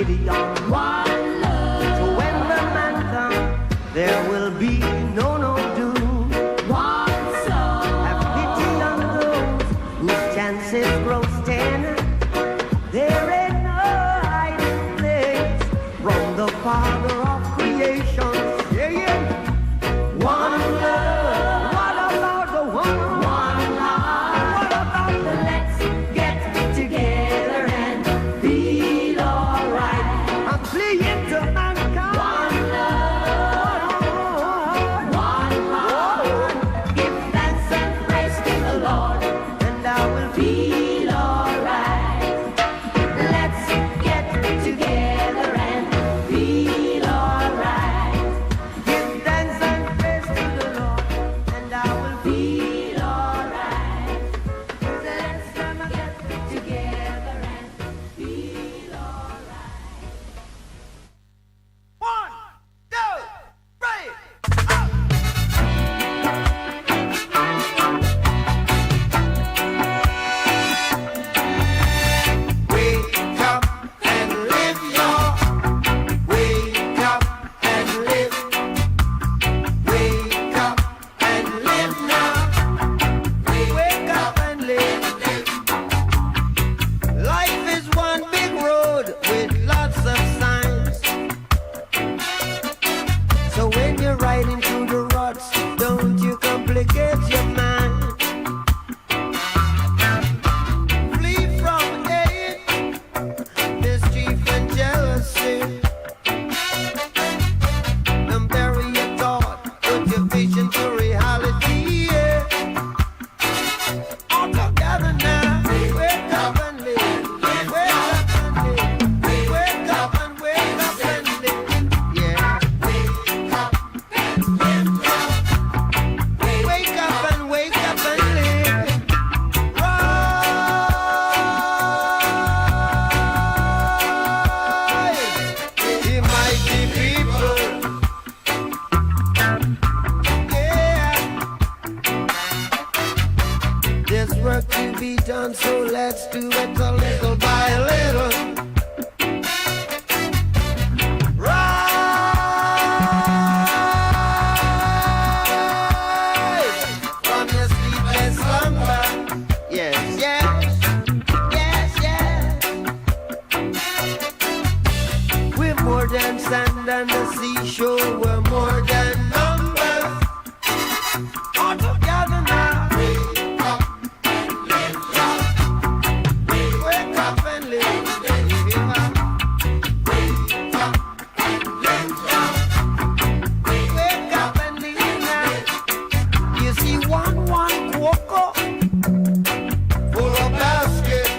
unity on one love. So when the man comes, there will be no doom. One soul. Have pity on those whose chances grow thin. There ain't no hiding place from the Father of creation. Yeah, yeah. One love. What about the one? One heart. What about the let's get together and feel alright? I'm playing to mankind. One love. One heart. Give thanks and praise to the Lord, and I will feel alright. Let's get together and feel alright. Give thanks and praise to the Lord, and I will feel alright. Let's get together and feel alright. 1, 2, 3, up! Wake up and live your. Wake up and live. Wake up and live now. Wake up and live. Life is one big road with lots of signs. So when you're riding through the ruts, don't you complicate your mind. Flee from hate, mischief and jealousy. Don't bury your thought, put your vision to reality. Yeah. All together now. Wake up and live. Wake up and live. Wake up and wake up and live. Yeah. Wake up and live. Wake up and wake up and live. Rise, ye mighty people. Yeah. There's work to be done, so let's do it a little by little. Rise from your sleepless slumber. Yes, yes, yes, yes. We're more than sand and the seashore. We're more than numbers. All together now. Wake up and live. Wake up and live. Wake up and live. Wake up and live now. You see one cocoa full of basket.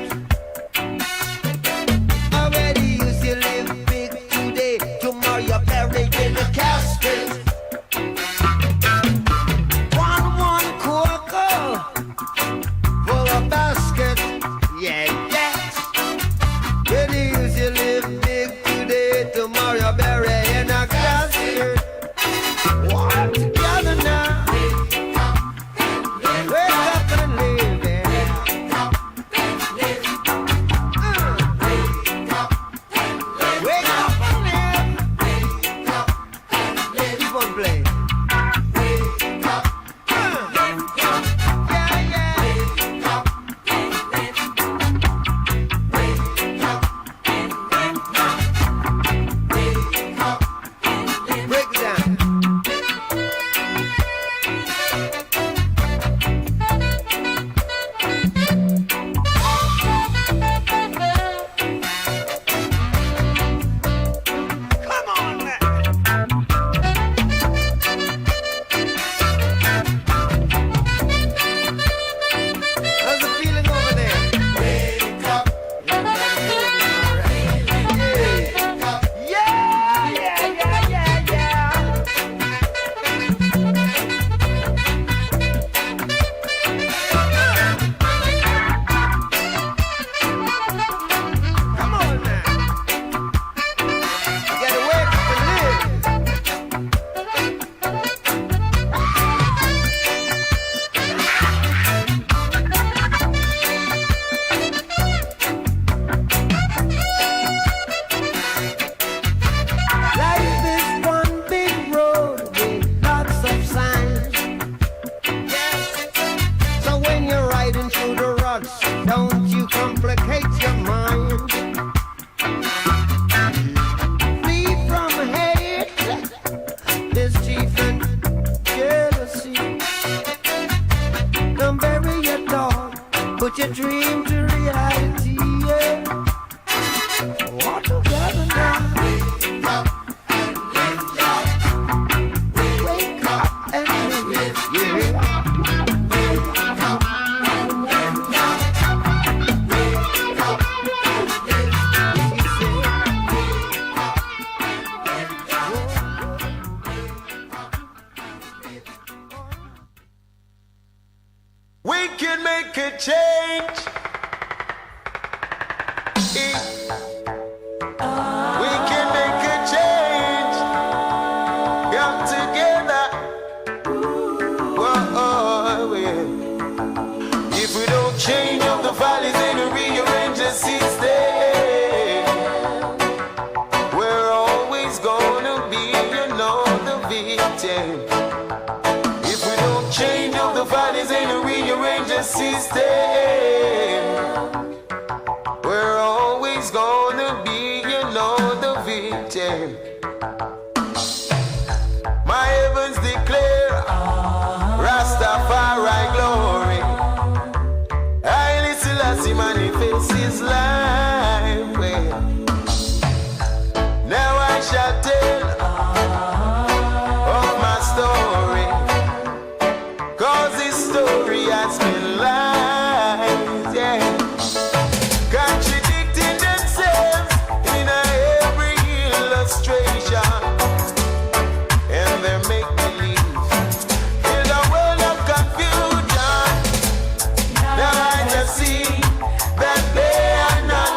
Already you still live big today. Tomorrow you're buried in a casket. make a change. We can make a change. Come together. Whoa, yeah. If we don't change up the valleys and rearrange the system, we're always gonna be, you know, the victim. If we don't change up the valleys and rearrange the system, we're always gonna be, you know, the victim. My heavens declare Rastafari glory. Haile Selassie manifests his life. Now I shall tell of my story, 'cause this story has been lies, yeah. Contradicting themselves in every illustration, and they make believe in a world of confusion. Now I just see that they are not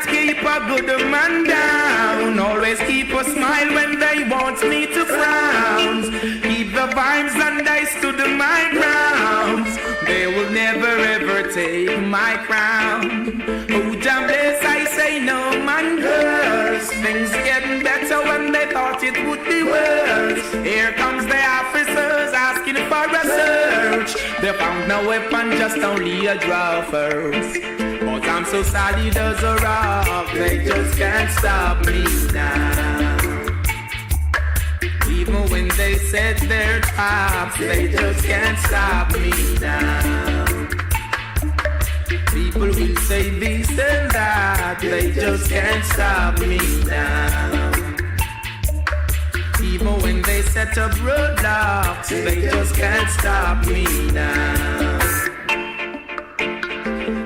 can't keep a good man down. Always keep a smile when they want me to frown. Keep the vibes and I stood my ground. They will never ever take my crown. Oh, damn bless, I say no man curse. Things getting better when they thought it would be worse. Here comes the officers asking for a search. They found no weapon, just only a draw first. But I'm so solid as a rock, they just can't stop me now. Even when they set their traps, they just can't stop me now. People will say this and that, they just can't stop me now. Even when they set up roadblocks, they just can't stop me now.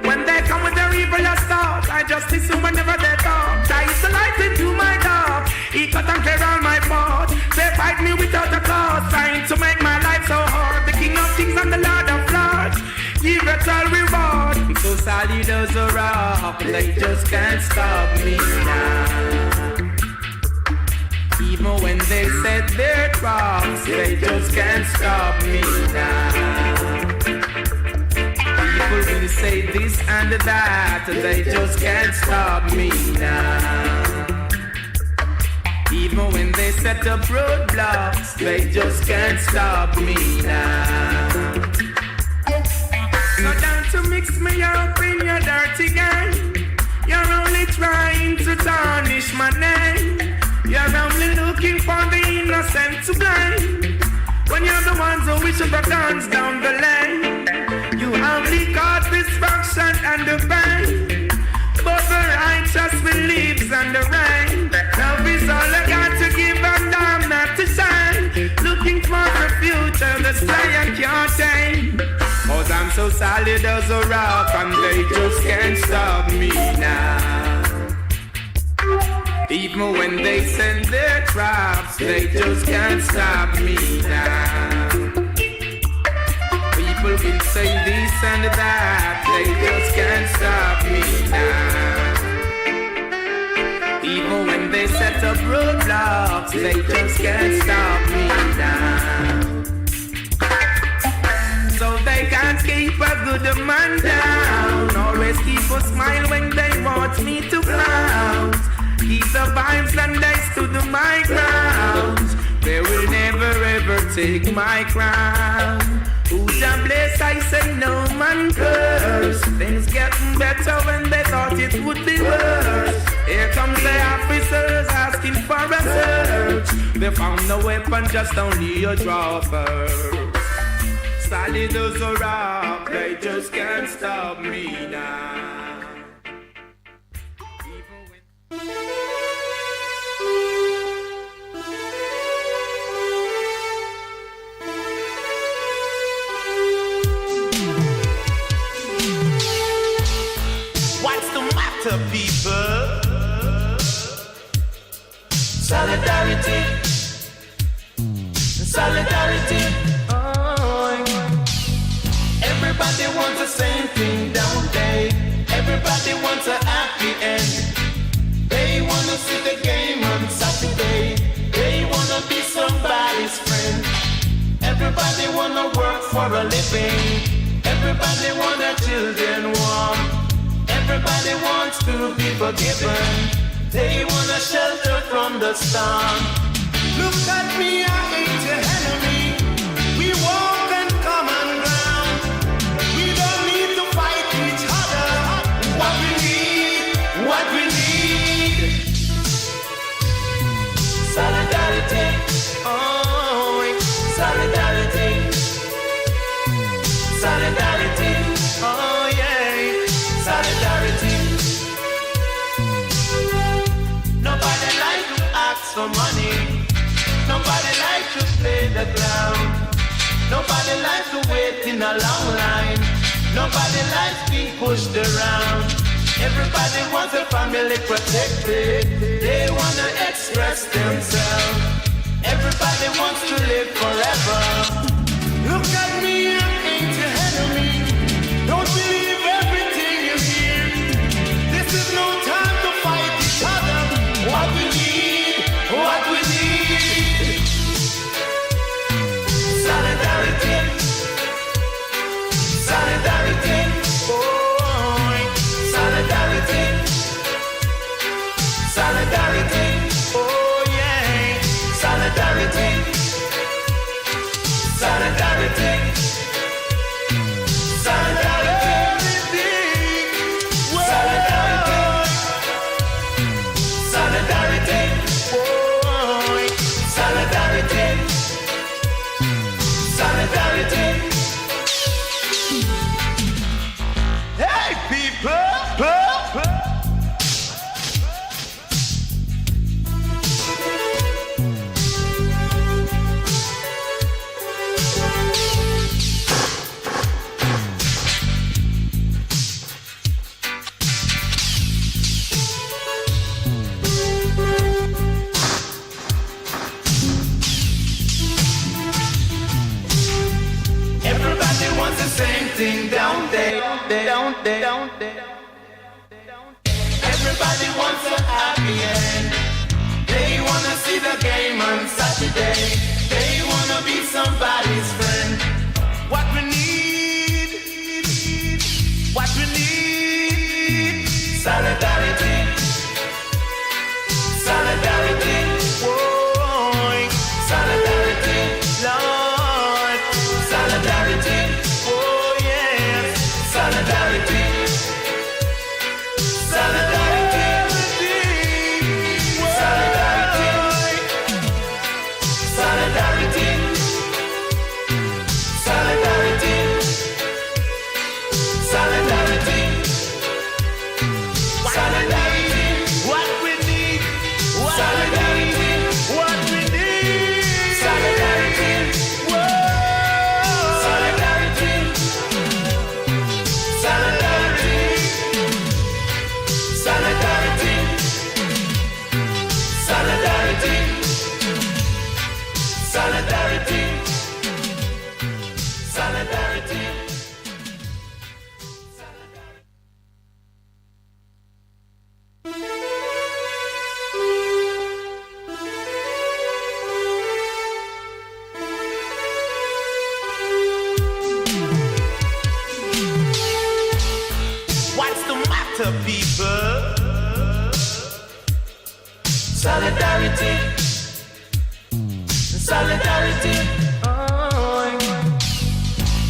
When they come with their evil thoughts, I just listen whenever they talk. Try to light into my dark, he cut and clear all my faults. They fight me without a cause, trying to make my life so hard. The King of Kings and the Lord of Lords, give it all reward. I'm so solid as a rock, they just can't stop me now. Even when they set their traps, they just can't stop me now. People will say this and that, they just can't stop me now. Even when they set up roadblocks, they just can't stop me now. So don't to mix me up in your dirty game. You're only trying to tarnish my name. You're only looking for the innocent to blame. When you're the ones who wish the guns down the lane. You only cause destruction and the pain. But the righteous believes in the rain. Love is all I got to give and I'm not to shine. Looking for the future, the sky I can't tame. Cause I'm so solid as a rock and they just can't stop me now. Even when they send their traps, they just can't stop me now. People will say this and that, they just can't stop me now. Even when they set up roadblocks, they just can't stop me now. So they can't keep a good man down. Always keep a smile when they want me to frown. Keep the vibes and I stood my ground. They will never ever take my crown. Who's a bless, I say no man curse. Things getting better when they thought it would be worse. Here comes the officers asking for a search. They found no weapon, just only a draw first. Solid as a rock, they just can't stop me now. What's the matter, people? Solidarity. Solidarity. Everybody wants the same thing, don't they? Everybody wants a happy end. They wanna see the game on Saturday. They wanna be somebody's friend. Everybody wanna work for a living. Everybody want their children warm. Everybody wants to be forgiven. They want a shelter from the storm. Look at me, I ain't your enemy. We walk on common ground. We don't need to fight each other. What we need. Solidarity. Oh, solidarity. Solidarity. Oh, yeah. Solidarity. Nobody like to ask for money. Nobody like to play the clown. Nobody like to wait in a long line. Nobody likes being pushed around. Everybody wants a family protected. They wanna express themselves. Everybody wants to live forever. Look at me, I ain't your enemy. Don't believe everything you hear. This is no time to Everybody wants a happy end. They wanna see the game on Saturday. They wanna be somebody's friend. What we need, solidarity, solidarity, whoa, solidarity, Lord, solidarity, oh yes, solidarity, solidarity, solidarity, solidarity, solidarity, solidarity. Solidarity, what we need, solidarity, what we need, solidarity, whoa, solidarity, solidarity, solidarity, solidarity, solidarity, solidarity. What's the matter, people? Solidarity, solidarity. Oh,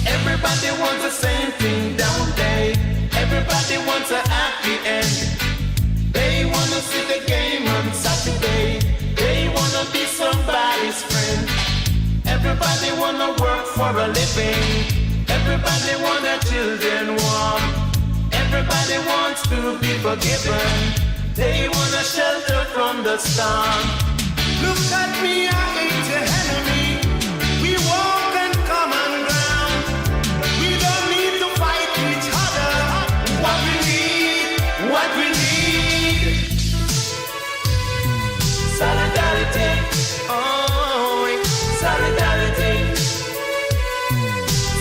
everybody wants the same thing, don't they? Everybody wants a happy end. They wanna see the game on Saturday. They wanna be somebody's friend. Everybody wanna work for a living. Everybody want their children warm. Everybody wants to be forgiven. They want a shelter from the storm. Look at me, I ain't your enemy. We walk on common ground. We don't need to fight each other. What we need, what we need. Solidarity, oh, solidarity.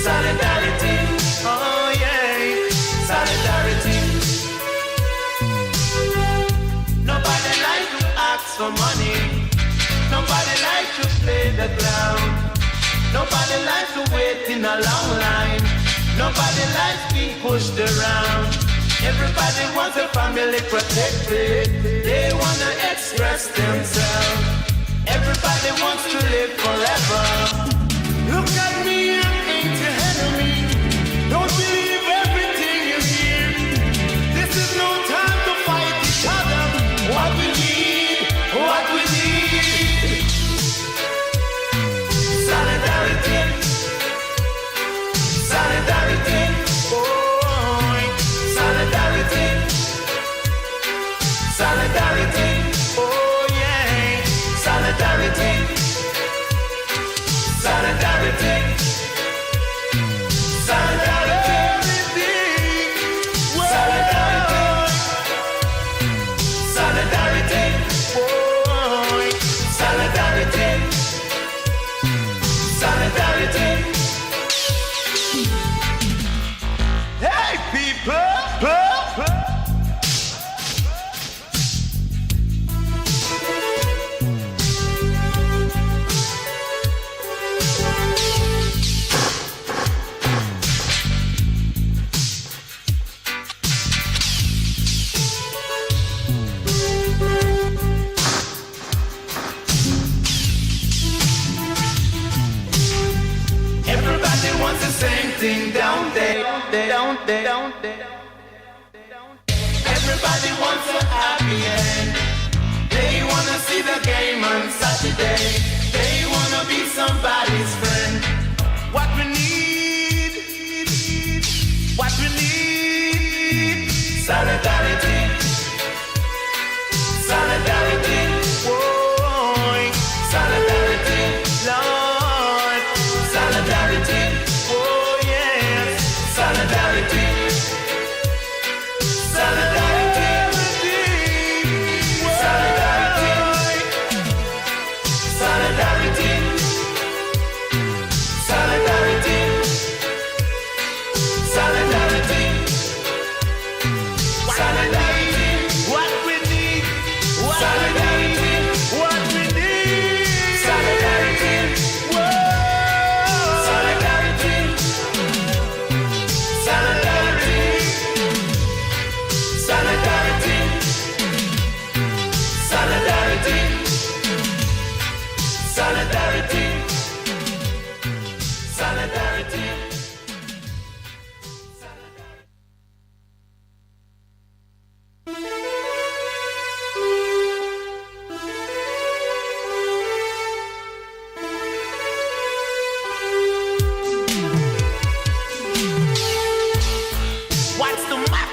Solidarity, oh yeah, solidarity. Nobody like to ask for money. Nobody like to play the clown. Nobody like to wait in a long line. Nobody likes being pushed around. Everybody wants a family protected. They wanna express themselves. Everybody wants to live forever. Look at me, I ain't your enemy. Don't believe everything you hear. This is no time to fight each other. What we need, what we need. Solidarity, solidarity, oh, solidarity, solidarity, oh yeah, solidarity. Solidarity, solidarity, solidarity, solidarity, oh, solidarity, solidarity. Hey people! Everybody wants the same thing, don't they? Everybody wants a happy end. They wanna see the game on Saturday. They wanna be somebody's friend. What we need, solidarity, solidarity, whoa, solidarity, Lord, solidarity, oh yes, solidarity, solidarity, solidarity, solidarity, solidarity, solidarity.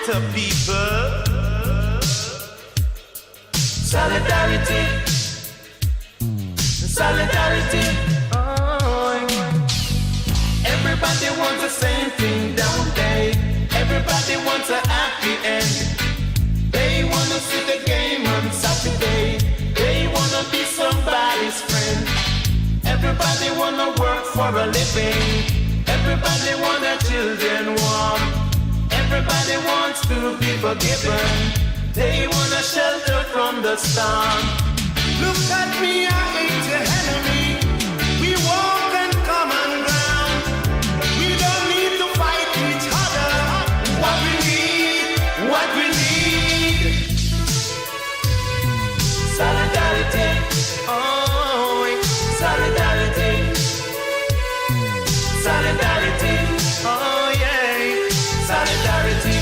matter, people. Solidarity. Solidarity. Oh. Everybody wants the same thing, don't they? Everybody wants a happy end. They wanna see the game on Saturday. They wanna be somebody's friend. Everybody wanna work for a living. Everybody want their children warm. Everybody wants to be forgiven. They want a shelter from the storm. Look at me, I ain't your enemy. We walk on common ground. We don't need to fight each other. What we need. Solidarity. Oh, solidarity. Solidarity. Oh, yeah. Solidarity.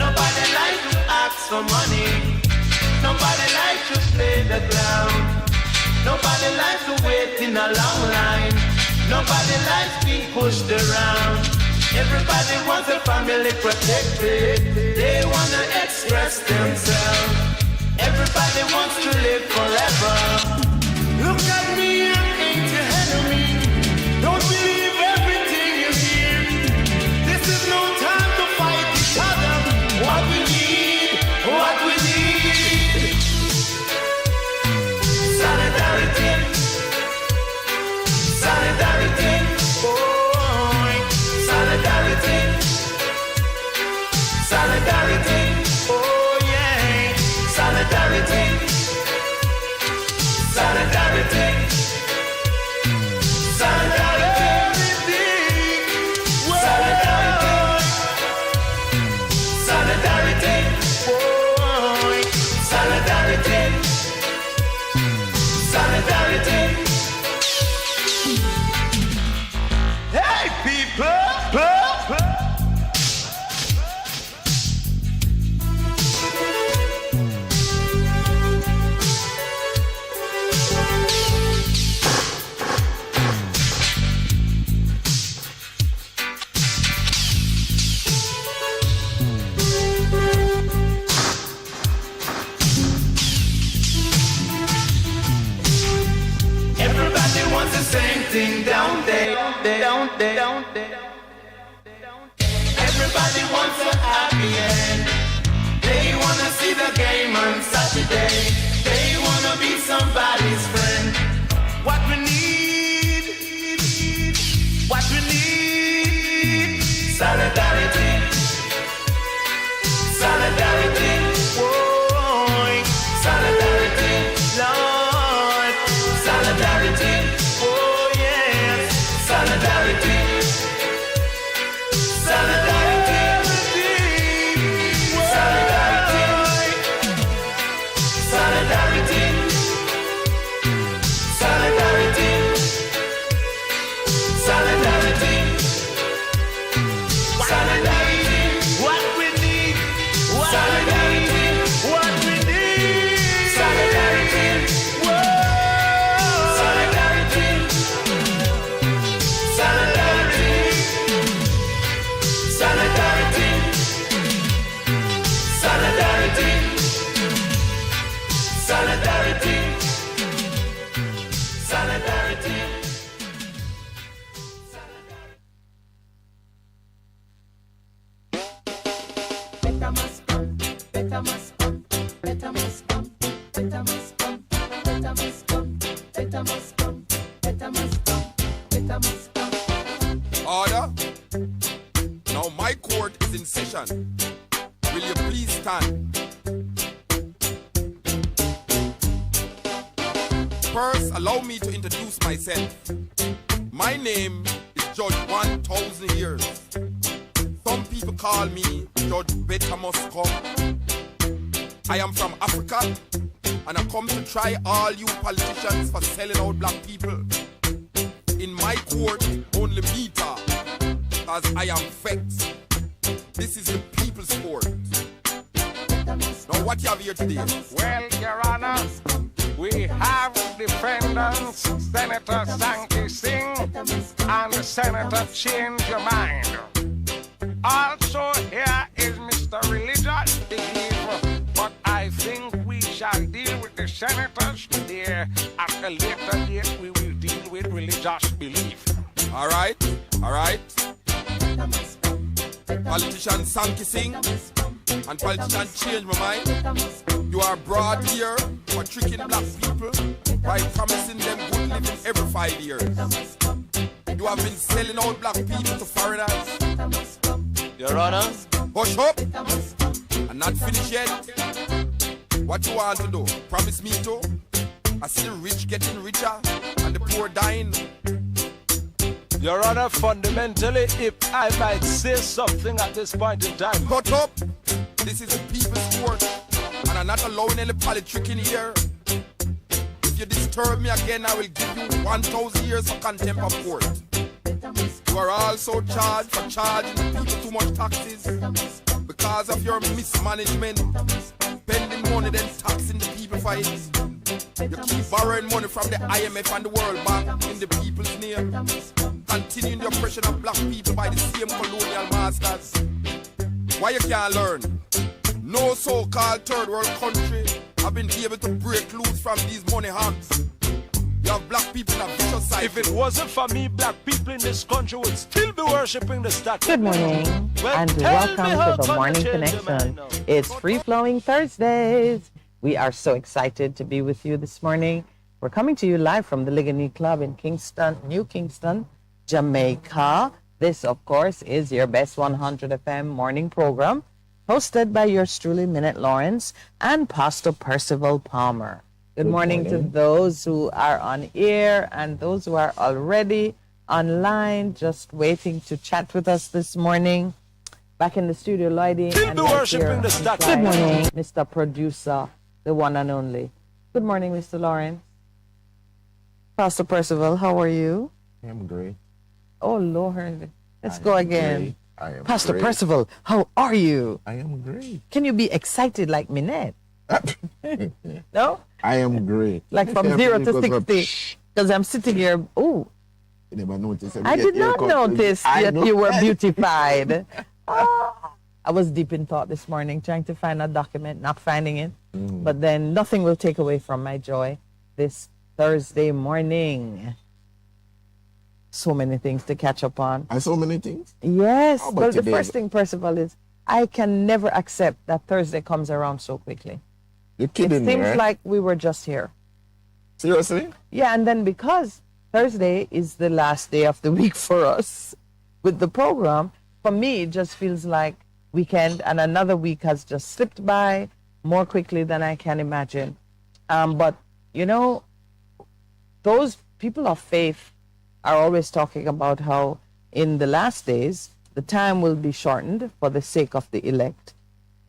Nobody like to ask for money. Nobody like to play the ground. Nobody likes to wait in a long line. Nobody likes being pushed around. Everybody wants a family protected. They want to express themselves. Everybody wants to live forever. Look at me, I ain't your enemy. Don't believe everything you hear. This is no time to fight each other. What we need. Solidarity. Solidarity. Oh, solidarity. Solidarity. Oh, yeah. Solidarity. Solidarity. Solidarity. Solidarity. Solidarity. Oh, solidarity. Solidarity. Hey, people. Everybody wants the same thing, don't they? Everybody wants a happy end. They wanna see the game on Saturday. They wanna be somebody's friend. What we need. Solidarity. Solidarity. Whoa. Solidarity. Lord. Solidarity. Oh yes. Solidarity. Solidarity. Solidarity. Solidarity. Solidarity. Solidarity. Solidarity. What we need. Solidarity. What we need. Solidarity. Solidarity. Solidarity. Solidarity. Solidarity. Solidarity. Solidarity. Better must come. Better must come. Better must come. Better must come. Better must come. Better must come. Better must come. Better must come. Order. Now my court is in session. Will you please stand? First, allow me to introduce myself. My name is Judge 1000 Years. Some people call me Judge Better Must Come. I am from Africa, and I come to try all you politicians for selling out black people. In my court, only me talk, as I am vexed. This is the people's court. Now what you have here today? Well, Your Honor, we have defendants, Senator Sankey Singh and Senator Change Your Mind. Also here is Mr. Religious Believer, but I think we shall deal with the senators there. At a later date, we will deal with religious belief. All right. Politicians sang sing, and politicians change my mind. You are brought here for tricking black people by promising them good living every 5 years. You have been selling out black people to foreigners. Your Honor. Hush up! I'm not finished yet. What you want to do? Promise me to? I see the rich getting richer and the poor dying. Your Honor, fundamentally, if I might say something at this point in time. Shut up! This is a people's court, and I'm not allowing any politicking here. If you disturb me again, I will give you 1,000 years for contempt of court. You are also charged for charging the people too much taxes because of your mismanagement, spending money then taxing the people for it. You keep borrowing money from the IMF and the World Bank in the people's name, continuing the oppression of black people by the same colonial masters. Why you can't learn? No so-called third world country have been able to break loose from these money hogs. You have black people in a vicious cycle. If it wasn't for me, black people in this country would still be worshipping the statue. Good morning, Well, and tell me welcome how to the come Morning to change your Connection. mind now? It's Free Flowing Thursdays. We are so excited to be with you this morning. We're coming to you live from the Ligonier Club in Kingston, New Kingston, Jamaica. This, of course, is your Best 100 FM morning program, hosted by yours truly, Minett Lawrence and Pastor Percival Palmer. Good morning to those who are on air and those who are already online, just waiting to chat with us this morning. Back in the studio, Lloydie. Still And be right worshipping here the on statue. Good morning, Mr. Producer, the one and only. Good morning, Mr. Lawrence. Pastor Percival, how are you? I am great. Oh, Lord. Let's go again. I am Pastor great. Percival, how are you? I am great. Can you be excited like Minett? No? I am great. Like from 0 to 60. Because I'm sitting here. Oh, You never noticed. I did not notice that you were beautified. I was deep in thought this morning, trying to find a document, not finding it. But then nothing will take away from my joy this Thursday morning. So many things to catch up on. I so many things. Yes. How about Well, the today? first thing, Percival, is I can never accept that Thursday comes around so quickly. You're It kidding me, seems right? like we were just here. Seriously? Yeah, and then because Thursday is the last day of the week for us with the program, for me, it just feels like weekend and another week has just slipped by more quickly than I can imagine. But, you know, those people of faith are always talking about how in the last days, the time will be shortened for the sake of the elect.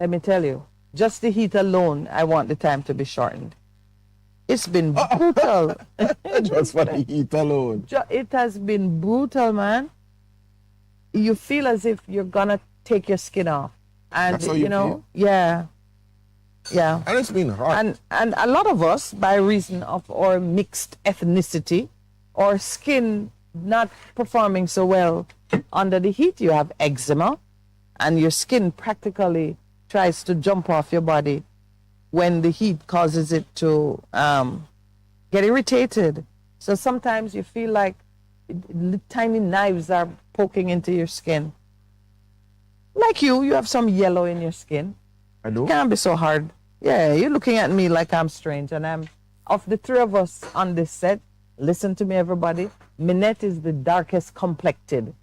Let me tell you, just the heat alone, I want the time to be shortened. It's been brutal. Just for the heat alone. It has been brutal, man. You feel as if you're gonna take your skin off, and That's how you you know, feel? yeah. And it's been hot. And a lot of us, by reason of our mixed ethnicity, or skin not performing so well under the heat, you have eczema, and your skin practically tries to jump off your body when the heat causes it to get irritated. So sometimes you feel like tiny knives are poking into your skin. Like you have some yellow in your skin. I do. Can't be so hard. Yeah, you're looking at me like I'm strange, and I'm, of the three of us on this set, listen to me, everybody, Minett is the darkest complected.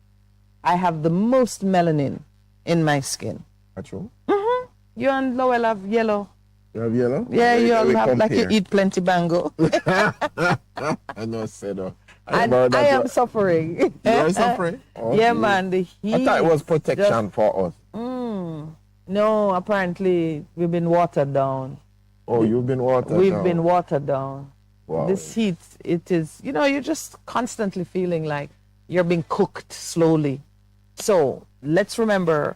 I have the most melanin in my skin. That's true. You and Lowell have yellow. You have yellow? Yeah, you all We have like you compare. eat plenty bango. I know, said And I am suffering. You are suffering? Oh, Yeah, okay. man, the heat. I thought it was just- protection for us. No, apparently we've been watered down. Oh, you've been watered We've down. been watered down. Wow. This heat, it is, you know, you're just constantly feeling like you're being cooked slowly. So let's remember,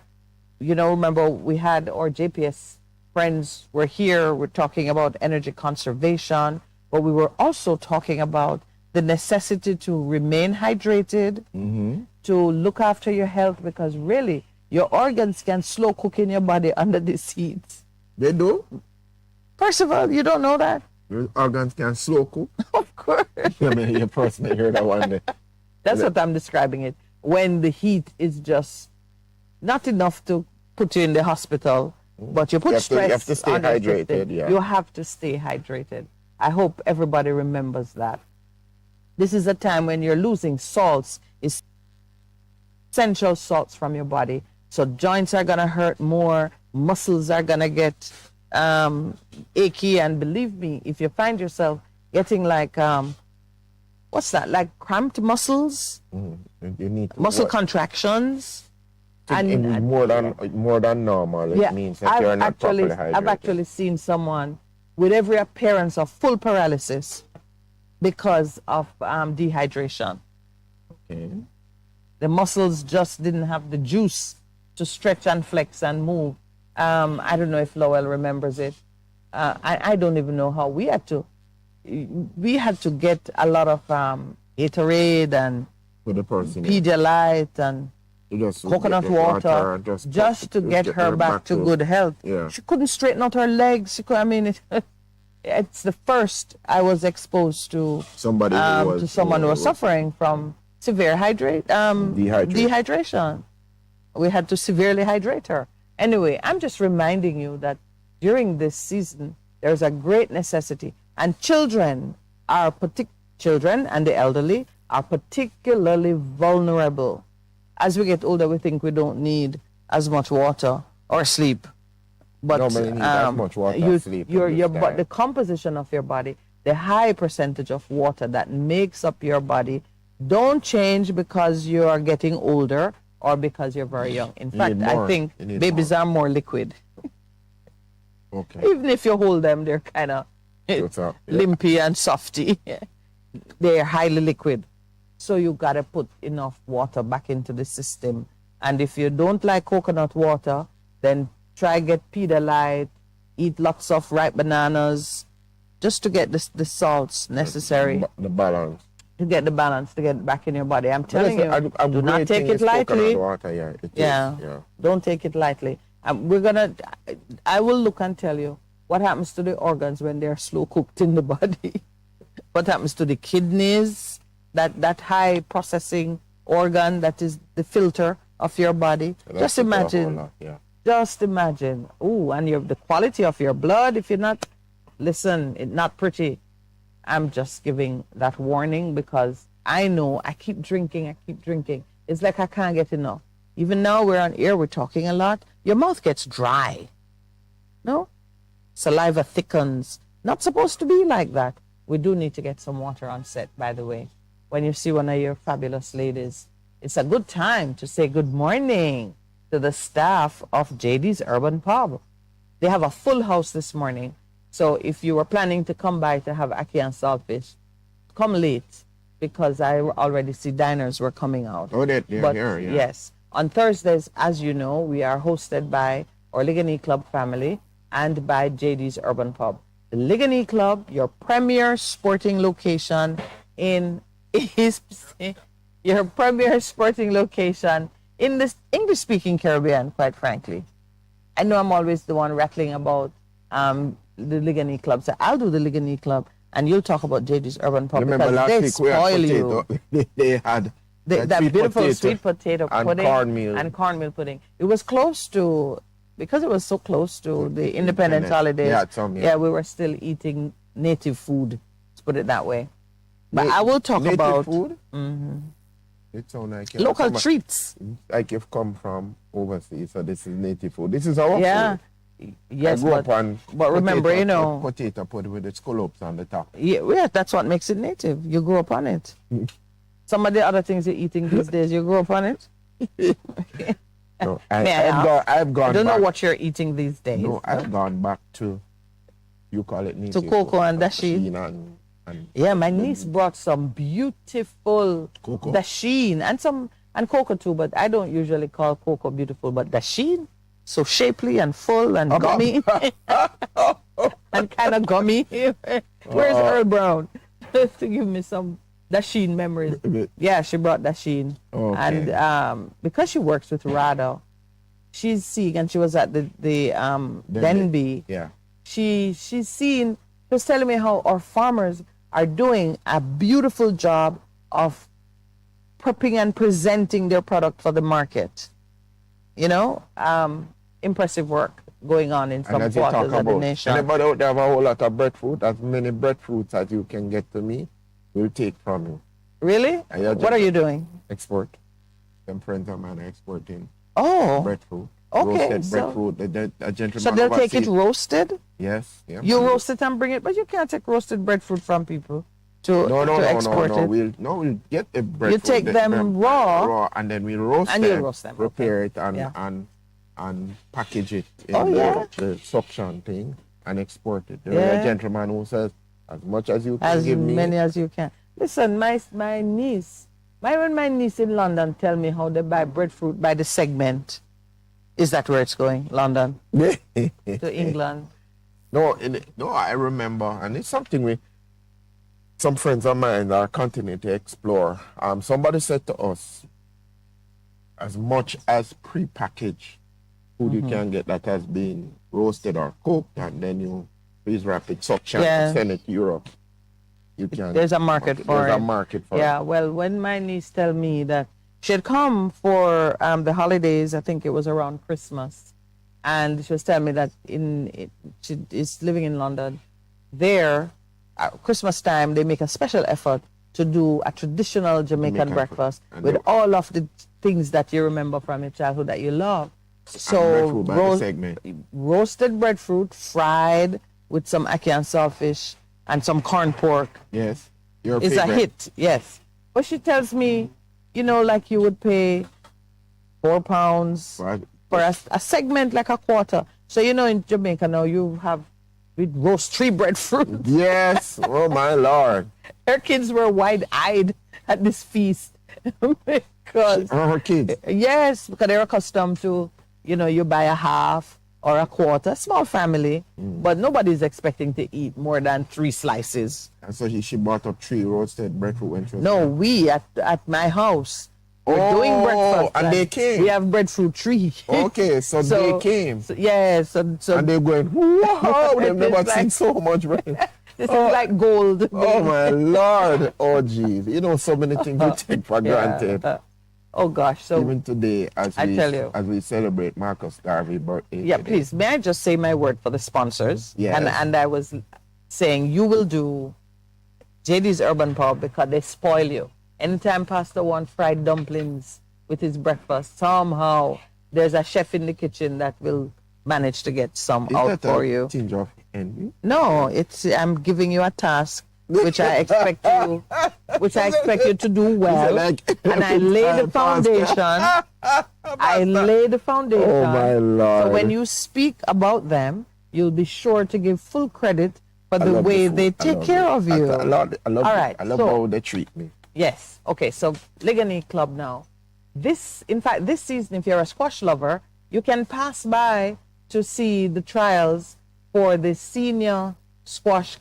remember we had our JPS friends were here. We're talking about energy conservation, but we were also talking about the necessity to remain hydrated, to look after your health, because really your organs can slow cook in your body under this heat. They do? Percival, you don't know that? Your organs can slow cook? Of course. I mean, you personally heard that one day. That's what I'm describing it. When the heat is just not enough to put you in the hospital, but you put stress you have to stay on your hydrated, system. yeah. You have to stay hydrated. I hope everybody remembers that. This is a time when you're losing salts, essential salts from your body. So joints are going to hurt more, muscles are going to get achy, and believe me, if you find yourself getting like, what's that, like cramped muscles, You need to muscle work. contractions, And more than normal. It means that you're not properly hydrated. I've actually seen someone with every appearance of full paralysis because of dehydration. Okay. The muscles just didn't have the juice to stretch and flex and move. I don't know if Lowell remembers it. I don't even know how we had to get a lot of Gatorade and For the person. Pedialyte and Just coconut get water just to get her back to good health. Yeah. She couldn't straighten out her legs. It's the first I was exposed to Somebody to someone who was suffering from severe dehydration. We had to severely hydrate her. Anyway, I'm just reminding you that during this season, there's a great necessity. And children and the elderly are particularly vulnerable. As we get older, we think we don't need as much water or sleep. But Nobody needs as much water or sleep. the composition of your body, the high percentage of water that makes up your body, don't change because you are getting older or because you're very young. In fact, I think babies are more liquid. Okay. Even if you hold them, they're kind of limpy and softy. They're highly liquid. So you got to put enough water back into the system. And if you don't like coconut water, then try get Pedialyte, eat lots of ripe bananas, just to get the salts necessary. The balance. To get the balance, to get it back in your body. I'm telling you, a do not great take thing it is coconut lightly. water, yeah, it is, Yeah, don't take it lightly. I will look and tell you what happens to the organs when they're slow cooked in the body. What happens to the kidneys, that high processing organ that is the filter of your body. Just imagine. Just imagine. Ooh, and the quality of your blood, if you're not, listen, it's not pretty. I'm just giving that warning because I know I keep drinking. It's like I can't get enough. Even now we're on air, we're talking a lot. Your mouth gets dry. No? Saliva thickens. Not supposed to be like that. We do need to get some water on set, by the way. When you see one of your fabulous ladies, it's a good time to say good morning to the staff of JD's Urban Pub. They have a full house this morning. So if you were planning to come by to have ackee and saltfish, come late because I already see diners were coming out. Oh, they're here, yeah. Yes. On Thursdays, as you know, we are hosted by our Ligani Club family and by JD's Urban Pub. The Ligani Club, your premier sporting location in your premier sporting location in the English-speaking Caribbean, quite frankly. I know I'm always the one rattling about the Ligani Club, so I'll do the Ligani Club, and you'll talk about JD's Urban Pub. Remember last they week we had spoil potato. you. They had that beautiful sweet potato and pudding cornmeal. and cornmeal pudding. It was close to, because it was so close to the Independence holidays. Yeah, we were still eating native food. Let's put it that way. But I will talk about food. Mm-hmm. It sounds like local treats. Like you've come from overseas, so this is native food. This is our food. Yes, but remember, potato pudding with the scallops on the top. Yeah, that's what makes it native. You grew up on it. Some of the other things you're eating these days, you grew up on it. No, I've gone. I don't know what you're eating these days. No, I've gone back to, you call it native. To cocoa and dasheen. Yeah, my niece brought some beautiful dasheen and cocoa too, but I don't usually call cocoa beautiful, but dasheen, so shapely and full and gummy and kind of gummy. Where's Earl Brown to give me some dasheen memories? Yeah, she brought dasheen, and because she works with Rado, she's seeing, and she was at the Denby. Yeah. She's seen, she was telling me how our farmers are doing a beautiful job of prepping and presenting their product for the market. You know, impressive work going on in some quarters of the nation. Anybody out there have a whole lot of breadfruit? As many breadfruits as you can get to me, we'll take from you. Really? What are you doing? Export. Some friends of mine are exporting breadfruit. Okay. Roasted breadfruit. A gentleman so they'll take it roasted? Yes. Yeah, you roast it and bring it, but you can't take roasted breadfruit from people to export it. We'll get the breadfruit. You take them raw, and then we roast and them. You roast them. Prepare it and package it in the suction thing and export it. There's a gentleman who says, as much as you can give me. As many as you can. Listen, my niece, when my niece in London tell me how they buy breadfruit by the segment, is that where it's going, London? To England? No, I remember, and it's something some friends of mine are continuing to explore. Somebody said to us, as much as pre-packaged food you can get that has been roasted or cooked, and then you freeze wrap it, suction, and send it to Europe. You can. There's a market for it. There's a market for it. Yeah, well, when my niece tell me that she had come for the holidays, I think it was around Christmas, and she was telling me that she is living in London. There, at Christmas time, they make a special effort to do a traditional Jamaican breakfast with all of the things that you remember from your childhood that you love. So roasted breadfruit, fried with some ackee and saltfish and some corn pork. Yes. It's a hit, yes. But she tells me, you know, like you would pay £4 for a segment, like a quarter. So, you know, in Jamaica now we roast 3 breadfruit. Yes. Oh, my Lord. Her kids were wide-eyed at this feast. Because her kids? Yes, because they're accustomed to, you know, you buy a half or a quarter, small family, but nobody's expecting to eat more than 3 slices. And so she bought up 3 roasted breadfruit when she was No, we at my house, we're doing breakfast. And they came. We have breadfruit 3. Okay, so they came. Yes. And they're going, wow, they've never seen so much bread. This is like gold. Oh, my Lord. Oh, geez. You know, so many things we take for granted. Oh, gosh. So even today, as we celebrate Marcus Garvey's birthday. Yeah, today. Please, may I just say my word for the sponsors? Yes. And I was saying you will do JD's Urban Pub because they spoil you. Anytime Pastor wants fried dumplings with his breakfast, somehow there's a chef in the kitchen that will manage to get some out for you. Tinge of envy? No, I'm giving you a task which I expect you to do well. And I lay the foundation. I lay the foundation. Oh my Lord. So when you speak about them, you'll be sure to give full credit for the way they take care of you. I love how they treat me. Yes. Okay, so Ligani Club now. This season, if you're a squash lover, you can pass by to see the trials for the senior squash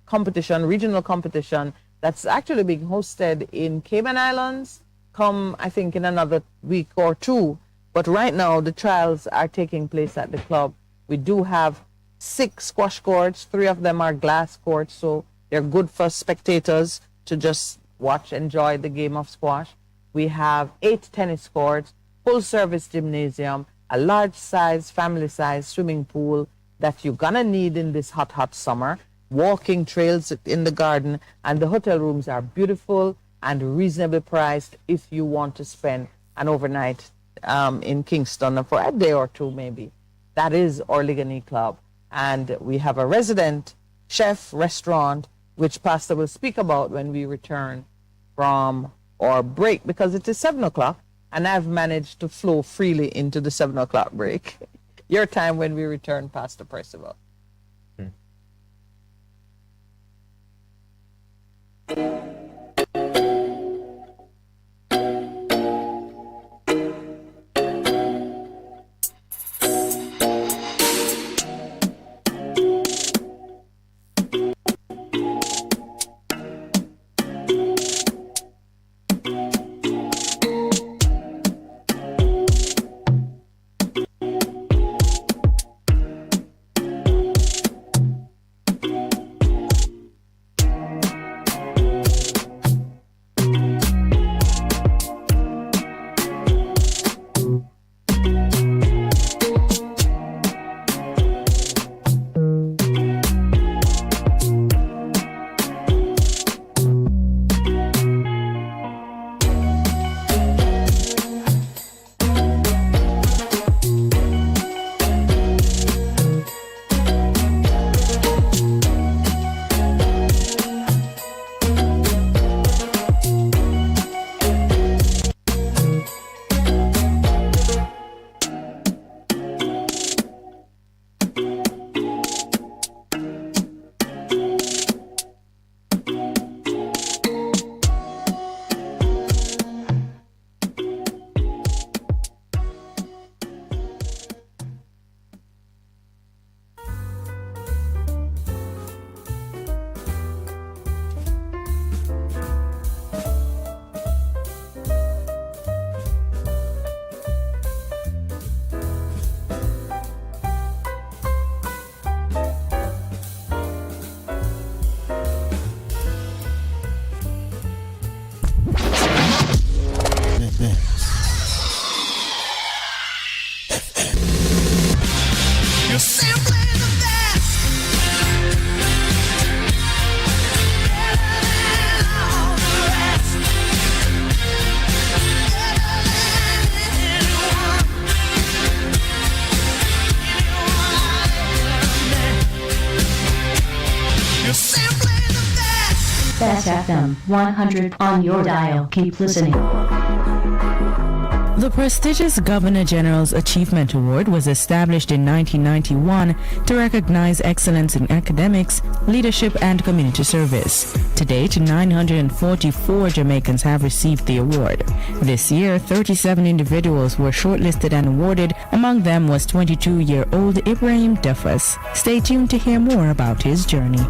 competition, regional competition, that's actually being hosted in Cayman Islands, I think, in another week or 2. But right now, the trials are taking place at the club. We do have 6 squash courts. 3 of them are glass courts, so they're good for spectators to just watch, enjoy the game of squash. We have 8 tennis courts, full-service gymnasium, a large-size, family-size swimming pool that you're gonna need in this hot, hot summer, walking trails in the garden, and the hotel rooms are beautiful and reasonably priced if you want to spend an overnight in Kingston for a day or 2 maybe. That is our Ligani Club. And we have a resident chef restaurant, which Pastor will speak about when we return from our break, because it is 7 o'clock, and I've managed to flow freely into the 7 o'clock break. Your time when we return, Pastor Percival. BES FM 100 on your dial. Keep listening. The prestigious Governor General's Achievement Award was established in 1991 to recognize excellence in academics, leadership, and community service. To date, 944 Jamaicans have received the award. This year, 37 individuals were shortlisted and awarded. Among them was 22-year-old Ibrahim Duffus. Stay tuned to hear more about his journey.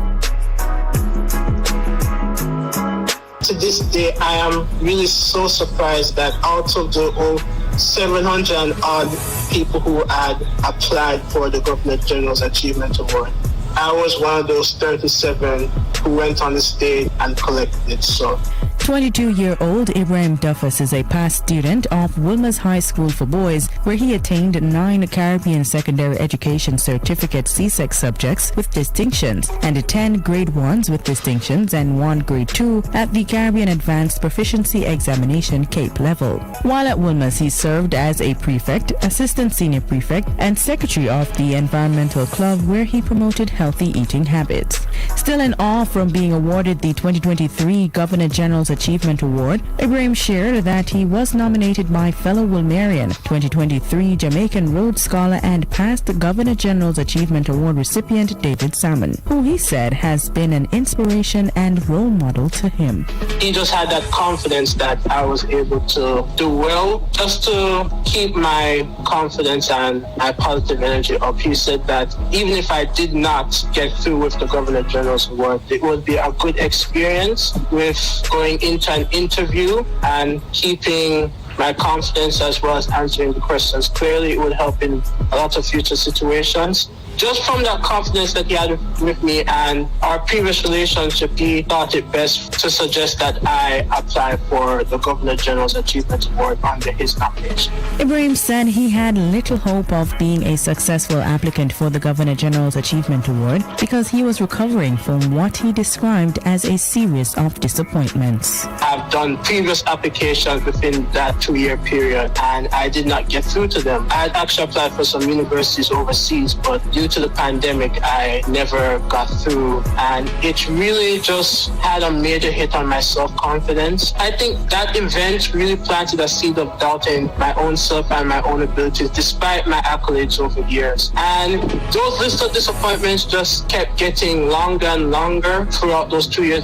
To this day, I am really so surprised that out of the 700 and odd people who had applied for the Governor General's Achievement Award, I was one of those 37 who went on the stage and collected it. So 22-year-old Ibrahim Duffus is a past student of Wilmer's High School for Boys, where he attained 9 Caribbean Secondary Education Certificate CSEC subjects with distinctions and 10 Grade 1s with distinctions and 1 Grade 2 at the Caribbean Advanced Proficiency Examination CAPE level. While at Wilmer's, he served as a prefect, assistant senior prefect, and secretary of the Environmental Club, where he promoted healthy eating habits. Still in awe from being awarded the 2023 Governor General's Achievement Award, Ibrahim shared that he was nominated by fellow Wilmerian, 2023 Jamaican Rhodes Scholar and past Governor General's Achievement Award recipient David Salmon, who he said has been an inspiration and role model to him. he just had that confidence that I was able to do well, just to keep my confidence and my positive energy up. He said that even if I did not get through with the Governor General's Award, it would be a good experience with going into an interview and keeping my confidence as well as answering the questions clearly. It would help in a lot of future situations. Just from that confidence that he had with me and our previous relationship, he thought it best to suggest that I apply for the Governor General's Achievement Award under his nomination. Ibrahim said he had little hope of being a successful applicant for the Governor General's Achievement Award because he was recovering from what he described as a series of disappointments. I've done previous applications within that 2-year period and I did not get through to them. I had actually applied for some universities overseas, but due to the pandemic, I never got through, and it really just had a major hit on my self-confidence. I think that event really planted a seed of doubt in my own self and my own abilities, despite my accolades over the years. And those lists of disappointments just kept getting longer and longer throughout those 2 years.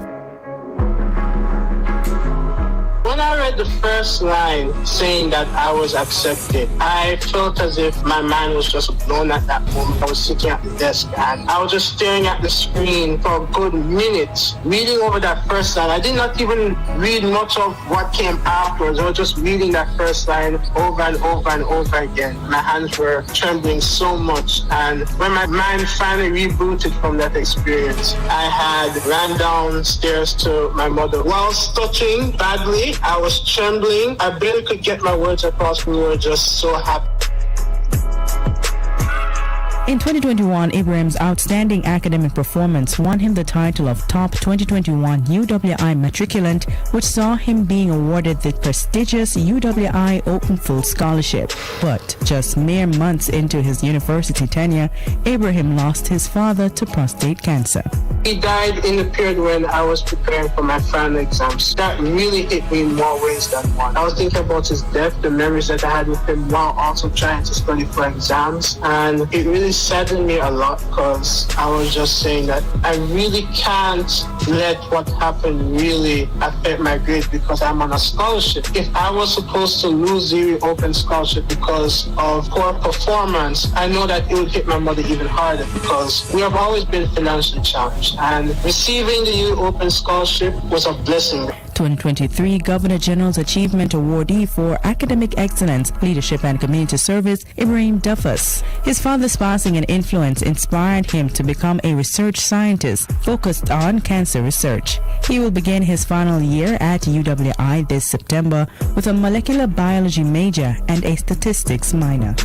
When I read the first line saying that I was accepted, I felt as if my mind was just blown at that moment. I was sitting at the desk and I was just staring at the screen for a good minute, reading over that first line. I did not even read much of what came afterwards. I was just reading that first line over and over and over again. My hands were trembling so much. And when my mind finally rebooted from that experience, I had ran downstairs to my mother while stuttering badly. I was trembling. I barely could get my words across. We were just so happy. In 2021, Ibrahim's outstanding academic performance won him the title of Top 2021 UWI Matriculant, which saw him being awarded the prestigious UWI Open Full Scholarship. But just mere months into his university tenure, Ibrahim lost his father to prostate cancer. He died in the period when I was preparing for my final exams. That really hit me in more ways than one. I was thinking about his death, the memories that I had with him while also trying to study for exams, and it really saddened me a lot because I was just saying that I really can't let what happened really affect my grades because I'm on a scholarship. If I was supposed to lose the Open Scholarship because of poor performance, I know that it would hit my mother even harder because we have always been financially challenged, and receiving the U Open Scholarship was a blessing. 2023 Governor General's Achievement Awardee for Academic Excellence, Leadership and Community Service, Ibrahim Duffus. His father's passing and influence inspired him to become a research scientist focused on cancer research. He will begin his final year at UWI this September with a molecular biology major and a statistics minor.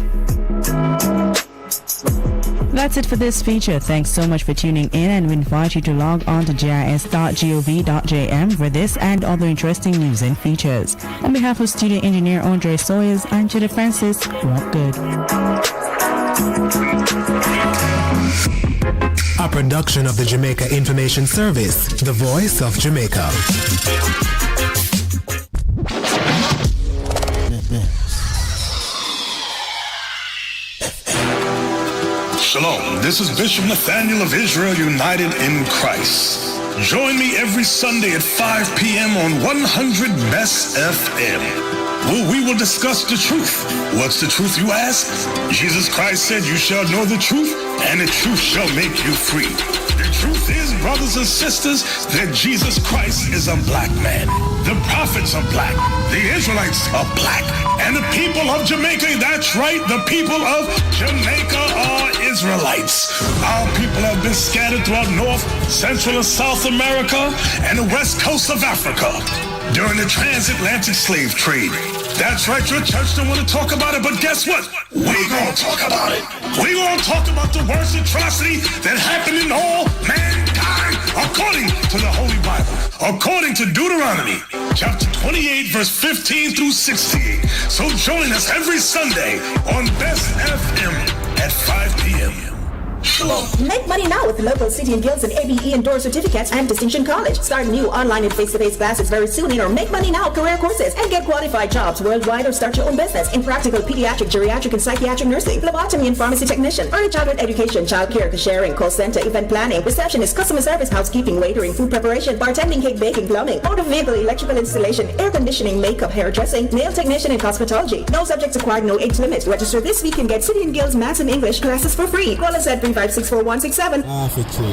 That's it for this feature. Thanks so much for tuning in, and we invite you to log on to gis.gov.jm for this and other interesting news and features. On behalf of studio engineer Andre Sawyers, I'm Jada Francis. Rock good. A production of the Jamaica Information Service, the voice of Jamaica. Shalom, this is Bishop Nathaniel of Israel United in Christ. Join me every Sunday at 5 p.m. on 100 Bess FM, where we will discuss the truth. What's the truth, you ask? Jesus Christ said, you shall know the truth, and the truth shall make you free. The truth is, brothers and sisters, that Jesus Christ is a black man. The prophets are black. The Israelites are black. And the people of Jamaica, that's right, the people of Jamaica are Israelites. Our people have been scattered throughout North, Central, and South America, and the west coast of Africa during the transatlantic slave trade. That's right, your church don't want to talk about it, but guess what? We're going to talk about it. We're going to talk about the worst atrocity that happened in all mankind according to the Holy Bible, according to Deuteronomy, chapter 28, verse 15 through 68. So join us every Sunday on Best FM at 5 p.m. Shalom. Make money now with local City and Guilds and ABE endorsed certificates and Distinction College. Start new online and face-to-face classes very soon in our Make Money Now career courses and get qualified jobs worldwide or start your own business in practical pediatric, geriatric, and psychiatric nursing, phlebotomy and pharmacy technician, early childhood education, child care, cashiering, call center, event planning, receptionist, customer service, housekeeping, waitering, food preparation, bartending, cake baking, plumbing, motor vehicle, electrical installation, air conditioning, makeup, hairdressing, nail technician, and cosmetology. No subjects required, no age limit. Register this week and get City and Guilds Maths and English classes for free. Call us at 3564167. Half a tree.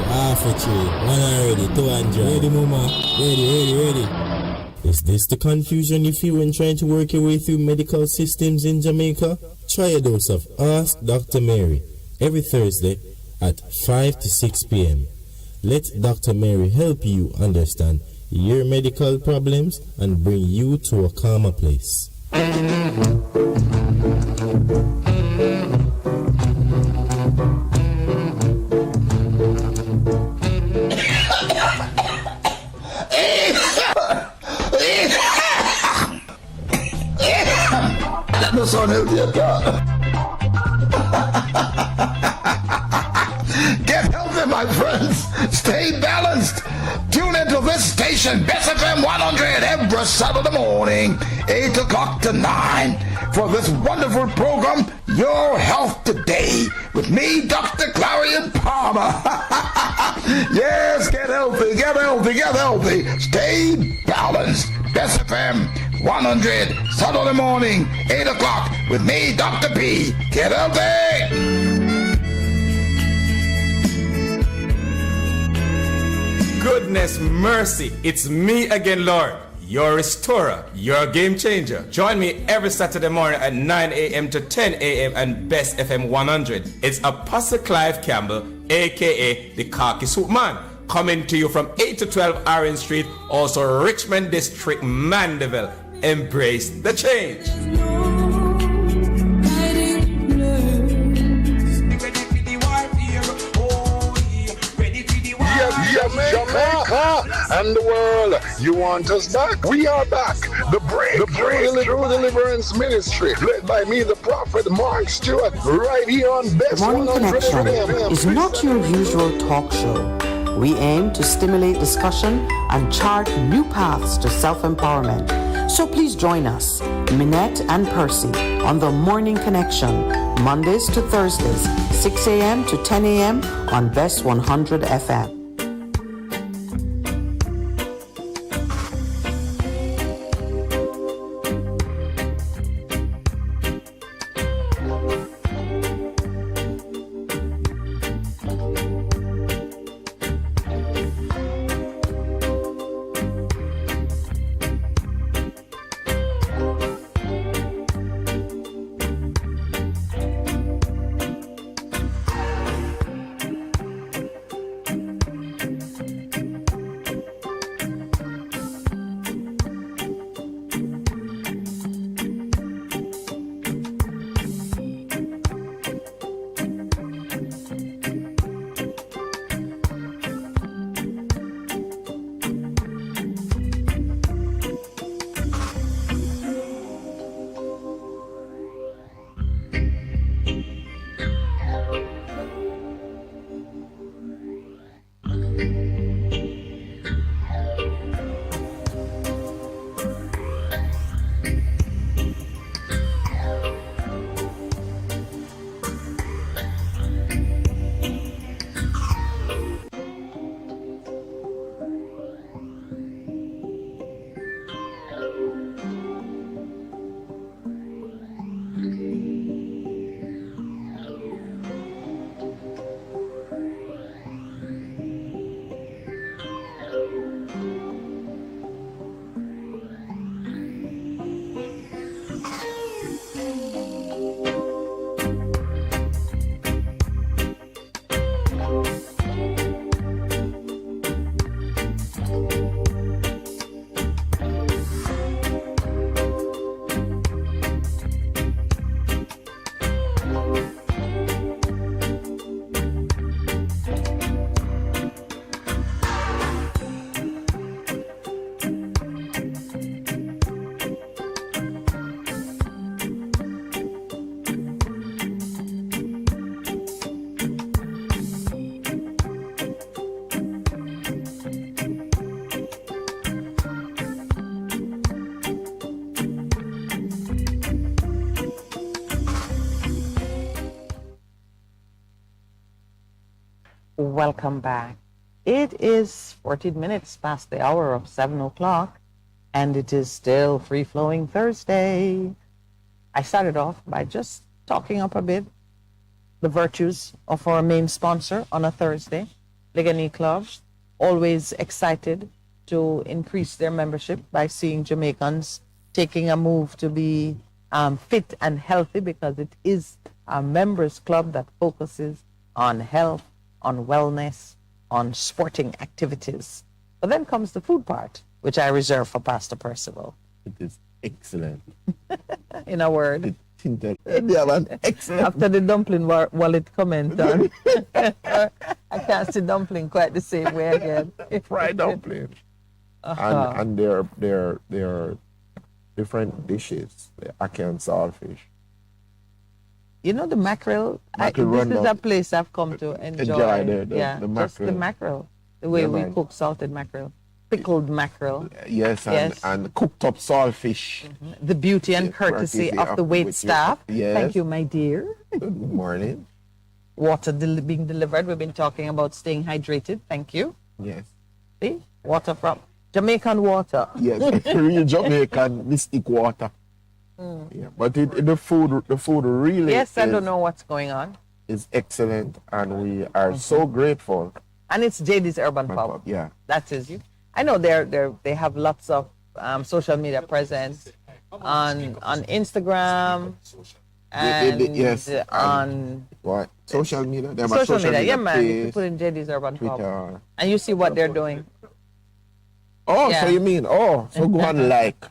One already, 200. Ready, mama? Ready. Is this the confusion you feel when trying to work your way through medical systems in Jamaica? Try a dose of Ask Dr. Mary every Thursday at 5 to 6 p.m. Let Dr. Mary help you understand your medical problems and bring you to a calmer place. That no sound healthy at all. Get healthy, my friends. Stay balanced. Tune into this station, Bess FM 100, every Saturday morning, 8 o'clock to 9, for this wonderful program, Your Health Today, with me, Dr. Clarion Palmer. Yes, get healthy. Stay balanced. Bess FM 100, Saturday morning, 8 o'clock, with me, Dr. P. Get healthy. Goodness mercy, it's me again, Lord, your restorer, your game changer. Join me every Saturday morning at 9 a.m. to 10 a.m. and Best FM 100. It's Apostle Clive Campbell, aka the Khaki Suit Man, coming to you from 8 to 12 Orange Street, also Richmond District, Mandeville. Embrace the change. Jamaica and the world, you want us back? We are back. The Breakthrough Deliverance Ministry, led by me, the prophet Mark Stewart, right here on Best Morning Connection is not your usual talk show. We aim to stimulate discussion and chart new paths to self-empowerment. So please join us, Minett and Percy, on the Morning Connection, Mondays to Thursdays, 6 a.m. to 10 a.m. on Best 100 FM. Welcome back. It is 14 minutes past the hour of 7 o'clock, and it is still free-flowing Thursday. I started off by just talking up a bit the virtues of our main sponsor on a Thursday, Ligani Club. Always excited to increase their membership by seeing Jamaicans taking a move to be fit and healthy, because it is a members club that focuses on health, on wellness, on sporting activities. But then comes the food part, which I reserve for Pastor Percival. It is excellent. In a word. Excellent. After the dumpling wallet comment on, I can't see dumpling quite the same way again. Fried dumpling. And their different dishes, the ackee and saltfish. You know the mackerel? This is a place I've come to enjoy. The mackerel. Just the mackerel. The way we cook salted mackerel. Pickled mackerel. Yes, and cooked up saltfish. Mm-hmm. The beauty and courtesy of the wait staff. Yes. Thank you, my dear. Good morning. Water being delivered. We've been talking about staying hydrated. Thank you. Yes. See? Water from Jamaican water. Yes, real Jamaican mystic water. Yeah, but the food really. Yes, I don't know what's going on. Is excellent, and we are so grateful. And it's JD's Urban Pub. Yeah, that is you. I know they have lots of social media presence on Instagram and yes, on what social media. They have social media, yeah, page, man. You put in JD's Urban Twitter. Pub, and you see what they're doing. Oh, Yeah. so you mean so go and like.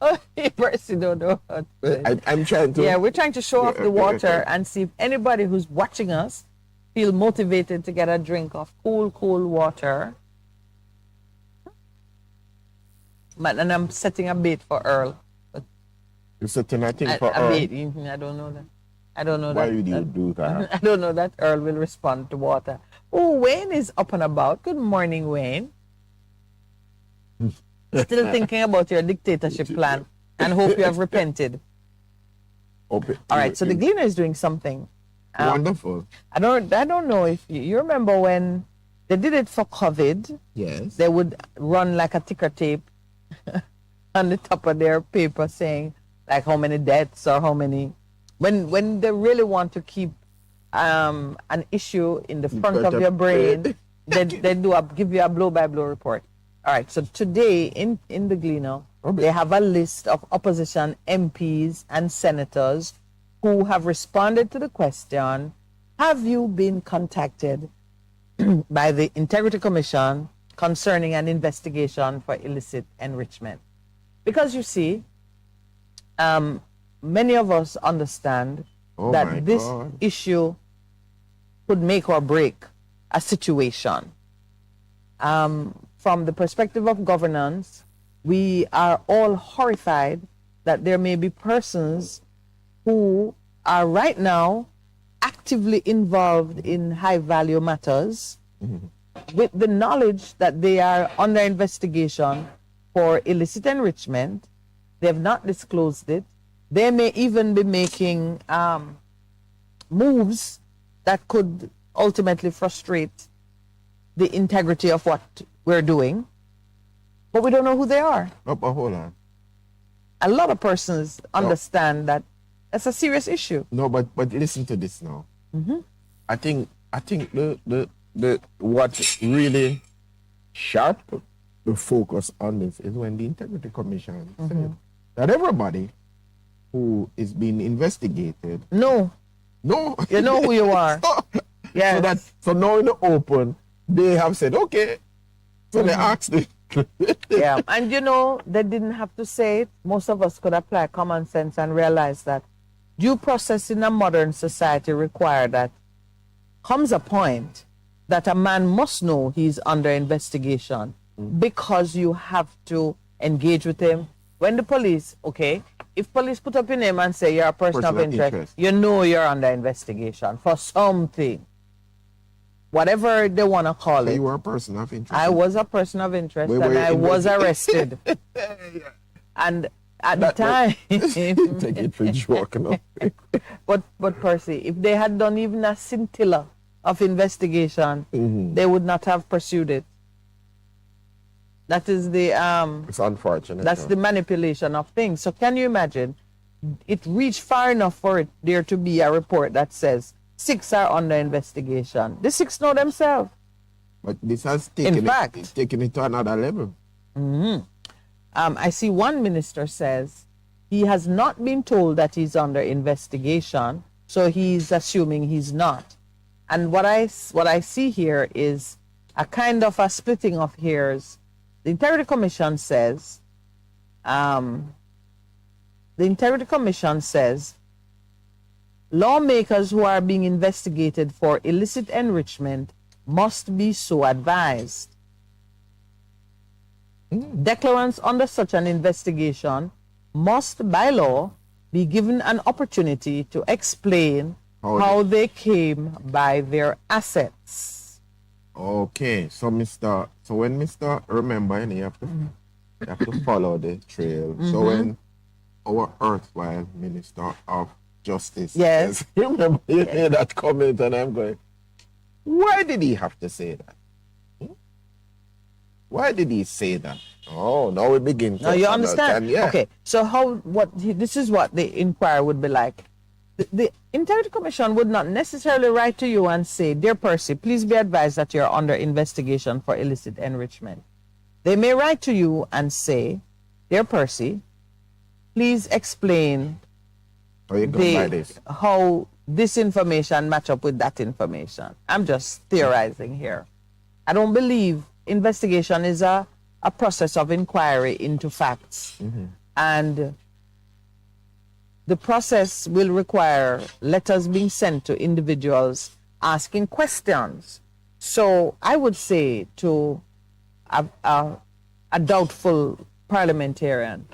Oh, Percy don't know what to say. I'm trying to. Yeah, we're trying to show off the water and see if anybody who's watching us feel motivated to get a drink of cool water. And I'm setting a bait for Earl. But You're setting a thing for a Earl? bait. I don't know that. I don't know Why that. would you do that? I don't know that Earl will respond to water. Oh, Wayne is up and about. Good morning, Wayne. Still thinking about your dictatorship plan and hope you have repented. All right, so the Gleaner is doing something. Wonderful. I don't know if you remember when they did it for COVID. Yes. They would run like a ticker tape on the top of their paper saying like how many deaths or how many. When they really want to keep an issue in the front of your brain, they give you a blow-by-blow report. All right, so today in the Gleaner, they have a list of opposition MPs and senators who have responded to the question, have you been contacted by the Integrity Commission concerning an investigation for illicit enrichment? Because you see, many of us understand that this issue could make or break a situation. From the perspective of governance, we are all horrified that there may be persons who are right now actively involved in high-value matters with the knowledge that they are under investigation for illicit enrichment. They have not disclosed it. They may even be making moves that could ultimately frustrate the integrity of what we're doing, but we don't know who they are. But hold on. A lot of persons understand that that's a serious issue. No, but listen to this now. I think the what really sharp the focus on this is when the Integrity Commission said that everybody who is being investigated. No, you know who you are. Yes. So now in the open, they have said okay. So they asked it. Yeah, and you know, they didn't have to say it. Most of us could apply common sense and realize that due process in a modern society require that comes a point that a man must know he's under investigation because you have to engage with him. When the police, if police put up your name and say you're a person of interest, you know you're under investigation for something. Whatever they want to call it. You were a person of interest. I was a person of interest and I was arrested. And at the time... Take it for a joke, no? But Percy, if they had done even a scintilla of investigation, they would not have pursued it. That is the it's unfortunate. that's the manipulation of things. So can you imagine? It reached far enough for there to be a report that says 6 are under investigation. The 6 know themselves. But this has taken it to another level. I see one minister says he has not been told that he's under investigation, so he's assuming he's not. And what I see here is a kind of a splitting of hairs. The Integrity Commission says, lawmakers who are being investigated for illicit enrichment must be so advised. Declarants under such an investigation must, by law, be given an opportunity to explain how they came by their assets. Okay, so when Mr. Remember, you have to follow the trail. So when our erstwhile Minister of Justice says, remember you hear that comment, and I'm going, why did he have to say that? Why did he say that? Oh, now we begin to you understand? Yeah. Okay, so this is what the inquiry would be like. The Integrity Commission would not necessarily write to you and say, Dear Percy, please be advised that you're under investigation for illicit enrichment. They may write to you and say, Dear Percy, please explain how this information match up with that information. I'm just theorizing here. I don't believe investigation is a process of inquiry into facts. And the process will require letters being sent to individuals asking questions. So I would say to a doubtful parliamentarian,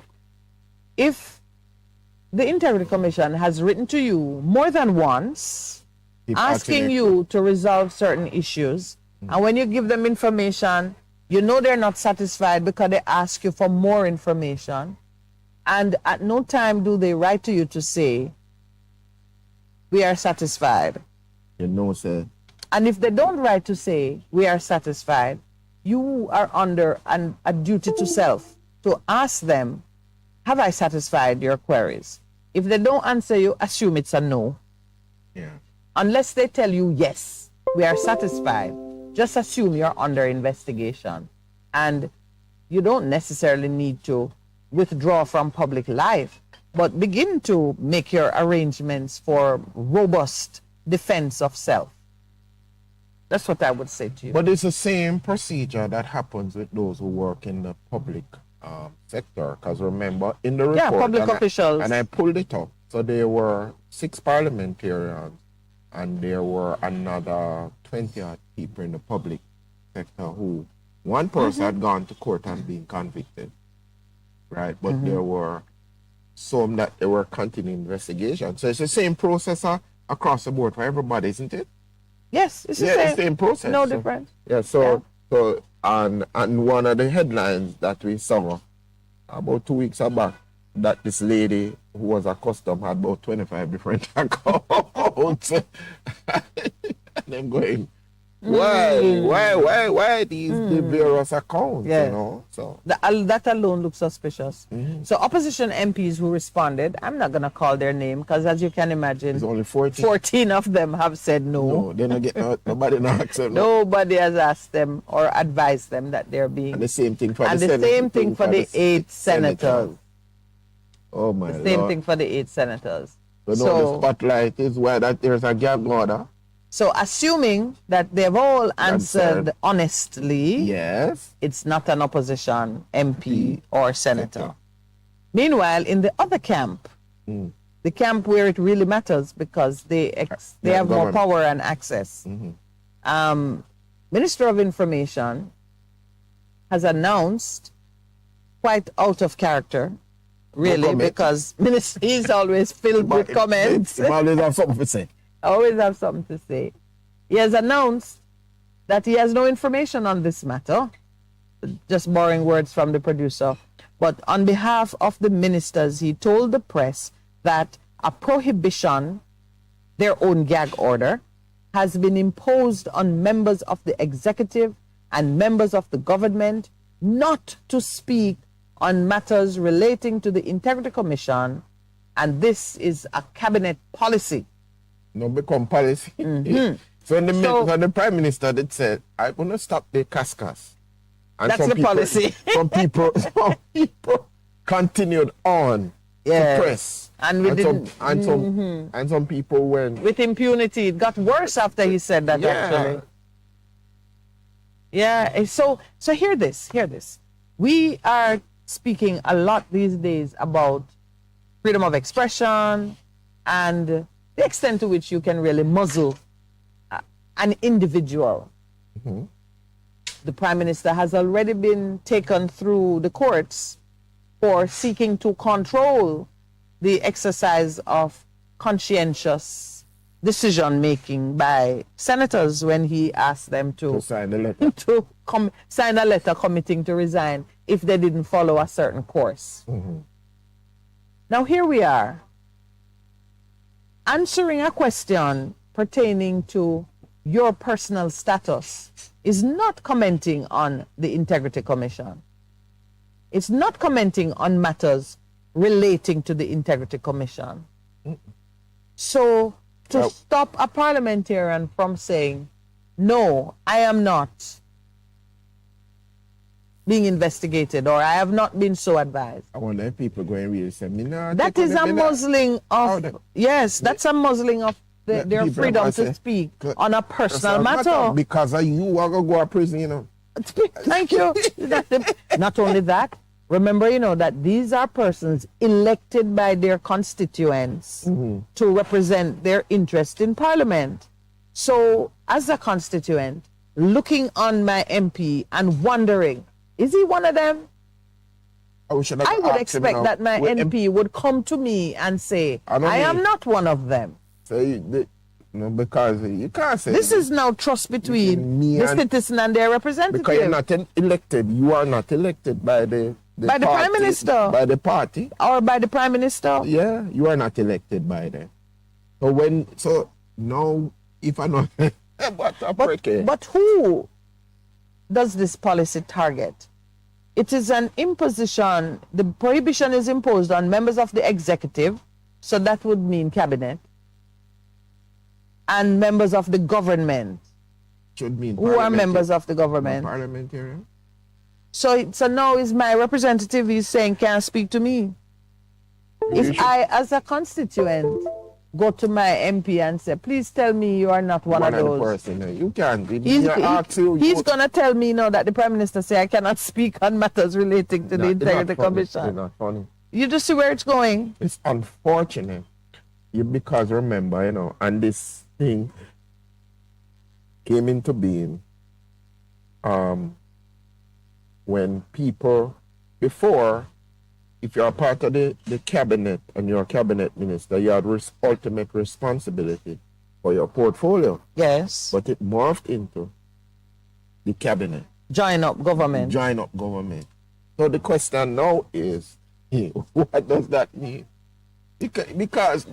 if the Integrity Commission has written to you more than once, asking you to resolve certain issues, and when you give them information, you know they're not satisfied because they ask you for more information, and at no time do they write to you to say, we are satisfied. You know, sir. And if they don't write to say, we are satisfied, you are under a duty to self to ask them, have I satisfied your queries? If they don't answer you, assume it's a no. Yeah. Unless they tell you, yes, we are satisfied, just assume you're under investigation. And you don't necessarily need to withdraw from public life, but begin to make your arrangements for robust defense of self. That's what I would say to you. But it's the same procedure that happens with those who work in the public sector. Because remember, in the report, public officials. And I pulled it up. So there were 6 parliamentarians, and there were another 20 odd people in the public sector who, one person had gone to court and been convicted, right? But there were some that they were continuing investigation. So it's the same process across the board for everybody, isn't it? Yes, it's the same process. No difference. Yeah, so and one of the headlines that we saw about 2 weeks back, that this lady who was a custom had about 25 different accounts. And I'm going, why these various accounts, you know? So that alone looks suspicious. So opposition MPs who responded, I'm not going to call their name because as you can imagine, there's only 14 of them have said no. No, they're not getting, nobody not accept. Nobody has asked them or advised them that they're being. And the same thing for the 8 senators. Oh my The same Lord. thing for the 8 senators. So the spotlight is where that there's a gag order. So assuming that they've all answered honestly, yes, it's not an opposition MP or senator. Meanwhile, in the other camp, the camp where it really matters because they have more power and access, Minister of Information has announced, quite out of character, really, because he's always filled with comments. Always have something to say. Always have something to say. He has announced that he has no information on this matter, just borrowing words from the producer. But on behalf of the ministers, he told the press that a prohibition, their own gag order, has been imposed on members of the executive and members of the government not to speak on matters relating to the Integrity Commission, and this is a cabinet policy. No become policy. Mm-hmm. So when the Prime Minister did say, I'm going to stop the cascas. And that's the policy. some people continued on to press. And some people went with impunity. It got worse after he said that, actually. Yeah. So hear this. We are speaking a lot these days about freedom of expression and the extent to which you can really muzzle an individual. Mm-hmm. The Prime Minister has already been taken through the courts for seeking to control the exercise of conscientious decision-making by senators when he asked them to sign a letter, sign a letter committing to resign if they didn't follow a certain course. Mm-hmm. Now here we are, answering a question pertaining to your personal status is not commenting on the Integrity Commission. It's not commenting on matters relating to the Integrity Commission. So to stop a parliamentarian from saying, no, I am not being investigated, or I have not been so advised. I wonder if people going to really say, that is a muzzling of, yes, that's a muzzling of their freedom to speak on a personal matter. Because you are going to go to prison, you know. Thank you. Not only that, remember, you know, that these are persons elected by their constituents to represent their interest in Parliament. So, as a constituent, looking on my MP and wondering, is he one of them? I would expect that my MP would come to me and say, I am not one of them. So because you can't say this is now trust between the citizen and their representative. Because you're not elected. You are not elected by the party, the Prime Minister. By the party. Or by the Prime Minister. Yeah, you are not elected by them. So now if I know but who does this policy target? It is an imposition. The prohibition is imposed on members of the executive, so that would mean cabinet, and members of the government. Should mean who are members of the government. Parliamentarian. So now is my representative is saying can't speak to me. If I, as a constituent, go to my MP and say, please tell me you are not one of those. Person, you can't. He's going to tell me now that the Prime Minister say I cannot speak on matters relating to the Integrity Commission. It's not funny. You just see where it's going. It's unfortunate. Because remember, you know, and this thing came into being when people, before, if you're a part of the cabinet and you're a cabinet minister, you had ultimate responsibility for your portfolio. Yes. But it morphed into the cabinet. Join up government. So the question now is, what does that mean? Because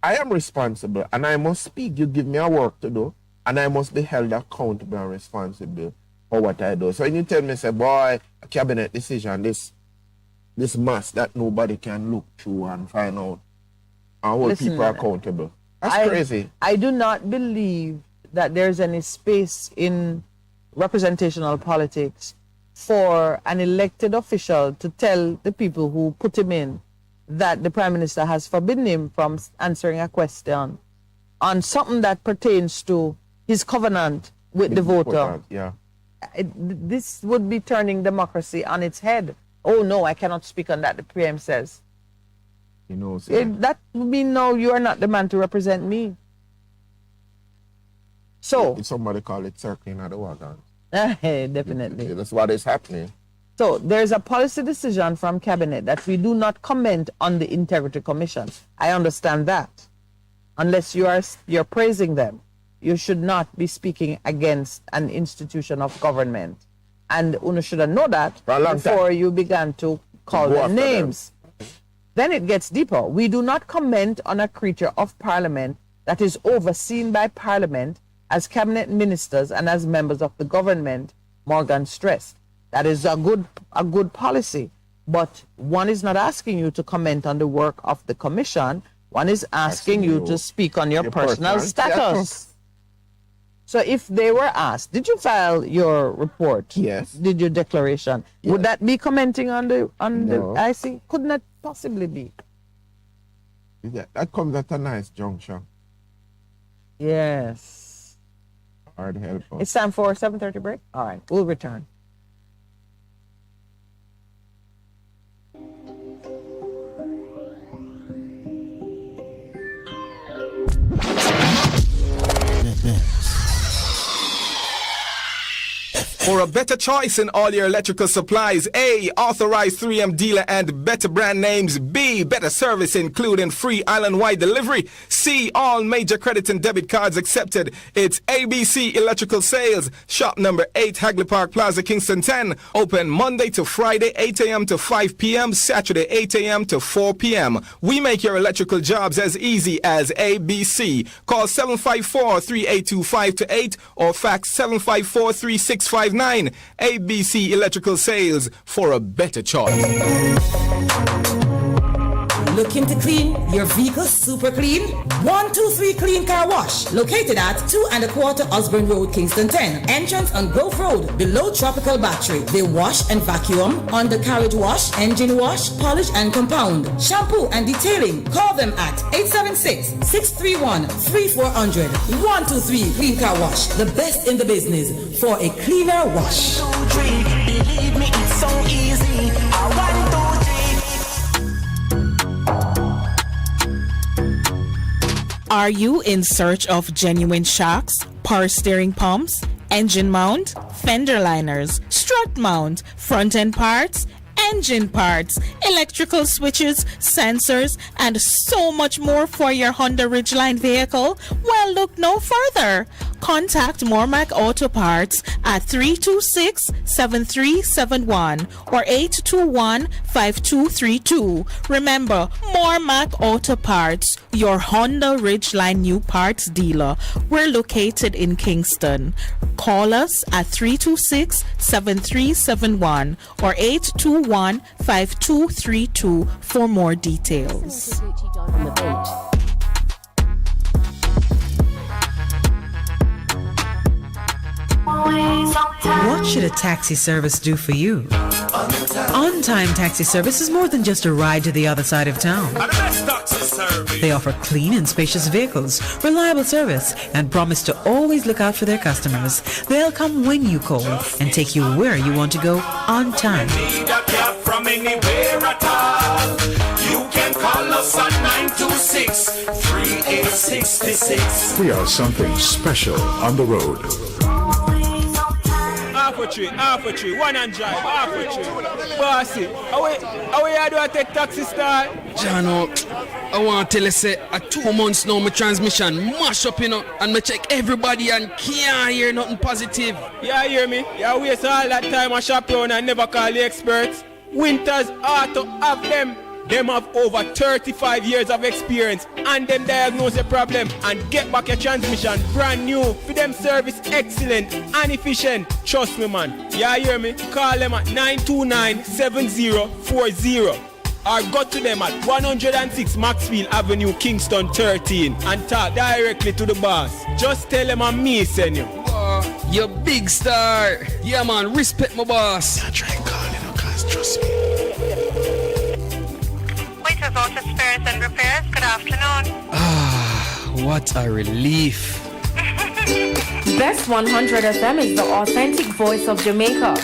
I am responsible and I must speak. You give me a work to do and I must be held accountable and responsible for what I do. So when you tell me, say, boy, a cabinet decision, this mess that nobody can look through and find out and hold people accountable. That's crazy. I do not believe that there's any space in representational politics for an elected official to tell the people who put him in that the Prime Minister has forbidden him from answering a question on something that pertains to his covenant with the voter. Yeah. This would be turning democracy on its head. Oh no, I cannot speak on that, the PM says. You know, that would mean no, you are not the man to represent me. So if somebody call it circling at the wagon. Definitely. That's what is happening. So there's a policy decision from cabinet that we do not comment on the Integrity Commission. I understand that. Unless you're praising them, you should not be speaking against an institution of government. And you should know that before you began to call them names. Then it gets deeper. We do not comment on a creature of Parliament that is overseen by Parliament as cabinet ministers and as members of the government, Morgan stressed. That is a good policy, but one is not asking you to comment on the work of the commission. One is asking you to speak on your personal status. So if they were asked, did you file your report? Yes. Did your declaration? Yes. Would that be commenting on the No. IC? Could not possibly be. That comes at a nice juncture. Yes. Hard help us. It's time for 7:30 break. All right, we'll return. For a better choice in all your electrical supplies, A, authorized 3M dealer and better brand names. B, better service including free island-wide delivery. C, all major credit and debit cards accepted. It's ABC Electrical Sales. Shop number 8, Hagley Park Plaza, Kingston 10. Open Monday to Friday, 8 a.m. to 5 p.m. Saturday, 8 a.m. to 4 p.m. We make your electrical jobs as easy as ABC. Call 754-382-528 or fax 754-3659. ABC Electrical Sales, for a better choice. Looking to clean your vehicle super clean? 123 Clean Car Wash, located at 2 1/4 Osborne Road, Kingston 10. Entrance on Grove Road, below Tropical Battery. They wash and vacuum, undercarriage wash, engine wash, polish and compound, shampoo and detailing. Call them at 876-631-3400. 123 Clean Car Wash, the best in the business for a cleaner wash. 1, 2, 3, believe me, it's so easy. 1, 2, 3. Are you in search of genuine shocks, power steering pumps, engine mount, fender liners, strut mount, front end parts, engine parts, electrical switches, sensors, and so much more for your Honda Ridgeline vehicle? Well, look no further. Contact Mormac Auto Parts at 326-7371 or 821-5232. Remember, Mormac Auto Parts, your Honda Ridgeline new parts dealer. We're located in Kingston. Call us at 326-7371 or 821-5232 for more details. What should a taxi service do for you? On-Time Taxi Service is more than just a ride to the other side of town. They offer clean and spacious vehicles, reliable service, and promise to always look out for their customers. They'll come when you call and take you where you want to go on time. From anywhere at all. You can call us at 926-3866. We are something special on the road. Half a tree, one and drive, half a tree. Bossy, how we do I take taxi start? Jano, I want to tell you, say, 2 months now, my transmission mash up, and me check everybody and can't hear nothing positive. Yeah, hear me? Yeah, waste all that time I shop around and never call the experts. Winters Auto have them. Them have over 35 years of experience and them diagnose the problem and get back your transmission brand new. For them service excellent and efficient. Trust me, man. Yeah, hear me? Call them at 929-7040 or go to them at 106 Maxfield Avenue, Kingston 13 and talk directly to the boss. Just tell them I'm me send you. You big star. Yeah, man, respect my boss. Yeah, try and call him, cause trust me. Waiters Auto Spares and Repairs, good afternoon. What a relief. Best 100 FM is the authentic voice of Jamaica,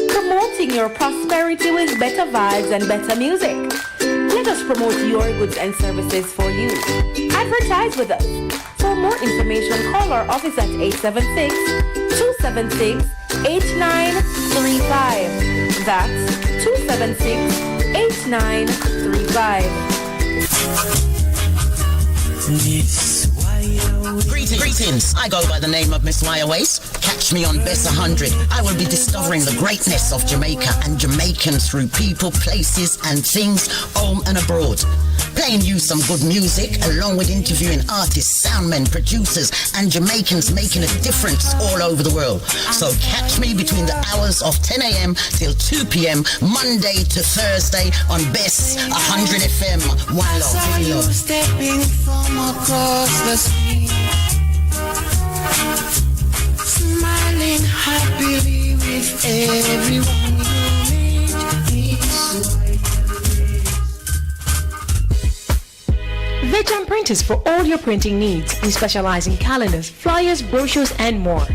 promoting your prosperity with better vibes and better music. Let us promote your goods and services for you. Advertise with us. For more information, call our office at 876-276-8935. That's 276-8935. Greetings. I go by the name of Miss Wire Waste. Catch me on Bess 100. I will be discovering the greatness of Jamaica and Jamaicans through people, places and things, home and abroad. playing you some good music, along with interviewing artists, soundmen, producers, and Jamaicans making a difference all over the world. So catch me between the hours of 10 a.m. till 2 p.m. Monday to Thursday on Bess 100 FM. One love, one love. Stepping from across the street, smiling happily with everyone you meet. Vejan Printers for all your printing needs. We specialize in calendars, flyers, brochures, and more.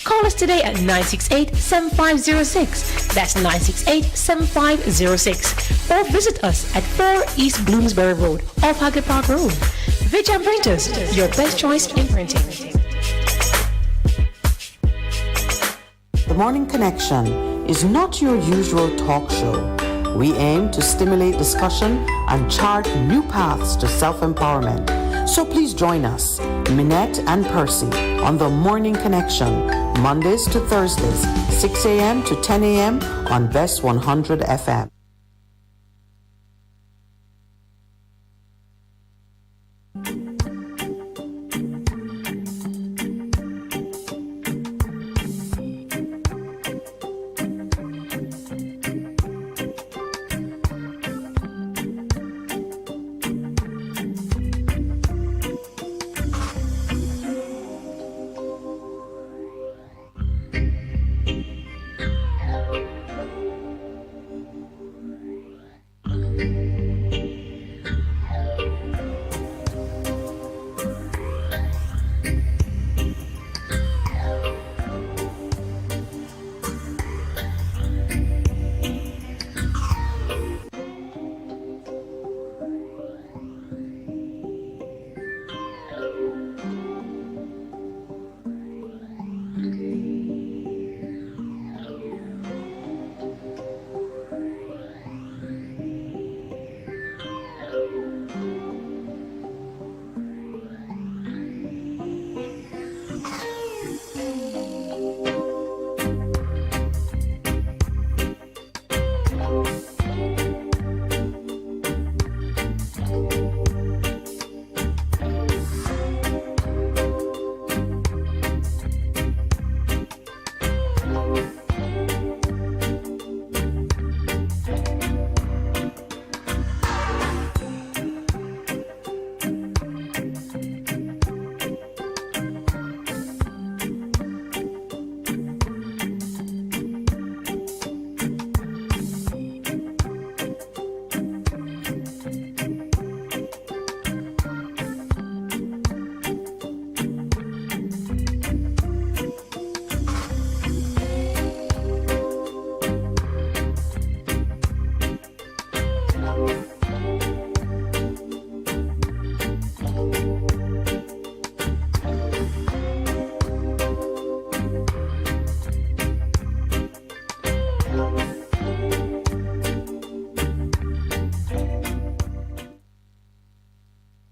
Call us today at 968-7506. That's 968-7506. Or visit us at 4 East Bloomsbury Road, off Haggard Park Road. Vejan Printers, your best choice in printing. The Morning Connection is not your usual talk show. We aim to stimulate discussion and chart new paths to self-empowerment. So please join us, Minett and Percy, on The Morning Connection, Mondays to Thursdays, 6 a.m. to 10 a.m. on Bess 100 FM.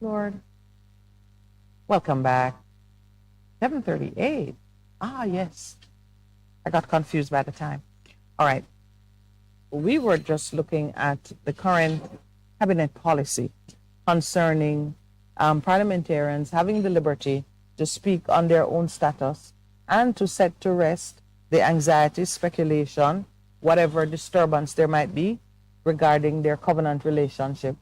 Lord. Welcome back. 7:38. Ah, yes. I got confused by the time. All right. We were just looking at the current cabinet policy concerning parliamentarians having the liberty to speak on their own status and to set to rest the anxiety, speculation, whatever disturbance there might be regarding their covenant relationship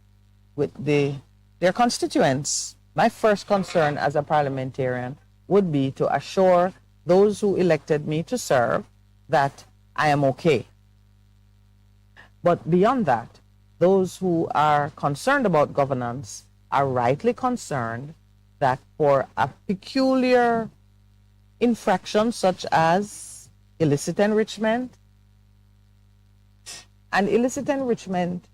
with their constituents. My first concern as a parliamentarian would be to assure those who elected me to serve that I am okay. But beyond that, those who are concerned about governance are rightly concerned that for a peculiar infraction such as illicit enrichment, and illicit enrichment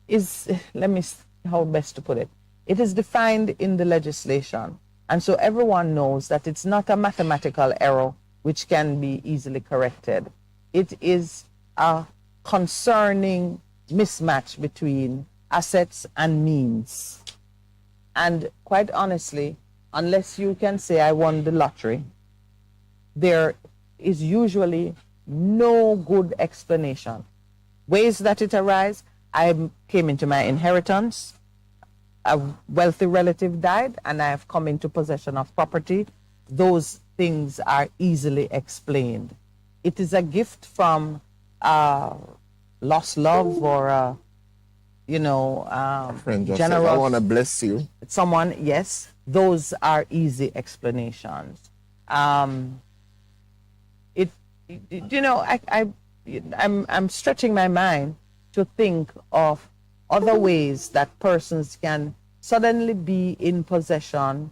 is, let me see how best to put it, it is defined in the legislation. And so everyone knows that it's not a mathematical error which can be easily corrected. It is a concerning mismatch between assets and means. And quite honestly, unless you can say I won the lottery, there is usually no good explanation. Ways that it arises, I came into my inheritance, a wealthy relative died, and I have come into possession of property. Those things are easily explained. It is a gift from lost love or, Friend just says, I want to bless you. Someone, yes, those are easy explanations. I'm stretching my mind to think of other ways that persons can suddenly be in possession.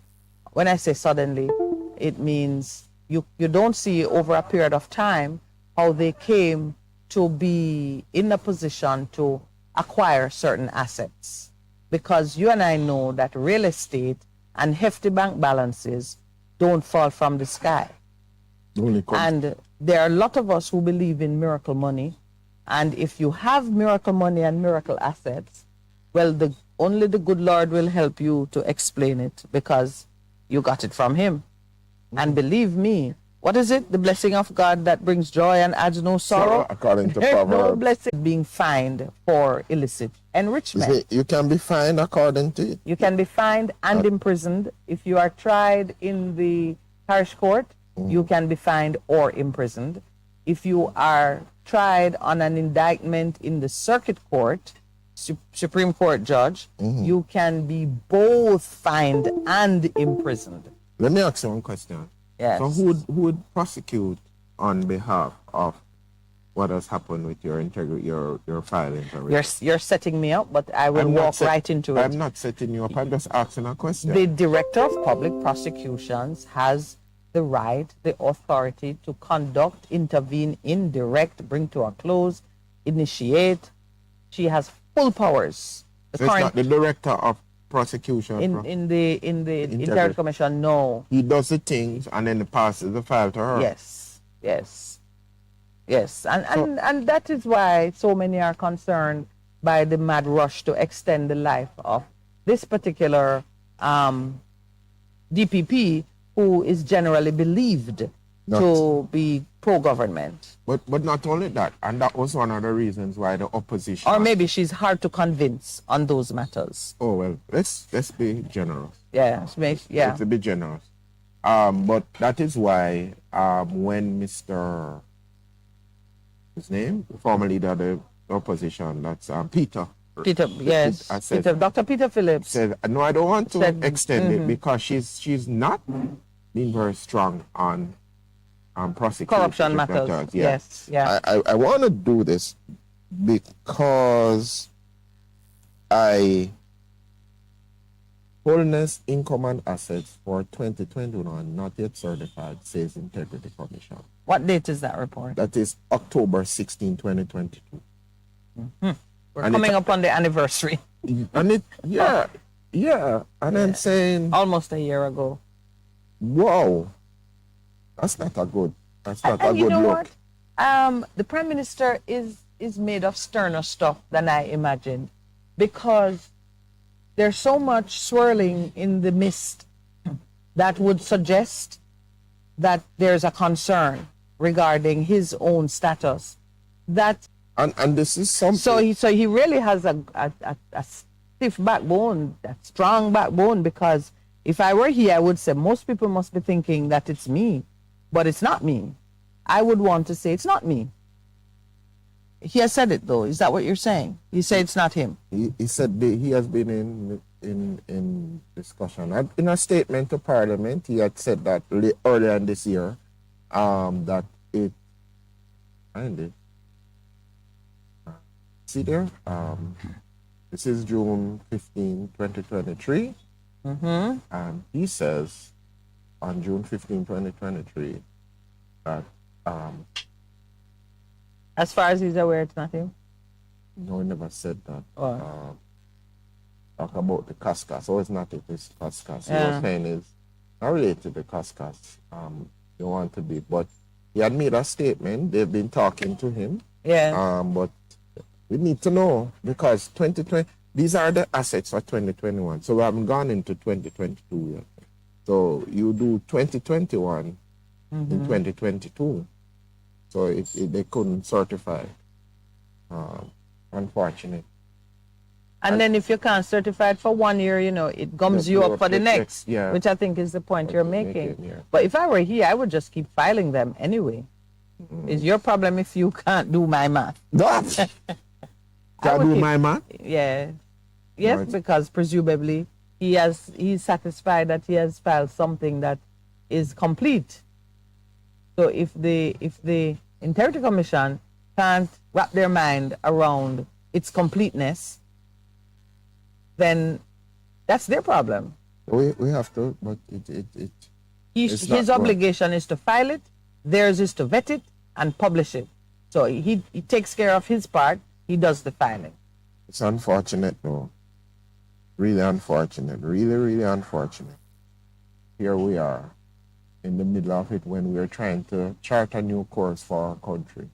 When I say suddenly, it means you don't see over a period of time how they came to be in a position to acquire certain assets. Because you and I know that real estate and hefty bank balances don't fall from the sky. And there are a lot of us who believe in miracle money. And if you have miracle money and miracle assets, well, only the good Lord will help you to explain it because you got it from him. And believe me, what is it? The blessing of God that brings joy and adds no sorrow? According to There's no Proverbs. blessing being fined for illicit enrichment. You can be fined according to it. You can be fined and imprisoned. If you are tried in the parish court, you can be fined or imprisoned. If you are tried on an indictment in the circuit court, Supreme Court judge, you can be both fined and imprisoned. Let me ask you one question. Yes. So who would prosecute on behalf of what has happened with your filing? You're setting me up, but I will walk right into it. I'm not setting you up. I'm just asking a question. The Director of Public Prosecutions has the right, the authority to conduct, intervene, indirect, bring to a close, initiate. She has full powers. So it's not the Director of Prosecution in the Integrity Commission. No, he does the things and then passes the file to her. Yes, and that is why so many are concerned by the mad rush to extend the life of this particular DPP, who is generally believed to be pro-government. But not only that, and that was one of the reasons why the opposition... Or maybe she's hard to convince on those matters. Oh, well, let's be generous. Let's be generous. But that is why when Mr... his name? The former leader of the opposition, that's Peter, Dr. Peter Phillips said, no, I don't want to extend it because she's not being very strong on prosecution. Corruption matters. Yes. I want to do this because Holiness Income and Assets for 2021 not yet certified, says Integrity Commission. What date is that report? That is October 16, 2022. We're coming up on the anniversary. And it, and I'm saying... Almost a year ago. Wow. That's not a good you know look. What? The Prime Minister is made of sterner stuff than I imagined, because there's so much swirling in the mist that would suggest that there's a concern regarding his own status. That and this is something. So he really has a stiff backbone, a strong backbone, because if I were here, I would say most people must be thinking that it's me, but it's not me. I would want to say it's not me. He has said it, though. Is that what you're saying? You say it's not him. He said he has been in discussion. In a statement to Parliament, he had said that earlier in this year, that it. See there? This is June 15, 2023. And he says on June 15, 2023 that as far as he's aware, it's not him? No, he never said that. Oh. Talk about the Cascas. So it's not it's Cascas. He was saying it's not related to the Cascas. They want to be, but he had made a statement. They've been talking to him. But we need to know, because 2020, these are the assets for 2021. So we haven't gone into 2022 yet. So you do 2021 in 2022. So they couldn't certify. Unfortunate. And then if you can't certify it for 1 year, it gums you up for the next, which I think is the point you're making. But if I were here, I would just keep filing them anyway. It's your problem if you can't do my math. Can't do my math? Yeah. Yes, right. Because presumably he's satisfied that he has filed something that is complete. So if the Integrity Commission can't wrap their mind around its completeness, then that's their problem. We have to, but his obligation is to file it, theirs is to vet it and publish it. So he takes care of his part, he does the filing. It's unfortunate though. Really unfortunate. Really, really unfortunate. Here we are in the middle of it when we're trying to chart a new course for our country.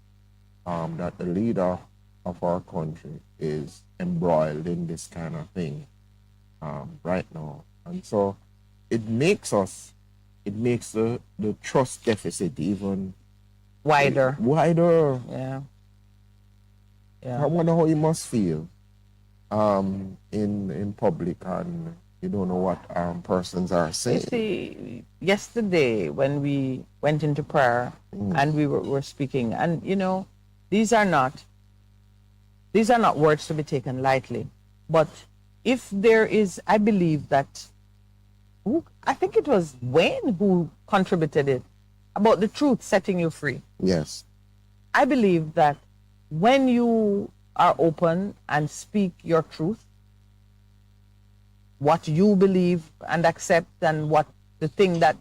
That the leader of our country is embroiled in this kind of thing right now. And so it makes the trust deficit even wider. Yeah. I wonder how he must feel in public, and you don't know what persons are saying. You see, yesterday when we went into prayer and we were speaking, and these are not words to be taken lightly. But if there is, I believe that, I think it was Wayne who contributed it, about the truth setting you free. Yes. I believe that when you are open and speak your truth, what you believe and accept, and what the thing that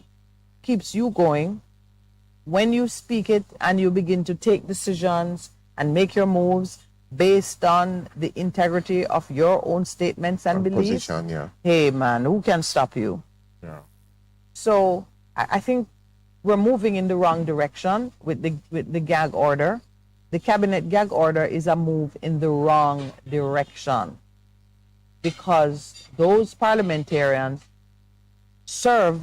keeps you going, when you speak it and you begin to take decisions and make your moves based on the integrity of your own statements and beliefs, hey man, who can stop you? Yeah. So I think we're moving in the wrong direction with the gag order. The cabinet gag order is a move in the wrong direction, because those parliamentarians serve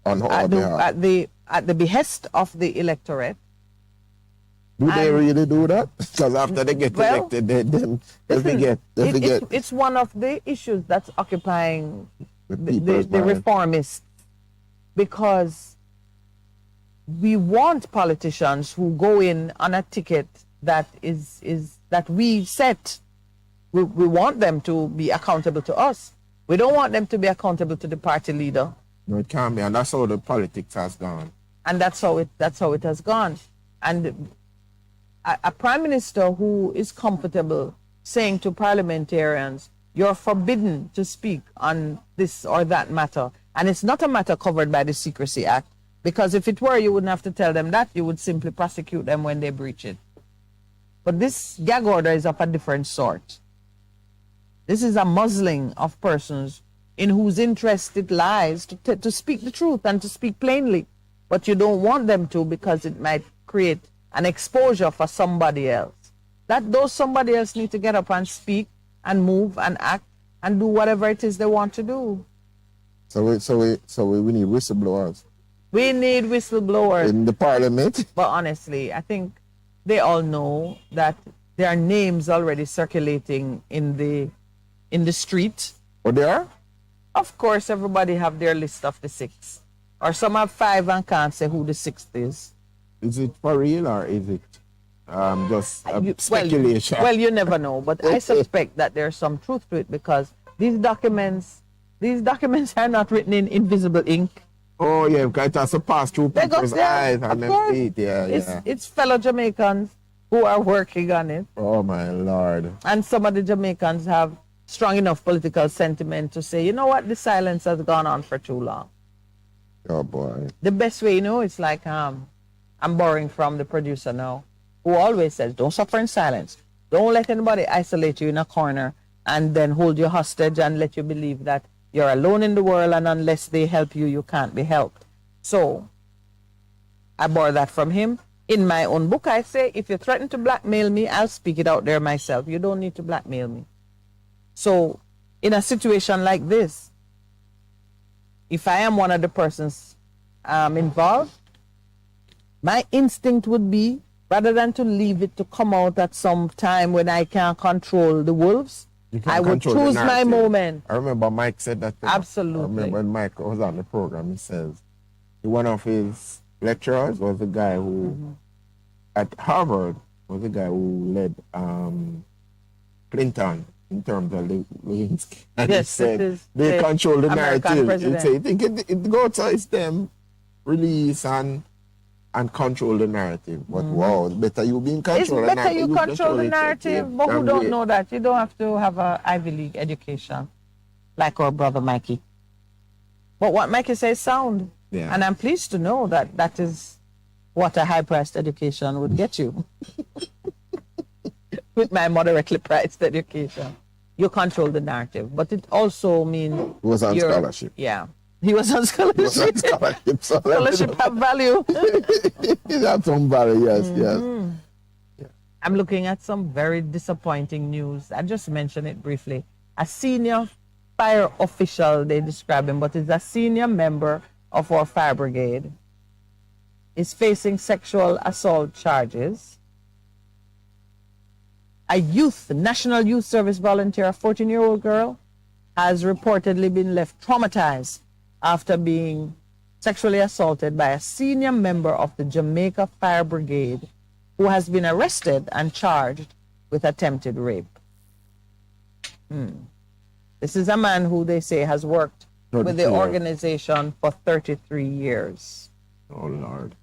at the behest of the electorate. Do they really do that? Because after they get elected, they forget. It's one of the issues that's occupying the reformists, because we want politicians who go in on a ticket that is that we set. We want them to be accountable to us. We don't want them to be accountable to the party leader. No, it can't be, and that's how the politics has gone. And that's how it has gone. And a prime minister who is comfortable saying to parliamentarians, "You're forbidden to speak on this or that matter," and it's not a matter covered by the Secrecy Act, because if it were, you wouldn't have to tell them that. You would simply prosecute them when they breach it. But this gag order is of a different sort. This is a muzzling of persons in whose interest it lies to speak the truth and to speak plainly. But you don't want them to, because it might create an exposure for somebody else. Those somebody else need to get up and speak and move and act and do whatever it is they want to do. So we need whistleblowers. We need whistleblowers in the parliament. But honestly, I think they all know that there are names already circulating in the street. Oh, there are? Of course, everybody have their list of the 6. Or some have 5 and can't say who the 6th is. Is it for real, or is it just speculation? Well, you never know. But I suspect that there's some truth to it, because these documents are not written in invisible ink. Oh, yeah, because it has to pass through people's eyes and their feet. It's fellow Jamaicans who are working on it. Oh, my Lord. And some of the Jamaicans have strong enough political sentiment to say, you know what, the silence has gone on for too long. Oh, boy. The best way, it's like, I'm borrowing from the producer now, who always says, don't suffer in silence. Don't let anybody isolate you in a corner and then hold you hostage and let you believe that you're alone in the world, and unless they help you, you can't be helped. So I borrow that from him. In my own book, I say, if you threaten to blackmail me, I'll speak it out there myself. You don't need to blackmail me. So in a situation like this, if I am one of the persons involved, my instinct would be, rather than to leave it to come out at some time when I can't control the wolves, You can't I would control the choose my narrative. moment. I remember Mike said that. Absolutely. I remember when Mike was on the program, he says one of his lecturers was the guy who, at Harvard, was the guy who led Clinton in terms of Lewinsky. And Yes, he said it is they the control the American narrative. president. He think it goes to them release and control the narrative. But wow, it's better you be in It's control. of the better you narrative. control the it, narrative, but who than don't wait. know that? You don't have to have a Ivy League education like our brother Mikey. But what Mikey says sound. Yeah. And I'm pleased to know that that is what a high-priced education would get you. With my moderately priced education. You control the narrative. But it also means... He was on scholarship. Yeah. He was on scholarship. He was on scholarship. So Scholarship have value. It has some value, yes, Mhm. I'm looking at some very disappointing news. I just mentioned it briefly. A senior fire official, they describe him, but is a senior member of our fire brigade, is facing sexual assault charges. A National Youth Service volunteer, a 14-year-old girl, has reportedly been left traumatized after being sexually assaulted by a senior member of the Jamaica Fire Brigade who has been arrested and charged with attempted rape. This is a man who they say has worked with the 33 years. organization for 33 years. Oh, Lord.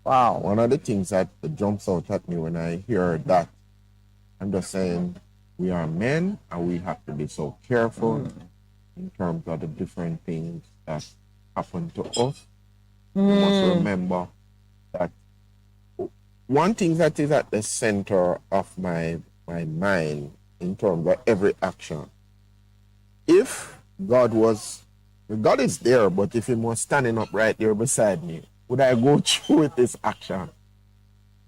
Wow. One of the things that jumps out at me when I hear that, I'm just saying, we are men and we have to be so careful in terms of the different things that happen to us. We must remember that one thing that is at the center of my mind in terms of every action, if God is there, but if He was standing up right there beside me, would I go through with this action?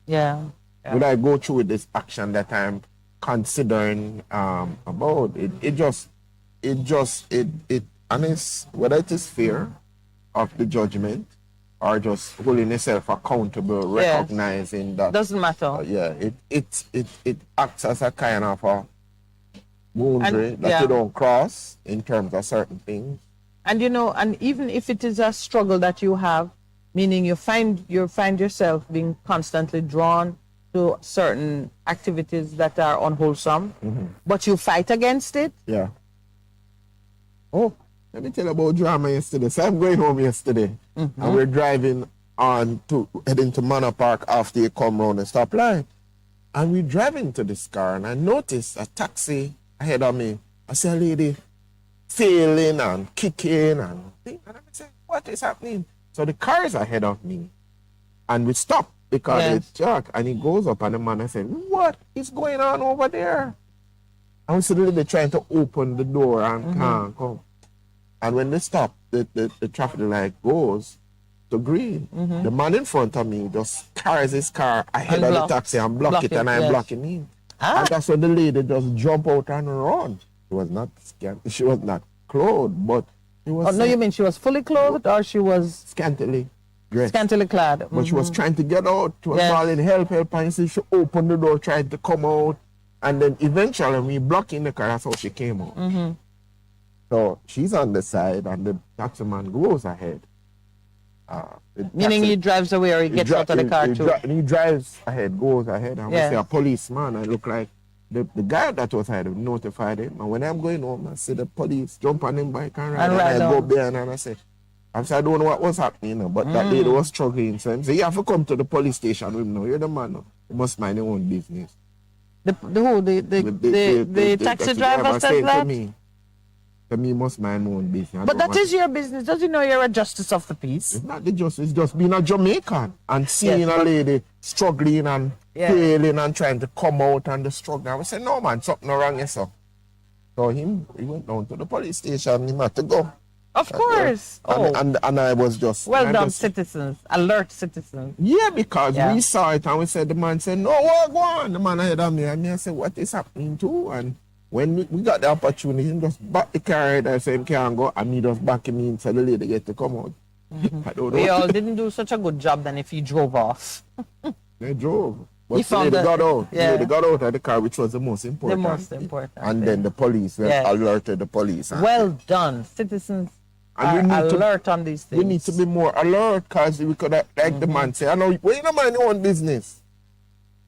Yeah. Would I go through with this action that I'm considering about? And it's whether it is fear of the judgment or just holding yourself accountable, Yes. recognizing that Doesn't matter. it acts as a kind of a boundary And- that yeah. you don't cross in terms of certain things. And and even if it is a struggle that you have, meaning you find yourself being constantly drawn to certain activities that are unwholesome, but you fight against it. Yeah. Oh, let me tell you about drama yesterday. So I'm going home yesterday, and we're driving heading to Manor Park after you come round the stoplight. And we're driving to this car, and I noticed a taxi ahead of me. I see a lady failing and kicking and thing. And I said, what is happening? So the car is ahead of me. And we stop because it's Jack. And he goes up, and the man, I said, what is going on over there? And we see the lady trying to open the door and can't come. And when they stop, the traffic light goes to green. The man in front of me just carries his car ahead of the taxi and block it, and I'm blocking him. And that's when the lady just jump out and run. She was not scared. She was not clothed, but she was. Oh, no, you mean she was fully clothed or she was scantily dressed? Scantily clad. But she was trying to get out. She was calling help, and she opened the door, tried to come out. And then eventually, when we blocking the car, that's how she came out. So she's on the side, and the taxi man goes ahead. Meaning he drives away or he gets out of the car too. He drives ahead, goes ahead, and we see a policeman. I look like the guy that was ahead notified him. And when I'm going home, I see the police jump on him bike and ride. And I go behind and I say, I don't know what was happening, but that lady was struggling. So I say, you have to come to the police station with him now. You're the man now. You must mind your own business. The taxi driver said that? To me, must mind my own business. But that is your business. Does you know you're a justice of the peace? It's not the justice. It's just being a Jamaican and seeing a lady struggling and failing and trying to come out and the struggle. I would say, no, man, something wrong here, so. So he went down to the police station. He had to go. Of course. And I was just... Well done, citizens. Alert citizens. Yeah, because we saw it and we said, the man said, no, go on. The man ahead of me. And I said, what is happening too? And when we got the opportunity, he just back the car there, so he can't go, and he just back him in so the lady get to come out. I don't know. We all didn't do such a good job then if he drove off. They drove. But He found they got the- out. yeah. They got out of the car, which was the most important. The most important And thing. then the police Yes. alerted the police. Well done. Citizens are alert on these things. We need to be more alert because we could, like the man say, I know, well, you don't mind your own business.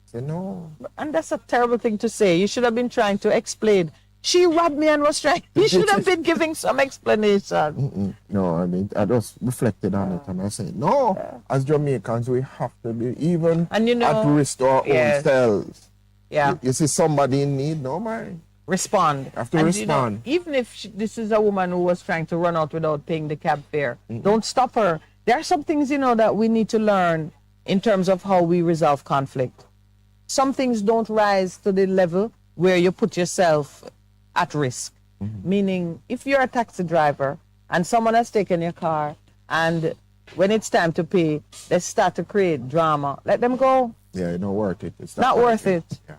Say, no. And that's a terrible thing to say. You should have been trying to explain. She robbed me and was trying. You should have been giving some explanation. No, I mean, I just reflected on it and I said, no, as Jamaicans, we have to be even And you know, at risk to our yes. own selves. Yeah. You see somebody in need, no, man. Respond. Have to And respond. Even if this is a woman who was trying to run out without paying the cab fare, don't stop her. There are some things, that we need to learn in terms of how we resolve conflict. Some things don't rise to the level where you put yourself at risk. Meaning, if you're a taxi driver and someone has taken your car and when it's time to pay, they start to create drama, let them go. Yeah, it's not worth it. It's Not worth it. Yeah.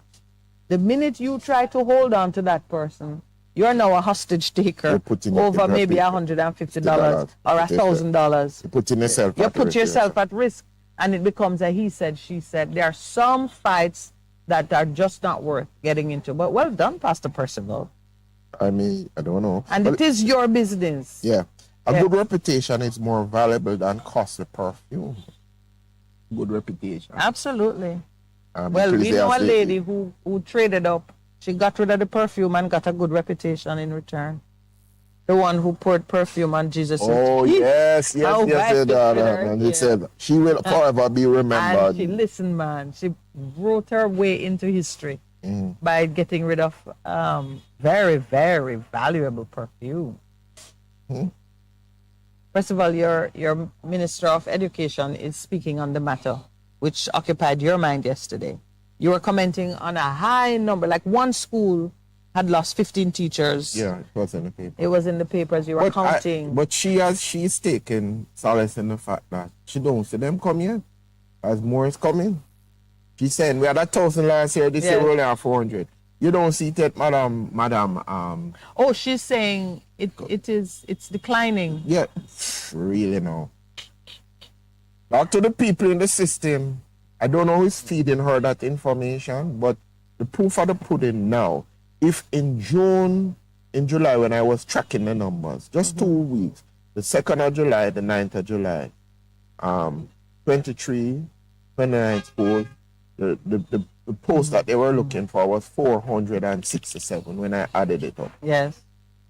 The minute you try to hold on to that person, you're now a hostage taker putting over it- maybe it- $150 or $1,000. You put yourself You at put risk, yourself at risk, and it becomes a he said, she said. There are some fights that are just not worth getting into. But well done, Pastor Percival. I mean, I don't know. And But it is your business. Yeah. A Yeah. good reputation is more valuable than costly perfume. Good reputation. Absolutely. Um, Well, we know a Ecclesiastes- lady who traded up. She got rid of the perfume and got a good reputation in return. The one who poured perfume on Jesus. Oh, yes, yes, How yes, wife yes, did that, her, and yeah. it said she will forever be And remembered. she, listen, man, she wrote her way into history by getting rid of very, very valuable perfume. First of all, your Minister of Education is speaking on the matter, which occupied your mind yesterday. You were commenting on a high number, like one school had lost 15 teachers. Yeah, it was in the paper. It was in the papers. You were counting. But she's taken solace in the fact that she don't see them come yet. As more is coming. She's saying we had 1,000 last year, this year Yeah. we only have 400. You don't see that, madam. Oh, she's saying it's declining. Yeah, really no. Talk to the people in the system. I don't know who's feeding her that information, but the proof of the pudding now. If in July, when I was tracking the numbers, just 2 weeks, the 2nd of July, the 9th of July, 23, 29 schools, the post that they were looking for was 467 when I added it up. Yes.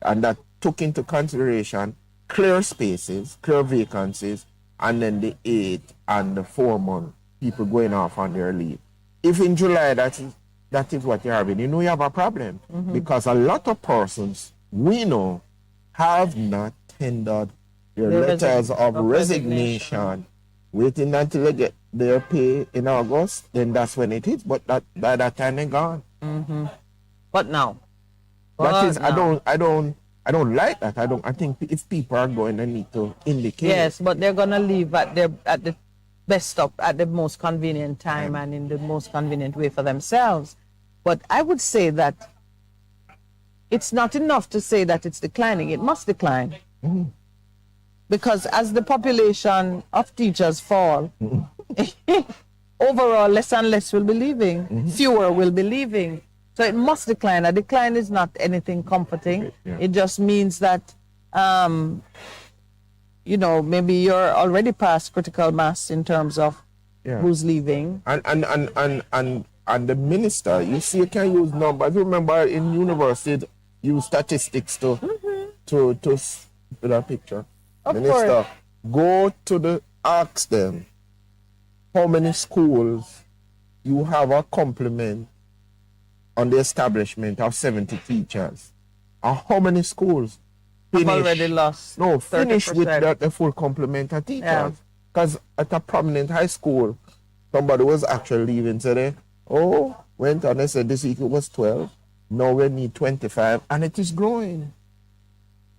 And that took into consideration clear spaces, clear vacancies, and then the 8 and the 4 month people going off on their leave. If in July that is what you're having, you have a problem. Because a lot of persons we know have not tendered their The letters of resignation. resignation, waiting until they get their pay in August, then that's when it hits. But by that time they're gone. But now. That is, now. I don't like that. I think if people are going, they need to indicate. Yes, but they're gonna leave at the best stop at the most convenient time and in the most convenient way for themselves. But I would say that it's not enough to say that it's declining. It must decline. Because as the population of teachers fall, overall less and less will be leaving. Fewer will be leaving. So it must decline. A decline is not anything comforting. Yeah. It just means that maybe you're already past critical mass in terms of who's leaving. And the minister, you see, you can use numbers. Remember, in university, use statistics to that picture. Of Minister, course. go to ask them how many schools you have a complement on the establishment of 70 teachers. And how many schools I've already lost. No, finish with 30%. the full complement of teachers. Yeah. Because at a prominent high school, somebody was actually leaving today. Went on and said this week it was 12. Now we need 25, and it is growing.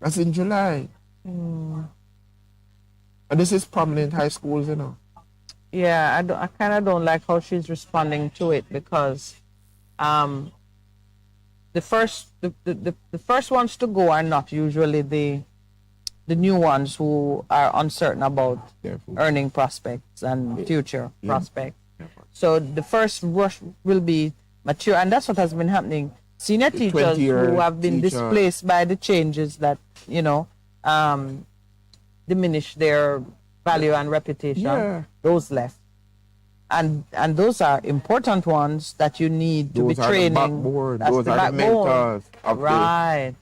That's in July. And this is prominent high schools, Yeah, I kind of don't like how she's responding to it because the first ones to go are not usually the new ones who are uncertain about earning prospects and future prospects. So the first rush will be mature, and that's what has been happening. Senior The teachers 20-year who have been teacher. displaced by the changes that, diminish their value and reputation, Yeah. those left. And those are important ones that you need to Those be are training. the backbone. That's Those the are the backbone. mentors of the- Right.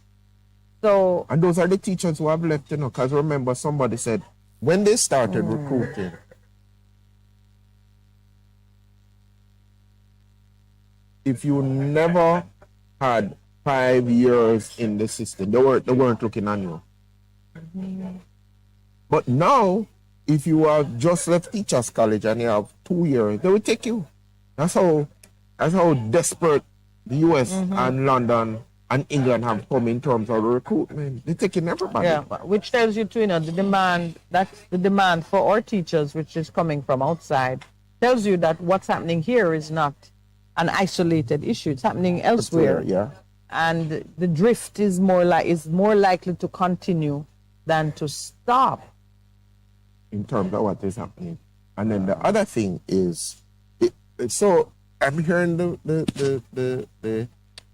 So, and those are the teachers who have left, because remember somebody said when they started recruiting, if you never had 5 years in the system, they weren't looking on you. But now, if you have just left teachers college and you have 2 years, they will take you. That's how desperate the US and London and England have come in terms of recruitment. They're taking everybody. yeah, which tells you too, the demand for our teachers, which is coming from outside, tells you that what's happening here is not an isolated issue. It's happening elsewhere. Yeah. And the drift is more likely to continue than to stop. In terms of what is happening. And then the other thing is, so I'm hearing the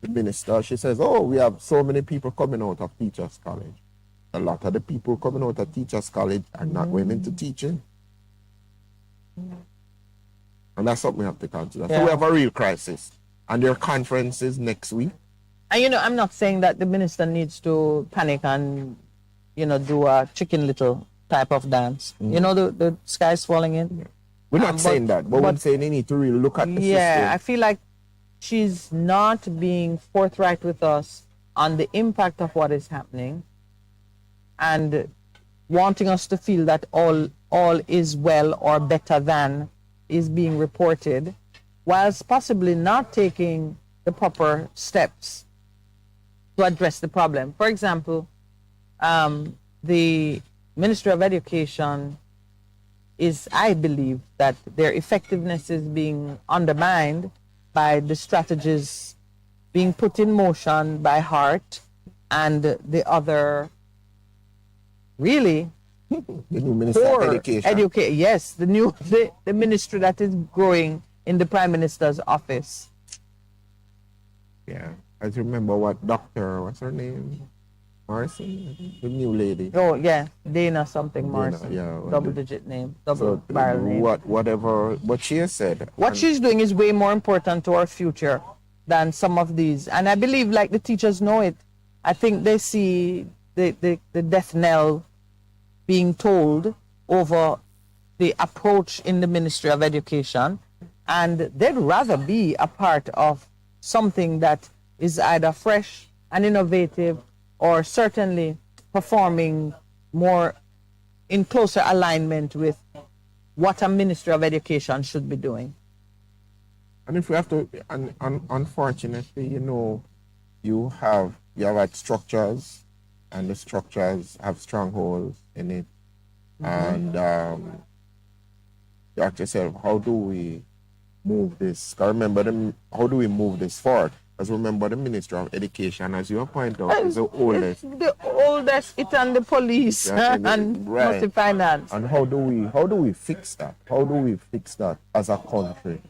minister, she says, oh, we have so many people coming out of teachers college. A lot of the people coming out of teachers college are not going into teaching. And that's something we have to consider. Yeah. So we have a real crisis. And their conference is next week. And I'm not saying that the minister needs to panic and, do a Chicken Little type of dance. The sky's falling in. We're not saying that, but we're saying they need to really look at the system. I feel like she's not being forthright with us on the impact of what is happening and wanting us to feel that all is well or better than is being reported, whilst possibly not taking the proper steps to address the problem. For example, the Ministry of Education I believe that their effectiveness is being undermined by the strategies being put in motion by Hart and the other, really, the new Minister of Education. Yes, the ministry that is growing in the Prime Minister's office. Yeah, I remember what's her name? Morrison, the new lady. Oh yeah, Dana something Morrison. Yeah, double-digit name, double-barrel name. What she has said. What she's doing is way more important to our future than some of these, and I believe like the teachers know it. I think they see the death knell being tolled over the approach in the Ministry of Education, and they'd rather be a part of something that is either fresh and innovative or certainly performing more in closer alignment with what a Ministry of Education should be doing. And if we have to, unfortunately, you have had structures, and the structures have strongholds in it. And you ask yourself, how do we move this? Because remember, how do we move this forward? Because remember, the Ministry of Education, as you point out, is the oldest. It's the oldest, it's on the police and mostly finance. And how do we fix that? How do we fix that as a country?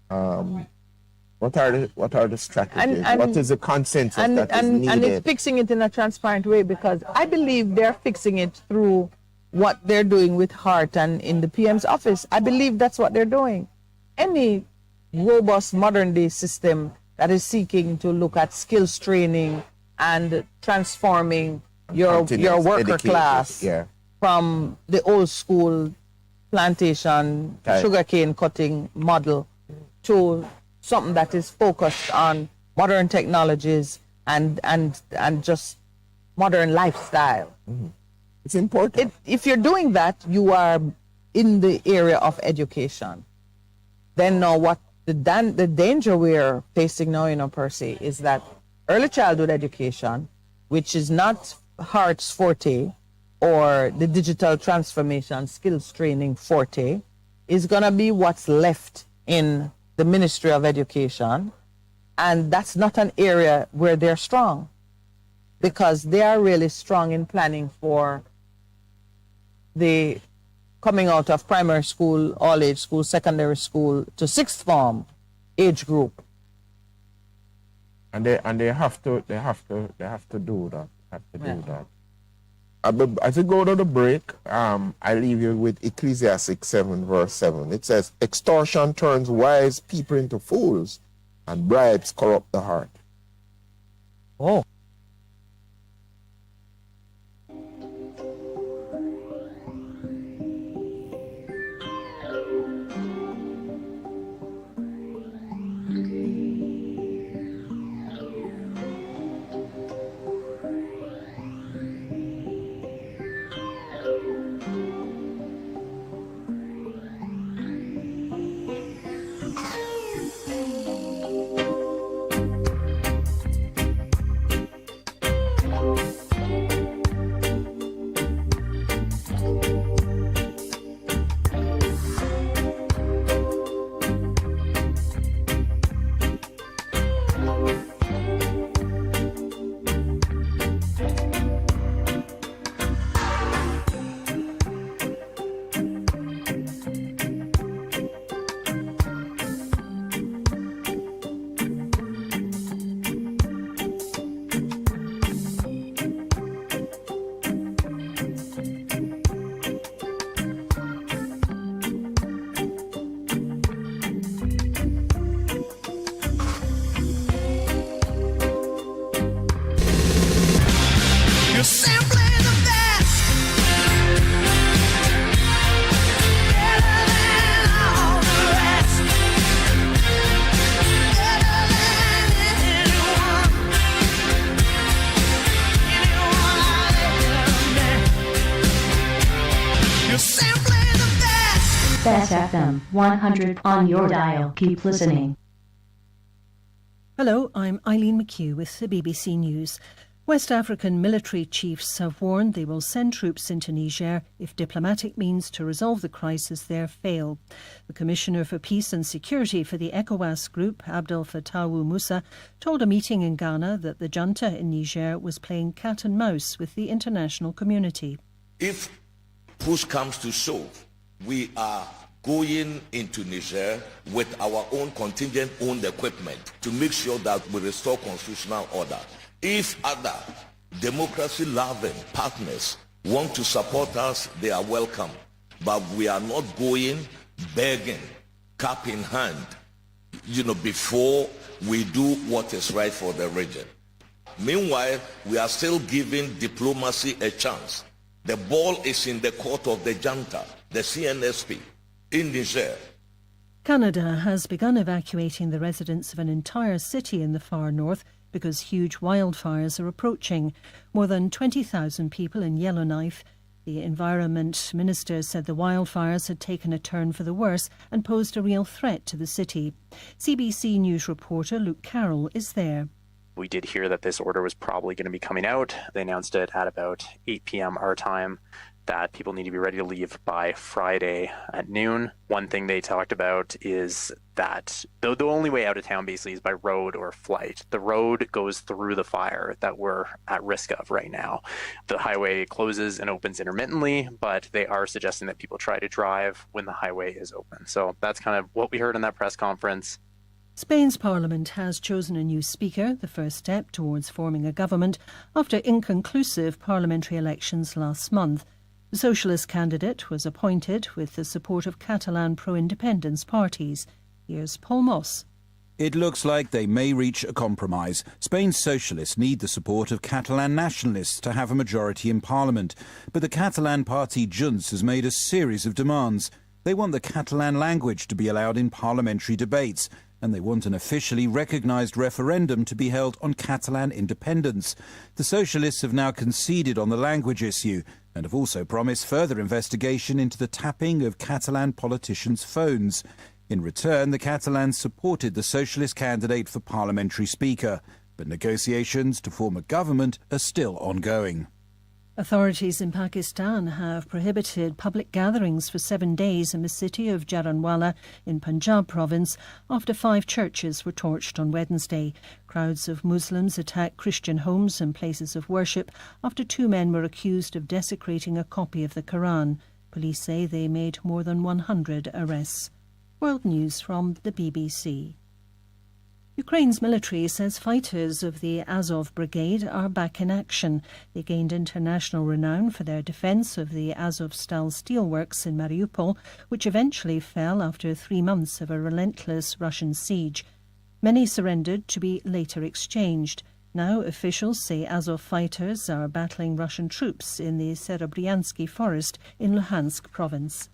What are the strategies? What is the consensus that is needed? And it's fixing it in a transparent way, because I believe they're fixing it through what they're doing with Hart and in the PM's office. I believe that's what they're doing. Any robust modern day system that is seeking to look at skills training and transforming your worker class from the old school plantation sugarcane cutting model to something that is focused on modern technologies and just modern lifestyle. It's important. If you're doing that, you are in the area of education. Then now what the danger we're facing now, Percy, is that early childhood education, which is not Hart's forte, or the digital transformation skills training forte, is going to be what's left in the Ministry of Education. And that's not an area where they're strong, because they are really strong in planning for the coming out of primary school, all age school, secondary school to sixth form age group. And they have to do that. Do that. As we go to the break, I leave you with Ecclesiastes 7 verse 7. It says, extortion turns wise people into fools, and bribes corrupt the heart. Oh. Bess FM 100 on your dial. Keep listening. Hello, I'm Eileen McHugh with the BBC News. West African military chiefs have warned they will send troops into Niger if diplomatic means to resolve the crisis there fail. The Commissioner for Peace and Security for the ECOWAS group, Abdel Fattah Musa, told a meeting in Ghana that the junta in Niger was playing cat and mouse with the international community. If push comes to shove, we are going into Niger with our own contingent-owned equipment to make sure that we restore constitutional order. If other democracy-loving partners want to support us, they are welcome. But we are not going begging, cap in hand, before we do what is right for the region. Meanwhile, we are still giving diplomacy a chance. The ball is in the court of the junta, the CNSP, in Niger. Canada has begun evacuating the residents of an entire city in the far north because huge wildfires are approaching. More than 20,000 people in Yellowknife. The Environment Minister said the wildfires had taken a turn for the worse and posed a real threat to the city. CBC News reporter Luke Carroll is there. We did hear that this order was probably going to be coming out. They announced it at about 8 p.m. our time, that people need to be ready to leave by Friday at noon. One thing they talked about is that the only way out of town basically is by road or flight. The road goes through the fire that we're at risk of right now. The highway closes and opens intermittently, but they are suggesting that people try to drive when the highway is open. So that's kind of what we heard in that press conference. Spain's parliament has chosen a new speaker, the first step towards forming a government after inconclusive parliamentary elections last month. The socialist candidate was appointed with the support of Catalan pro-independence parties. Here's Paul Moss. It looks like they may reach a compromise. Spain's socialists need the support of Catalan nationalists to have a majority in parliament. But the Catalan party Junts has made a series of demands. They want the Catalan language to be allowed in parliamentary debates, and they want an officially recognised referendum to be held on Catalan independence. The socialists have now conceded on the language issue and have also promised further investigation into the tapping of Catalan politicians' phones. In return, the Catalans supported the socialist candidate for parliamentary speaker, but negotiations to form a government are still ongoing. Authorities in Pakistan have prohibited public gatherings for 7 days in the city of Jaranwala in Punjab province after 5 churches were torched on Wednesday. Crowds of Muslims attacked Christian homes and places of worship after 2 men were accused of desecrating a copy of the Quran. Police say they made more than 100 arrests. World News from the BBC. Ukraine's military says fighters of the Azov Brigade are back in action. They gained international renown for their defence of the Azovstal steelworks in Mariupol, which eventually fell after 3 months of a relentless Russian siege. Many surrendered to be later exchanged. Now officials say Azov fighters are battling Russian troops in the Serebryansky forest in Luhansk province.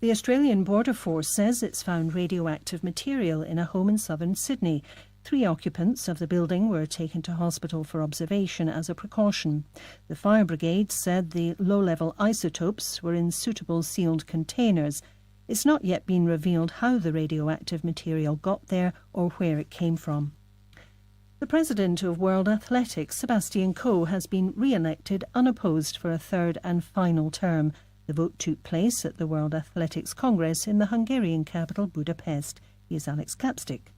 The Australian Border Force says it's found radioactive material in a home in southern Sydney. 3 occupants of the building were taken to hospital for observation as a precaution. The fire brigade said the low-level isotopes were in suitable sealed containers. It's not yet been revealed how the radioactive material got there or where it came from. The president of World Athletics, Sebastian Coe, has been re-elected unopposed for a 3rd and final term. The vote took place at the World Athletics Congress in the Hungarian capital Budapest. Here's Alex Capstick.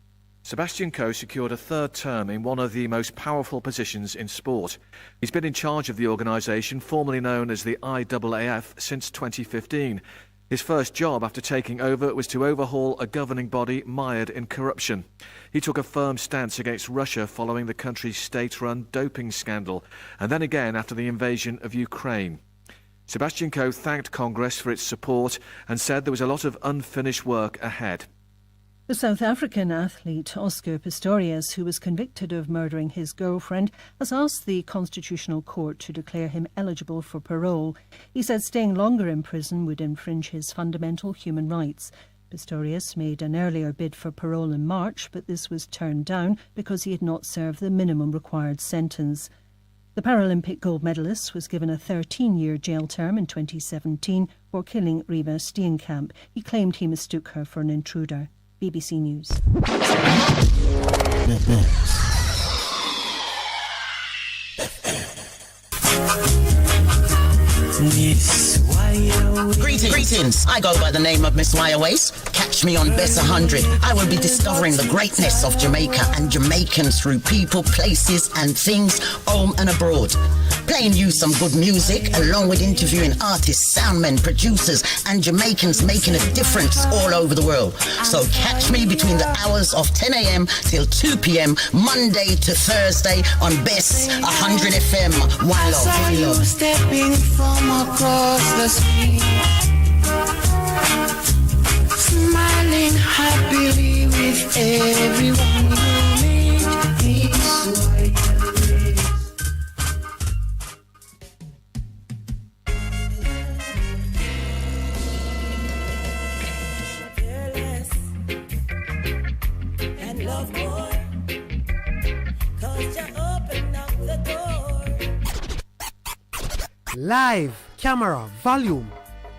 Sebastian Coe secured a 3rd term in one of the most powerful positions in sport. He's been in charge of the organisation, formerly known as the IAAF, since 2015. His first job after taking over was to overhaul a governing body mired in corruption. He took a firm stance against Russia following the country's state-run doping scandal, and then again after the invasion of Ukraine. Sebastian Coe thanked Congress for its support and said there was a lot of unfinished work ahead. The South African athlete Oscar Pistorius, who was convicted of murdering his girlfriend, has asked the Constitutional Court to declare him eligible for parole. He said staying longer in prison would infringe his fundamental human rights. Pistorius made an earlier bid for parole in March, but this was turned down because he had not served the minimum required sentence. The Paralympic gold medalist was given a 13-year jail term in 2017 for killing Reba Steenkamp. He claimed he mistook her for an intruder. BBC News. Greetings. I go by the name of Miss Wire Waste. Catch me on Bess 100. I will be discovering the greatness of Jamaica and Jamaicans through people, places and things, home and abroad. Playing you some good music along with interviewing artists, soundmen, producers and Jamaicans making a difference all over the world. So catch me between the hours of 10 a.m. till 2 p.m. Monday to Thursday on Bess 100 FM. One love. I saw you stepping from across the street, smiling happily with everyone you meet. Fearless and love more, 'cause you open up the door. Live, camera, volume.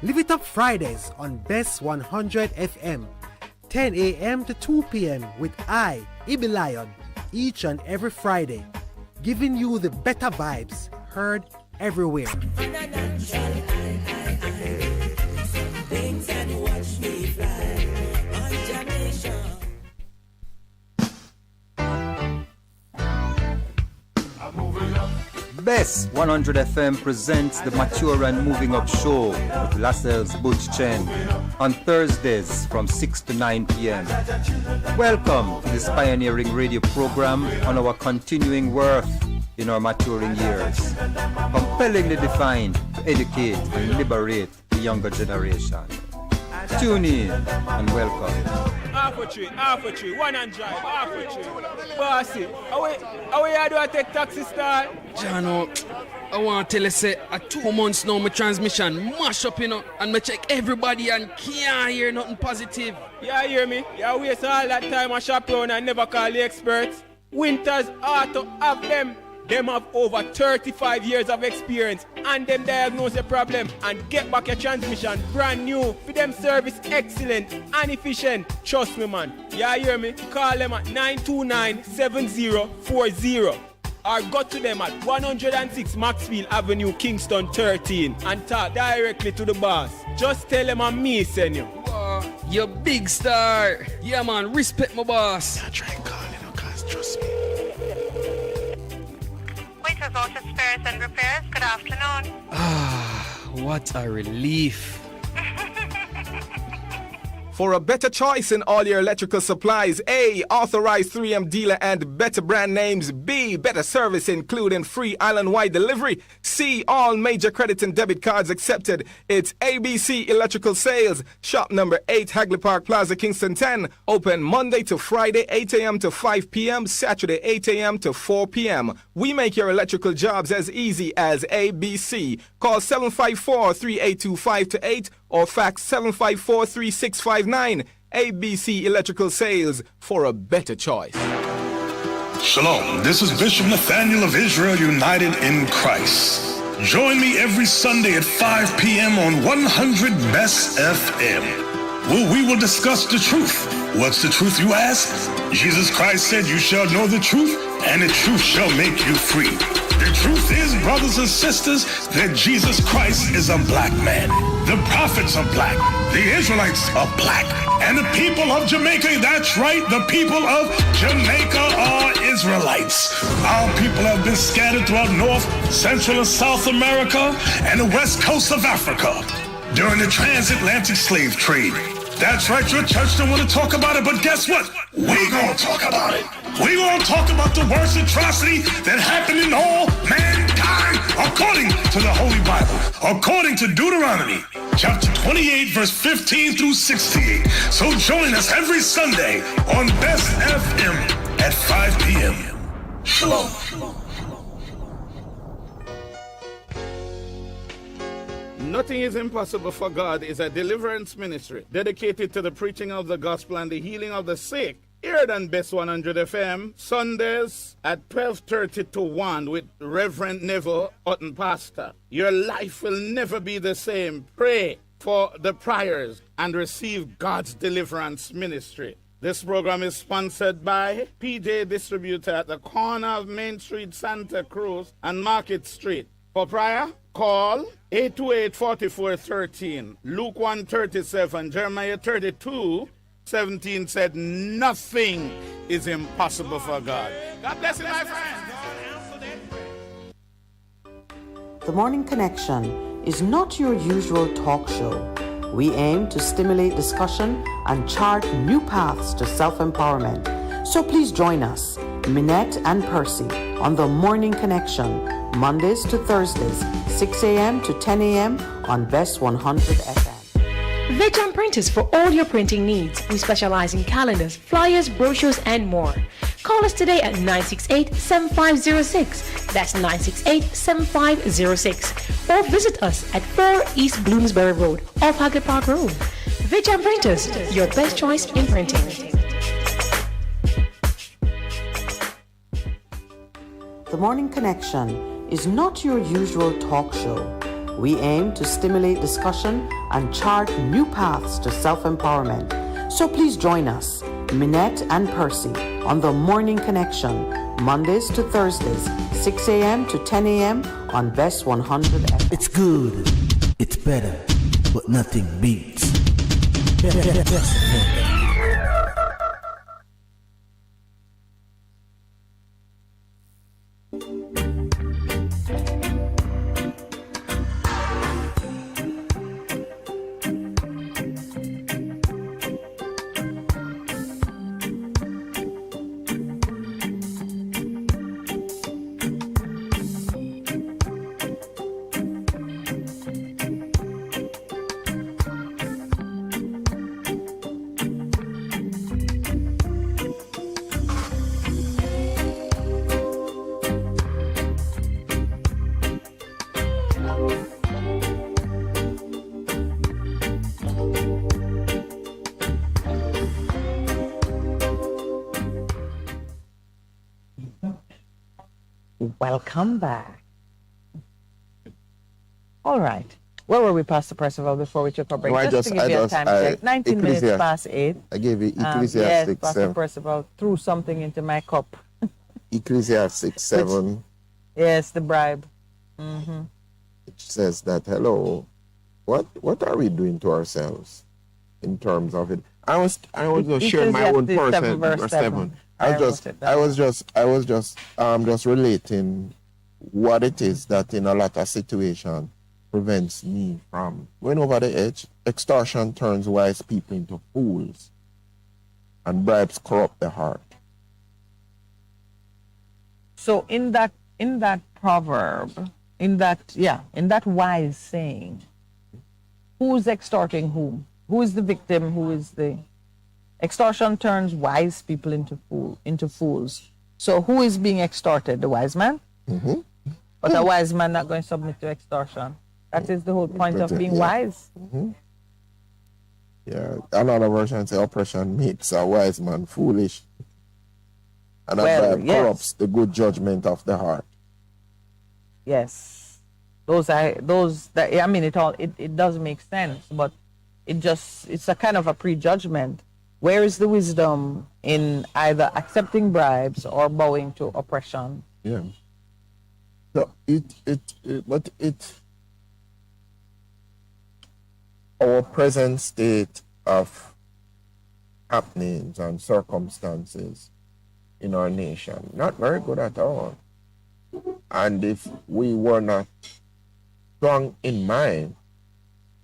Live it up Fridays on Bess 100 FM. 10 a.m. to 2 p.m. with I, Ibi Lion, each and every Friday. Giving you the better vibes, heard everywhere. Things that watch me fly on Jamaica. Bess 100 FM presents the Mature and Moving Up Show with Lascelles Butch Chen on Thursdays from 6 to 9 p.m. Welcome to this pioneering radio program on our continuing worth in our maturing years. Compellingly defined to educate and liberate the younger generation. Tune in and welcome. Half a tree, one and drive, half a tree. Bossy, how you do I take taxi style? Jano, I want to tell you, say, 2 months now, my transmission mash up, and me check everybody and can't hear nothing positive. You hear me? You waste all that time I shop around and never call the experts. Winters Auto have them. Them have over 35 years of experience and them diagnose the problem and get back your transmission brand new. For them service excellent and efficient. Trust me, man. You hear me? Call them at 929-7040 or go to them at 106 Maxfield Avenue, Kingston 13 and talk directly to the boss. Just tell them I'm me, send you. You big star. Yeah, man. Respect my boss. Yeah, try and call cause trust me. Waiters Auto Spares and Repairs, good afternoon. what a relief. For a better choice in all your electrical supplies, A, authorized 3M dealer and better brand names. B, better service including free island-wide delivery. C, all major credit and debit cards accepted. It's ABC Electrical Sales. Shop number 8, Hagley Park Plaza, Kingston 10. Open Monday to Friday, 8 a.m. to 5 p.m., Saturday, 8 a.m. to 4 p.m. We make your electrical jobs as easy as ABC. Call 754-382-528 or fax 754-3659. ABC Electrical Sales, for a better choice. Shalom, this is Bishop Nathaniel of Israel United in Christ. Join me every Sunday at 5 p.m. on 100 Bess FM, where we will discuss the truth. What's the truth, you ask? Jesus Christ said, you shall know the truth, and the truth shall make you free. The truth is, brothers and sisters, that Jesus Christ is a black man. The prophets are black. The Israelites are black. And the people of Jamaica, that's right, the people of Jamaica are Israelites. Our people have been scattered throughout North, Central, and South America and the west coast of Africa during the transatlantic slave trade. That's right, your church don't want to talk about it, but guess what? We're going to talk about it. We're going to talk about the worst atrocity that happened in all mankind according to the Holy Bible, according to Deuteronomy, chapter 28, verse 15 through 68. So join us every Sunday on Best FM at 5 p.m. Shalom. Nothing is impossible for God is a deliverance ministry dedicated to the preaching of the gospel and the healing of the sick. Here on Best 100 FM, Sundays at 12:30 to 1 with Reverend Neville Hutton Pastor. Your life will never be the same. Pray for the prayers and receive God's deliverance ministry. This program is sponsored by PJ Distributor at the corner of Main Street, Santa Cruz and Market Street. For prayer, call 828-4413. Luke 1:37, Jeremiah 32:17 said, nothing is impossible for God. God bless you, my friend. The Morning Connection is not your usual talk show. We aim to stimulate discussion and chart new paths to self-empowerment. So please join us, Minett and Percy, on The Morning Connection, Mondays to Thursdays, 6 a.m. to 10 a.m. on Best 100 FM. Veg Printers for all your printing needs. We specialize in calendars, flyers, brochures, and more. Call us today at 968-7506. That's 968-7506. Or visit us at 4 East Bloomsbury Road, off Hagley Park Road. Veg Printers, your best choice in printing. The Morning Connection is not your usual talk show. We aim to stimulate discussion and chart new paths to self-empowerment. So please join us, Minett and Percy, on The Morning Connection, Mondays to Thursdays, 6 a.m. to 10 a.m. on Best 100 FM. It's good, it's better, but nothing beats. Welcome back. All right. Where were we, Pastor Percival, before we took a break? No, just to give you a time check. 19 minutes past 8. I gave you Ecclesiastes yes, 6, Pastor 7. Percival threw something into my cup. Ecclesiastes 7. Yes, the bribe. Mm-hmm. It says that, hello, what are we doing to ourselves in terms of it? I was just sharing my own person, verse 7. I was just relating what it is that in a lot of situations prevents me from going over the edge. Extortion turns wise people into fools, and bribes corrupt the heart. So in that proverb, in that wise saying, who's extorting whom? Who is the victim? Who is the extortion turns wise people into fools. So who is being extorted? The wise man? Mm-hmm. But a wise man not going to submit to extortion. That is the whole point of being wise. Mm-hmm. Yeah, another version says oppression makes a wise man foolish. And that corrupts the good judgment of the heart. Yes. It does make sense, but it's a kind of a prejudgment. Where is the wisdom in either accepting bribes or bowing to oppression? Yeah. So our present state of happenings and circumstances in our nation, not very good at all. And if we were not strong in mind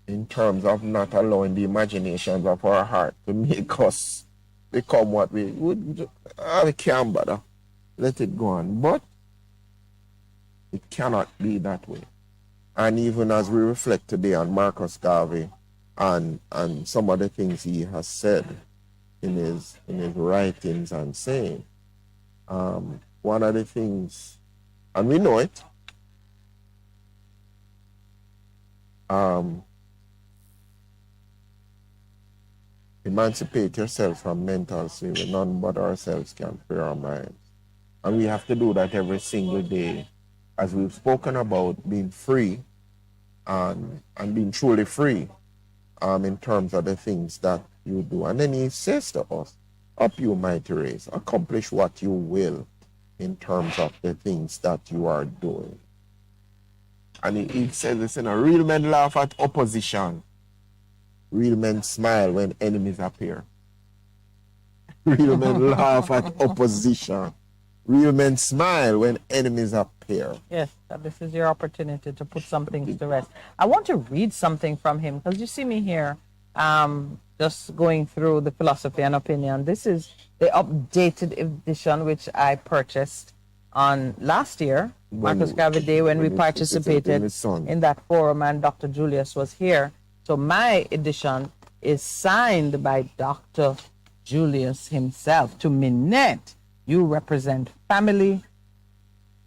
in terms of not allowing the imaginations of our heart to make us become what we would, we can't bother. Let it go on. But it cannot be that way. And even as we reflect today on Marcus Garvey and some of the things he has said in his writings and saying, one of the things, and we know it, emancipate yourself from mental slavery. None but ourselves can free our minds. And we have to do that every single day. As we've spoken about being free and being truly free in terms of the things that you do. And then he says to us, up you mighty race, accomplish what you will in terms of the things that you are doing. And he says this, real men laugh at opposition. Real men smile when enemies appear. Real men laugh at opposition. Real men smile when enemies appear. Yes, this is your opportunity to put some things to rest. I want to read something from him because you see me here just going through the philosophy and opinion. This is the updated edition which I purchased on last year, Marcus Garvey Day, when we participated in that forum and Dr. Julius was here. So my edition is signed by Dr. Julius himself. To Minett, you represent family,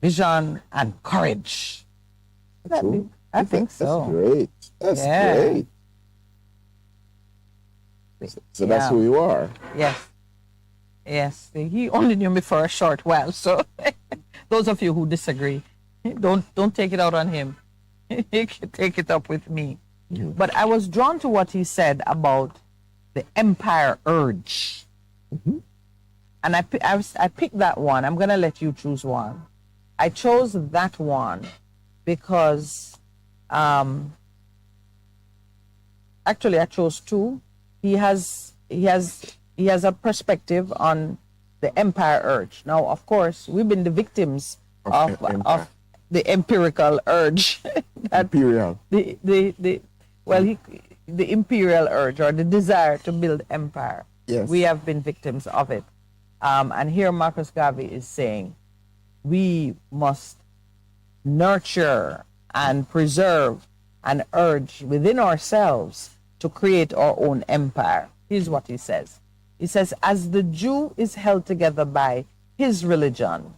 vision, and courage. I think so. That's great. That's great. So that's who you are. Yes. Yes. He only knew me for a short while. So those of you who disagree, don't take it out on him. He can take it up with me. Mm-hmm. But I was drawn to what he said about the empire urge. Mm-hmm. And I picked that one. I'm going to let you choose one. I chose that one because, actually I chose two. He has a perspective on the empire urge. Now, of course, we've been the victims of the empirical urge. Imperial. The imperial urge or the desire to build empire. Yes. We have been victims of it. And here Marcus Garvey is saying we must nurture and preserve and urge within ourselves to create our own empire. Here's what he says. He says, as the Jew is held together by his religion,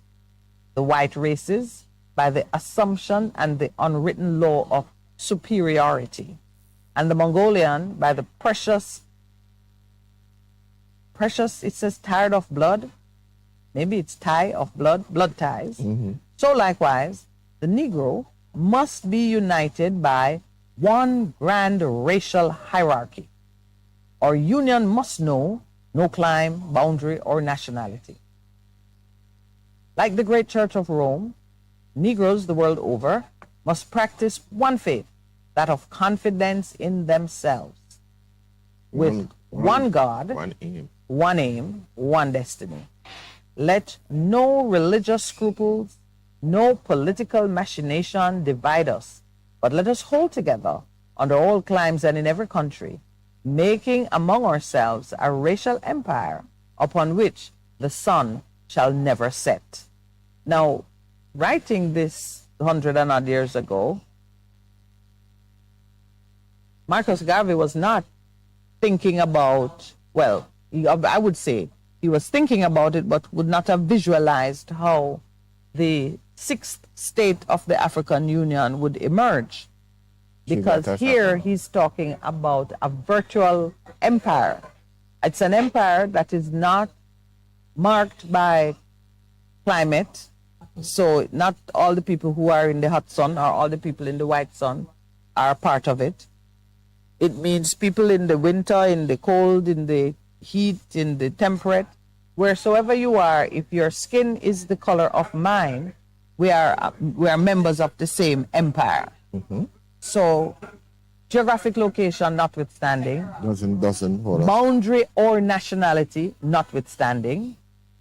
the white races by the assumption and the unwritten law of superiority, and the Mongolian by the precious, it says tired of blood. Maybe it's tie of blood ties. Mm-hmm. So likewise, the Negro must be united by one grand racial hierarchy. Our union must know no clime, boundary, or nationality. Like the great Church of Rome, Negroes the world over must practice one faith, that of confidence in themselves, with one God, one aim, one destiny. Let no religious scruples, no political machination divide us, But let us hold together under all climes and in every country, making among ourselves a racial empire upon which the sun shall never set. Now, writing this 100 and odd years ago, Marcus Garvey was not thinking about, well, I would say he was thinking about it, but would not have visualized how the sixth state of the African Union would emerge. Because here he's talking about a virtual empire. It's an empire that is not marked by climate. So not all the people who are in the hot sun or all the people in the white sun are part of it. It means people in the winter, in the cold, in the heat, in the temperate, wheresoever you are, if your skin is the color of mine, we are members of the same empire. So, geographic location notwithstanding, doesn't hold us. Boundary or nationality notwithstanding,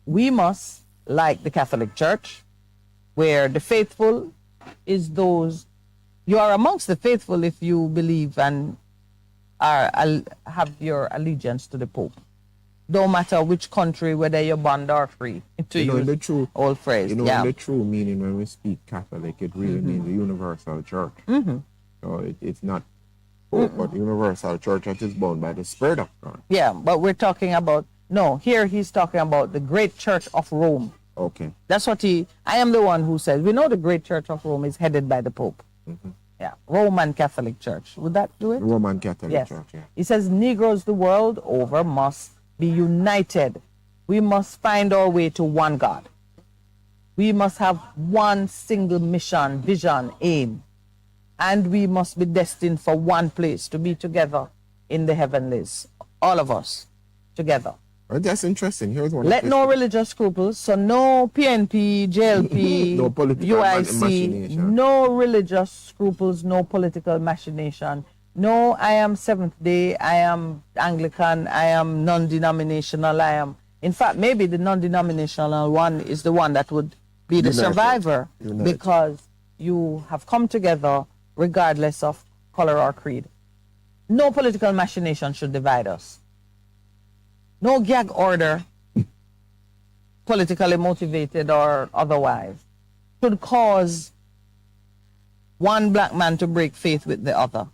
we must, like the Catholic Church, where the faithful is those, you are amongst the faithful if you believe and have your allegiance to the Pope. No matter which country, whether you're bond or free, to use the true old phrase. In the true meaning, when we speak Catholic, it really means the universal church. So it's not Pope, but universal church that is bound by the Spirit of God. Yeah, but we're talking about, no, here he's talking about the great church of Rome. Okay. That's what I am the one who says, we know the great church of Rome is headed by the Pope. Yeah, Roman Catholic Church. Would that do it? Roman Catholic Church, yeah. He says Negroes the world over must be united. We must find our way to one God. We must have one single mission, vision, aim. And we must be destined for one place, to be together in the heavenlies. All of us together. Well, that's interesting. Here's one. Let no religious scruples, so no PNP, JLP, no political UIC, machination. no religious scruples, no political machination. No, I am Seventh Day, I am Anglican, I am non-denominational, I am... In fact, maybe the non-denominational one is the one that would be the survivor, because you have come together regardless of color or creed. No political machination should divide us. No gag order, politically motivated or otherwise, should cause one black man to break faith with the other.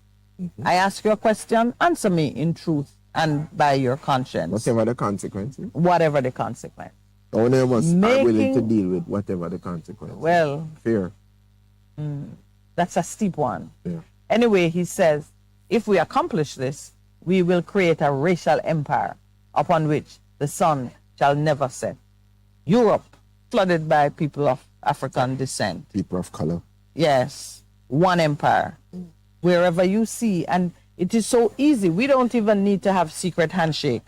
I ask you a question, answer me in truth and by your conscience. Whatever the consequences. Whatever the consequence. Only of us are willing to deal with whatever the consequences. Well, fear. That's a steep one. Yeah. Anyway, he says, if we accomplish this, we will create a racial empire upon which the sun shall never set. Europe, flooded by people of African descent. People of color. Yes, one empire. Wherever you see, and it is so easy. We don't even need to have secret handshake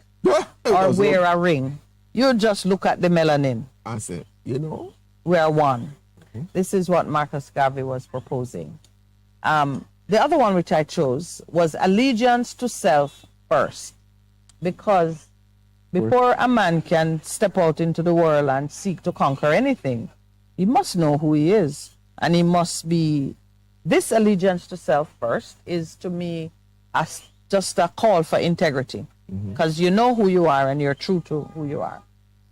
or wear a ring. You just look at the melanin. I said, we are one. This is what Marcus Garvey was proposing. The other one which I chose was allegiance to self first, because before a man can step out into the world and seek to conquer anything, he must know who he is, and he must be... This allegiance to self first is, to me, just a call for integrity, because you know who you are and you're true to who you are.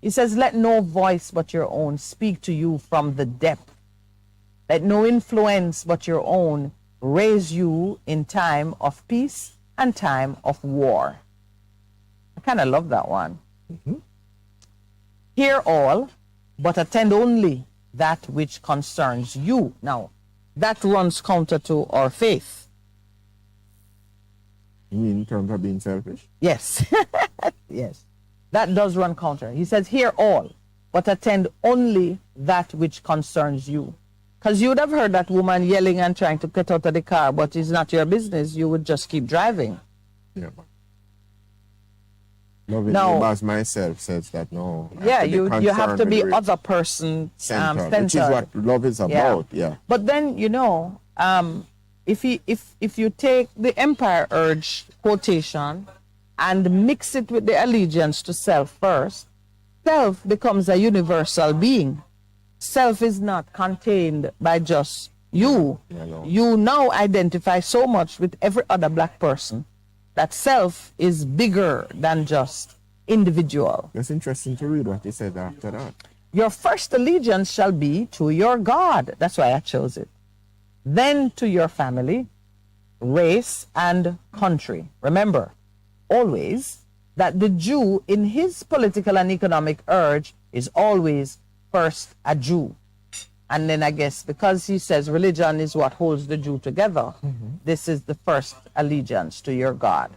He says, let no voice but your own speak to you from the depth. Let no influence but your own raise you in time of peace and time of war. I kind of love that one. Hear all, but attend only that which concerns you. Now, that runs counter to our faith. You mean in terms of being selfish? Yes. Yes. That does run counter. He says, hear all, but attend only that which concerns you. Because you would have heard that woman yelling and trying to get out of the car, but it's not your business. You would just keep driving. Yeah. Loving neighbors myself says that no. Yeah, you have to be other person centered. Which is what love is about. Yeah. But then if you take the empire urge quotation and mix it with the allegiance to self first, self becomes a universal being. Self is not contained by just You now identify so much with every other black person that self is bigger than just individual. It's interesting to read what he said after that. Your first allegiance shall be to your God. That's why I chose it. Then to your family, race, and country. Remember, always, that the Jew in his political and economic urge is always first a Jew. And then I guess because he says religion is what holds the Jew together, this is the first allegiance to your God.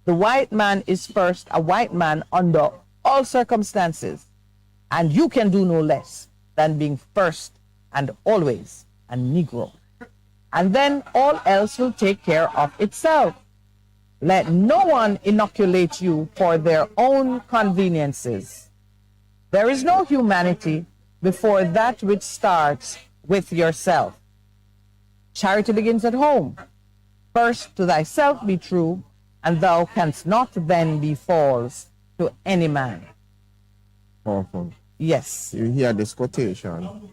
The white man is first a white man under all circumstances, and you can do no less than being first and always a Negro. And then all else will take care of itself. Let no one inoculate you for their own conveniences. There is no humanity before that which starts with yourself. Charity begins at home. First to thyself be true, and thou canst not then be false to any man. Powerful. Yes. You hear this quotation,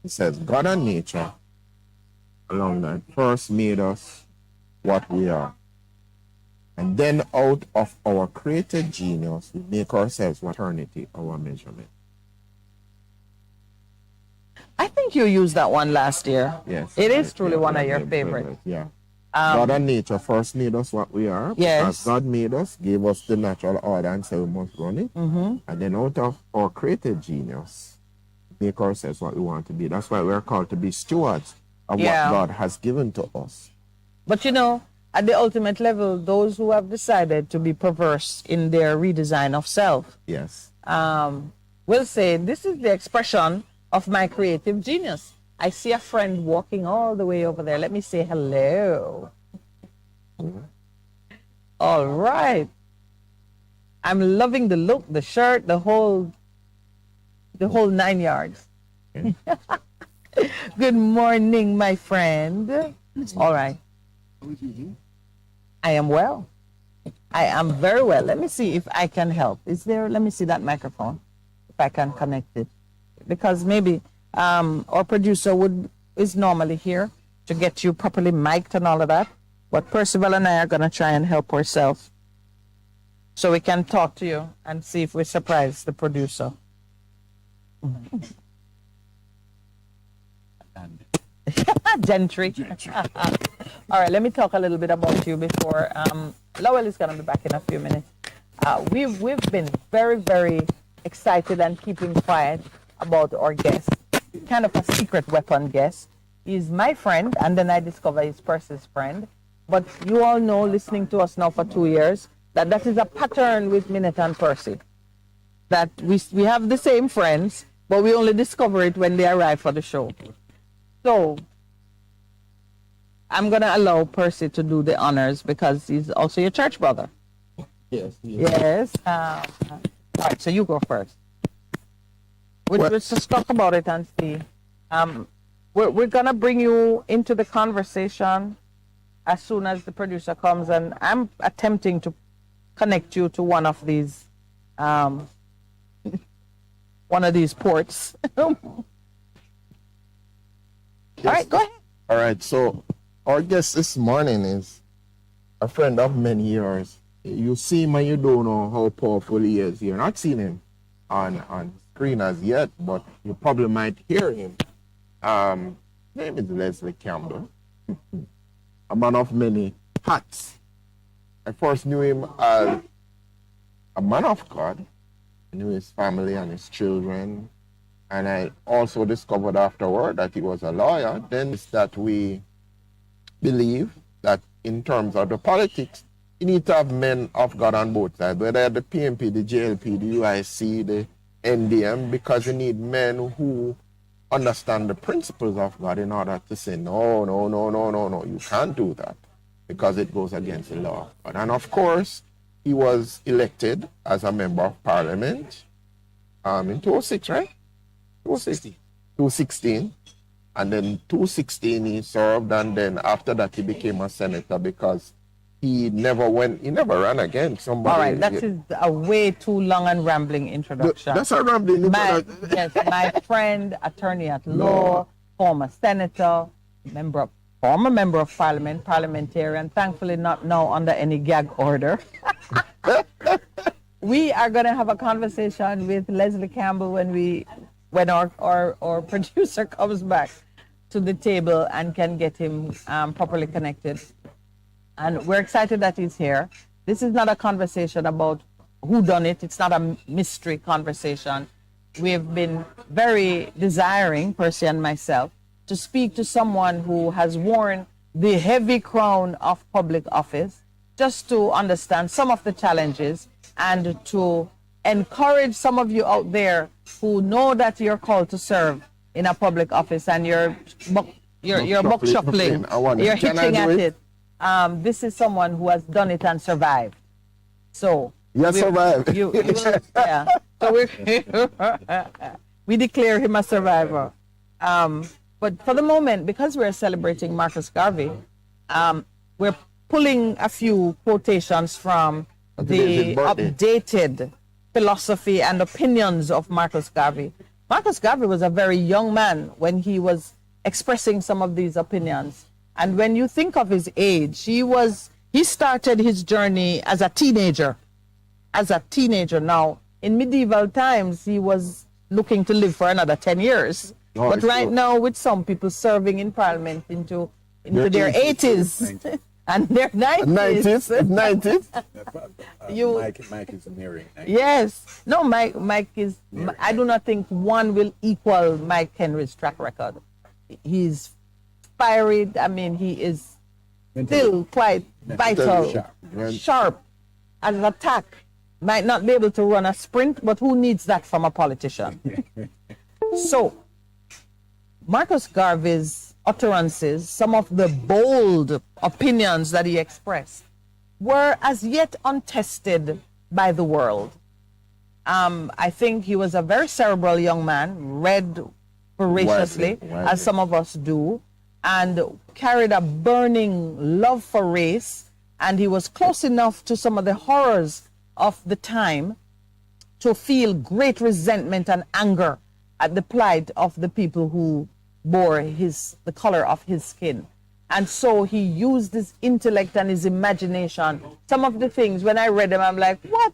it says, God and nature, along that, first made us what we are. And then out of our created genius, we make ourselves eternity, our measurement. I think you used that one last year. Yes. It is truly one of your favorites. Yeah. God and nature first made us what we are. Yes. Because God made us, gave us the natural order and said we must run it. And then out of our created genius, make ourselves what we want to be. That's why we're called to be stewards of what God has given to us. But you know, at the ultimate level, those who have decided to be perverse in their redesign of self, yes, will say, this is the expression of my creative genius. I see a friend walking all the way over there. Let me say hello. All right. I'm loving the look, the shirt, the whole 9 yards. Good morning, my friend. All right. I am well. I am very well. Let me see if I can help. Let me see that microphone, if I can connect it. Because maybe our producer is normally here to get you properly mic'd and all of that. But Percival and I are going to try and help ourselves so we can talk to you and see if we surprise the producer. Gentry. All right, let me talk a little bit about you before Lowell is going to be back in a few minutes. We've been very, very excited and keeping quiet about our guest. Kind of a secret weapon guest. He's my friend, and then I discover he's Percy's friend. But you all know, listening to us now for 2 years, that is a pattern with Minett and Percy. That we have the same friends, but we only discover it when they arrive for the show. So I'm going to allow Percy to do the honors because he's also your church brother. Yes. Yes. All right, so you go first. Let's just talk about it and see. We're going to bring you into the conversation as soon as the producer comes, and I'm attempting to connect you to one of these ports. All right, go ahead. All right, so our guest this morning is a friend of many years. You see him and you don't know how powerful he is. You're not seeing him on screen as yet, but you probably might hear him. His name is Leslie Campbell, a man of many hats. I first knew him as a man of God. I knew his family and his children. And I also discovered afterward that he was a lawyer. Then it's that we believe that in terms of the politics, you need to have men of God on both sides, whether the PMP, the JLP, the UIC, the NDM, because you need men who understand the principles of God in order to say, no, you can't do that because it goes against the law. And of course, he was elected as a member of parliament in 2006, right? 2016. And then 2016 he served, and then after that he became a senator because he never ran against somebody. All right, that is a way too long and rambling introduction. That's a rambling introduction. Yes, my friend, attorney at law, former senator, former member of parliament, parliamentarian, thankfully not now under any gag order. We are going to have a conversation with Leslie Campbell when our producer comes back to the table and can get him properly connected. And we're excited that he's here. This is not a conversation about who done it. It's not a mystery conversation. We've been very desiring, Percy and myself, to speak to someone who has worn the heavy crown of public office, just to understand some of the challenges and to encourage some of you out there who know that you're called to serve in a public office and you're buck shuffling, you're hitching at it. This is someone who has done it and survived. So survived. Yeah. So we declare him a survivor. But for the moment, because we're celebrating Marcus Garvey, we're pulling a few quotations from the updated philosophy and opinions of Marcus Garvey. Marcus Garvey was a very young man when he was expressing some of these opinions. And when you think of his age, he started his journey as a teenager. Now, in medieval times, he was looking to live for another 10 years. But right now, with some people serving in parliament into their 80s and their 90s. 90s? Mike is nearing 90s. Yes. No, Mike is, I do not think one will equal Mike Henry's track record. He's fiery. I mean, he is still quite vital, sharp, and an attack. Might not be able to run a sprint, but who needs that from a politician? So, Marcus Garvey's utterances, some of the bold opinions that he expressed, were as yet untested by the world. I think he was a very cerebral young man, read voraciously, as some of us do, and carried a burning love for race, and he was close enough to some of the horrors of the time to feel great resentment and anger at the plight of the people who bore the color of his skin. And so he used his intellect and his imagination. Some of the things, when I read them, I'm like, what?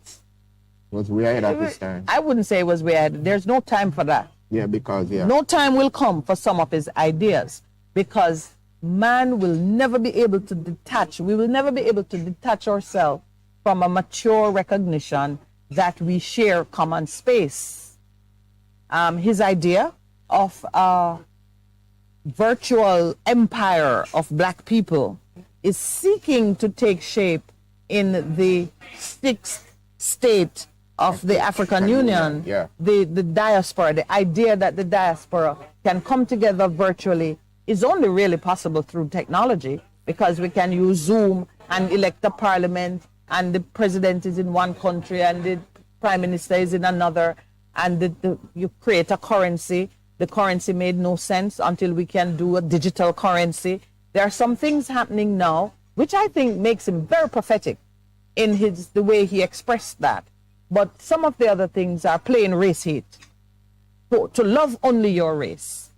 Was way ahead at this time. I wouldn't say it was way ahead. There's no time for that. Yeah, because, no time will come for some of his ideas, because man will never be able to detach. We will never be able to detach ourselves from a mature recognition that we share common space. His idea of a virtual empire of black people is seeking to take shape in the sixth state of the African Union, the diaspora. The idea that the diaspora can come together virtually is only really possible through technology, because we can use Zoom and elect a parliament, and the president is in one country and the prime minister is in another, and you create a currency. The currency made no sense until we can do a digital currency. There are some things happening now which I think makes him very prophetic in the way he expressed that. But some of the other things are plain race hate. To love only your race,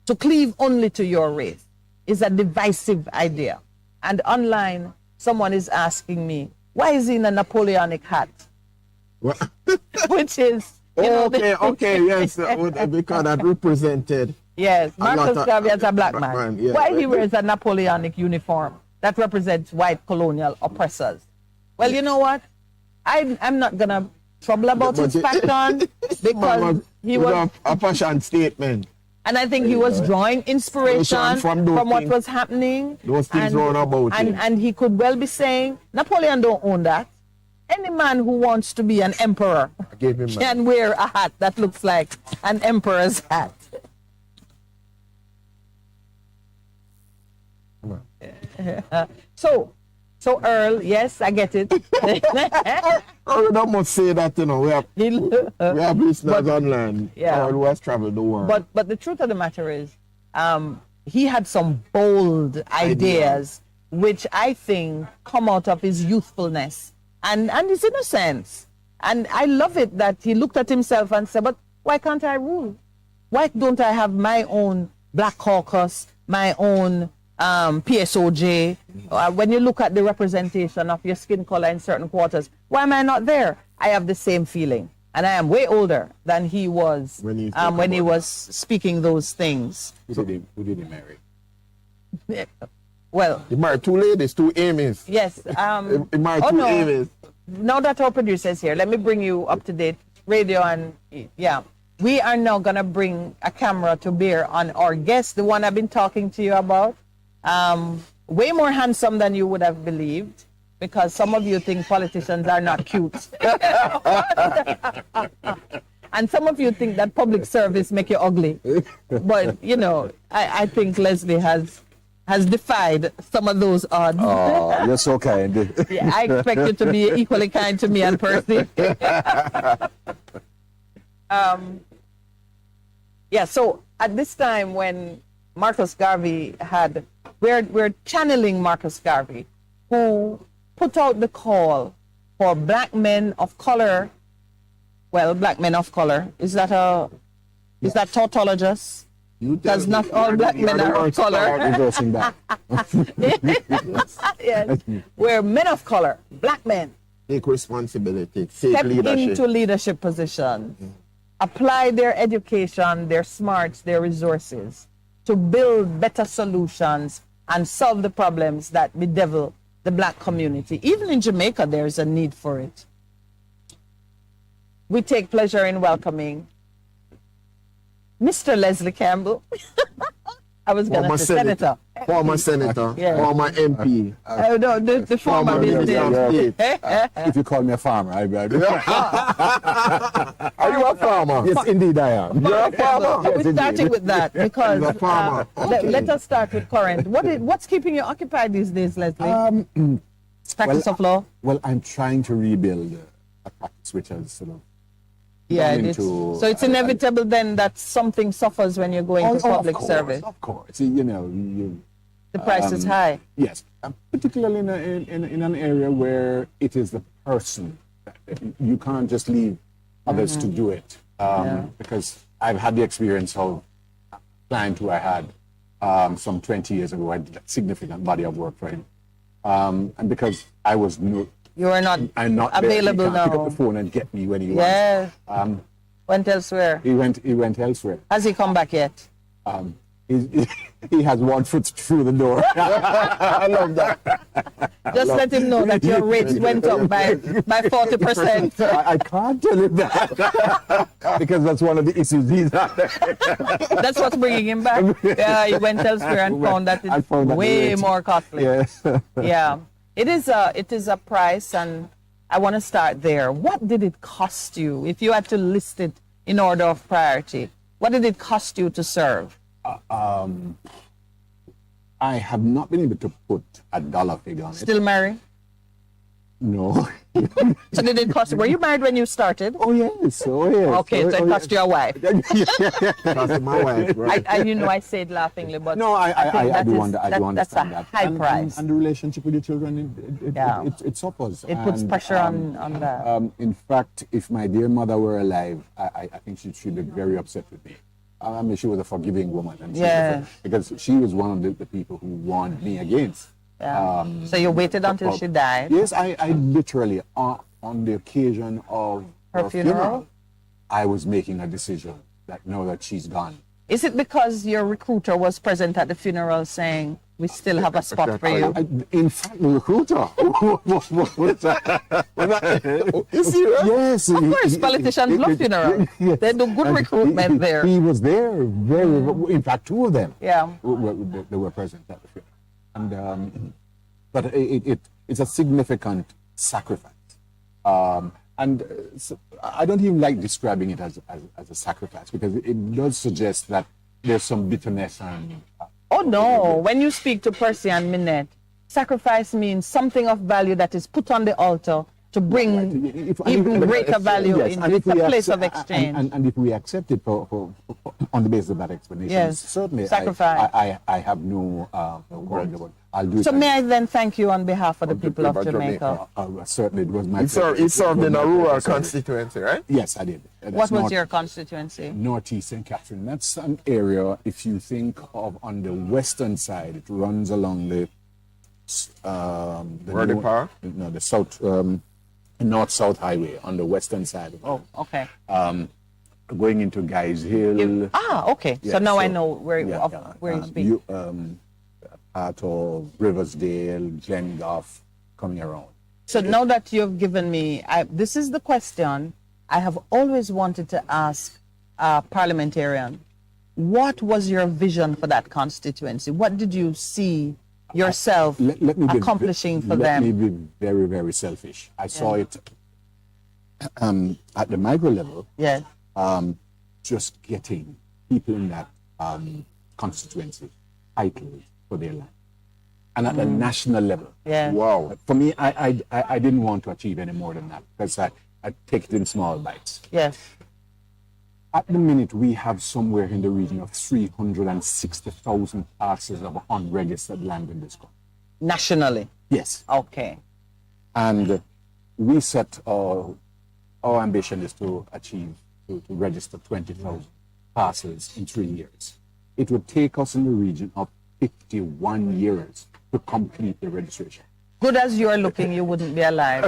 to cleave only to your race, is a divisive idea. And online, someone is asking me, why is he in a Napoleonic hat? Which is... Okay, yes, because that represented... Yes, Marcus Garvey as a black man. Yeah, why he wears a Napoleonic uniform that represents white colonial oppressors? Well, you know what? I'm not going to trouble about his pattern, because he was... a fashion statement. And I think he was drawing inspiration from what was happening. Those things round about him. And he could well be saying, Napoleon don't own that. Any man who wants to be an emperor can wear a hat that looks like an emperor's hat. So Earl, yes, I get it. I must say that, we have listeners online who has traveled the world. But the truth of the matter is, he had some bold ideas which I think come out of his youthfulness and his innocence. And I love it that he looked at himself and said, but why can't I rule? Why don't I have my own Black Caucus, my own PSOJ? When you look at the representation of your skin color in certain quarters, why am I not there? I have the same feeling. And I am way older than he was when he was speaking those things. Who did he marry? Well, he married two ladies, two Amy's. Yes. He married two Amy's. Now that our producer is here, let me bring you up to date radio and yeah. We are now gonna bring a camera to bear on our guest, the one I've been talking to you about. Way more handsome than you would have believed, because some of you think politicians are not cute. And some of you think that public service make you ugly. But, you know, I think Leslie has defied some of those odds. Oh, you're so kind. Yeah, I expect you to be equally kind to me and Percy. Yeah, so at this time when Marcus Garvey we're channeling Marcus Garvey, who put out the call for black men of color. Well, black men of color. Is that tautologous? Because not all black men are of color. Yes. We're men of color, black men. Take responsibility, take Step leadership. into leadership positions. Apply their education, their smarts, their resources to build better solutions and solve the problems that bedevil the black community. Even in Jamaica, there's a need for it. We take pleasure in welcoming Mr. Leslie Campbell. I was going to say Senator. Former Senator, Yeah. former MP. No, the former business. If you call me a farmer, I'll be Are you a farmer? Yes, indeed I am. You're a farmer? We're starting with that because You're a farmer. let us start with current. What's keeping you occupied these days, Leslie? Practice of law? Well, I'm trying to rebuild a practice which has sort of Yeah, gone it's, into, so it's inevitable then that something suffers when you're going to public service. Of course, you know, The price is high. Yes, particularly in an area where it is the person. You can't just leave others to do it. Because I've had the experience of a client who I had some 20 years ago. I did a significant body of work for him. And because I was You are not available there, he can't pick now. up the phone and get me when he Yeah. wants. Went elsewhere. He went elsewhere. Has he come back yet? He has one foot through the door. I love that. Just let him know that your rates went up by 40%. I can't tell him that because that's one of the issues he's had. That's what's bringing him back. Yeah, he went elsewhere and found that it's way more costly. Yes. Yeah, it is a price, and I want to start there. What did it cost you, if you had to list it in order of priority? What did it cost you to serve? I have not been able to put a dollar figure on it. Still married? No. So did it cost you? Were you married when you started? Oh yes. Okay, so it cost you a wife. Cost my wife, right? I say it laughingly, but no, I do understand that's a that. high price. And the relationship with your children, it suffers. It puts pressure on that. In fact, if my dear mother were alive, I think she'd be very upset with me. I mean, she was a forgiving woman, and because she was one of the people who warned me against. Yeah. So you waited until she died? Yes, I literally, on the occasion of her funeral, I was making a decision that now that she's gone. Is it because your recruiter was present at the funeral saying, we still have a spot for you? In fact, the recruiter. You serious? Yes. Of course, politicians love funerals. They do good recruitment there. He was there, in fact, two of them. Yeah. They were present at the funeral. And but it's a significant sacrifice, and so I don't even like describing it as a sacrifice because it does suggest that there's some bitterness and. Oh no! When you speak to Percy and Minett, sacrifice means something of value that is put on the altar to bring even greater value in it's a place of exchange. And if we accept it on the basis of that explanation, yes, certainly sacrifice. I have no worry about it. I'll do it. So may I then thank you on behalf of the people of Jamaica? Certainly, it was my You served in a rural constituency, right? Yes, I did. What was your constituency? Northeast St. Catherine. That's an area, if you think of on the western side, it runs along the south, north-south highway on the western side. Oh, okay. Going into Guys Hill. Okay. Yeah, so now I know where you speak. Part of Riversdale, Glengoff, coming around. So now that you've given me, this is the question I have always wanted to ask a parliamentarian. What was your vision for that constituency? What did you see yourself accomplishing for them? Let me be very, very selfish. I saw it at the micro level. Yes. Just getting people in that constituency titled for their land. And at the national level. Yeah. Wow. For me, I didn't want to achieve any more than that because I take it in small bites. Yes. At the minute, we have somewhere in the region of 360,000 parcels of unregistered land in this country. Nationally? Yes. Okay. And we set our ambition is to achieve, to register 20,000 parcels in 3 years. It would take us in the region of 51 years to complete the registration. Good as you are looking, you wouldn't be alive.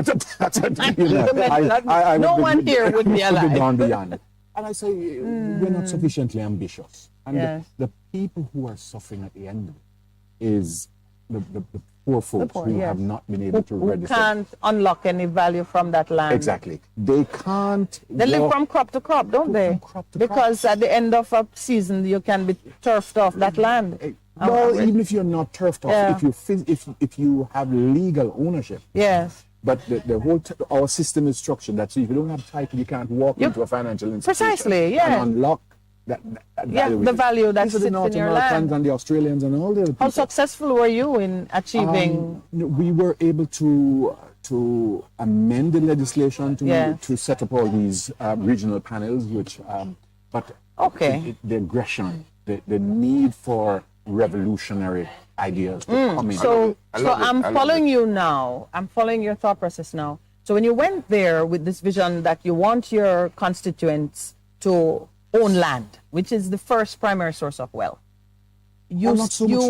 No one here would be alive. Gone beyond. And I say, we're not sufficiently ambitious. And yes. the people who are suffering at the end of it is the poor folks who have not been able to register. Who can't unlock any value from that land. Exactly. They can't. They live from crop to crop, don't they? Because at the end of a season, you can be turfed off that land. Well, even if you're not turfed off, if you have legal ownership. Yes. But the whole our system is structured that so if you don't have title, you can't walk into a financial institution. Precisely, yeah. And unlock that value. The value that sits the North in your Americans land. And the Australians and all the other people. How successful were you in achieving? We were able to amend the legislation to set up all these regional panels, which the aggression, the need for revolutionary ideas to come in. So I'm following you now. I'm following your thought process now. So when you went there with this vision that you want your constituents to own land, which is the first primary source of wealth, you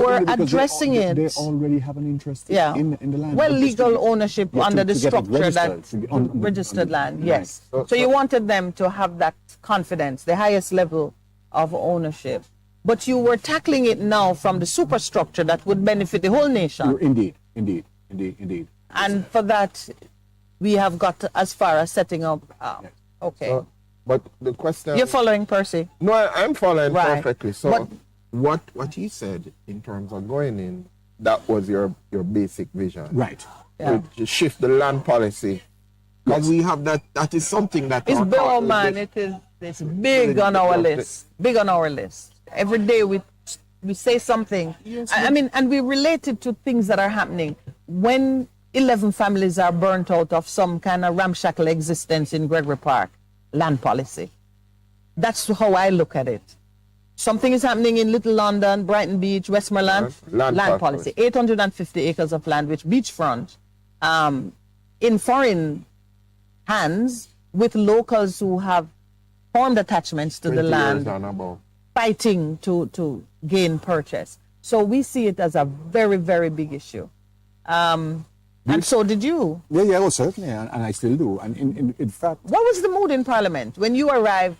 were addressing it. They already have an interest in the land. Well, legal ownership under the structure that registered land. Yes. So you wanted them to have that confidence, the highest level of ownership. But you were tackling it now from the superstructure that would benefit the whole nation. Indeed. And for that, we have got as far as setting up. Okay. But the question... You're following, Percy? No, I'm following perfectly. So what he said in terms of going in, that was your basic vision. Right. To shift the land policy. Because we have that is something that... It's big, oh man, it's big on our list. Big on our list. Every day we say something. Yes, I mean, and we relate it to things that are happening. When 11 families are burnt out of some kind of ramshackle existence in Gregory Park, land policy. That's how I look at it. Something is happening in Little London, Brighton Beach, Westmoreland, land policy. 850 acres of land, which beachfront, in foreign hands with locals who have formed attachments to the land, fighting to gain purchase. So we see it as a very, very big issue. And so did you. Well, certainly, and I still do. And in fact... What was the mood in Parliament when you arrived,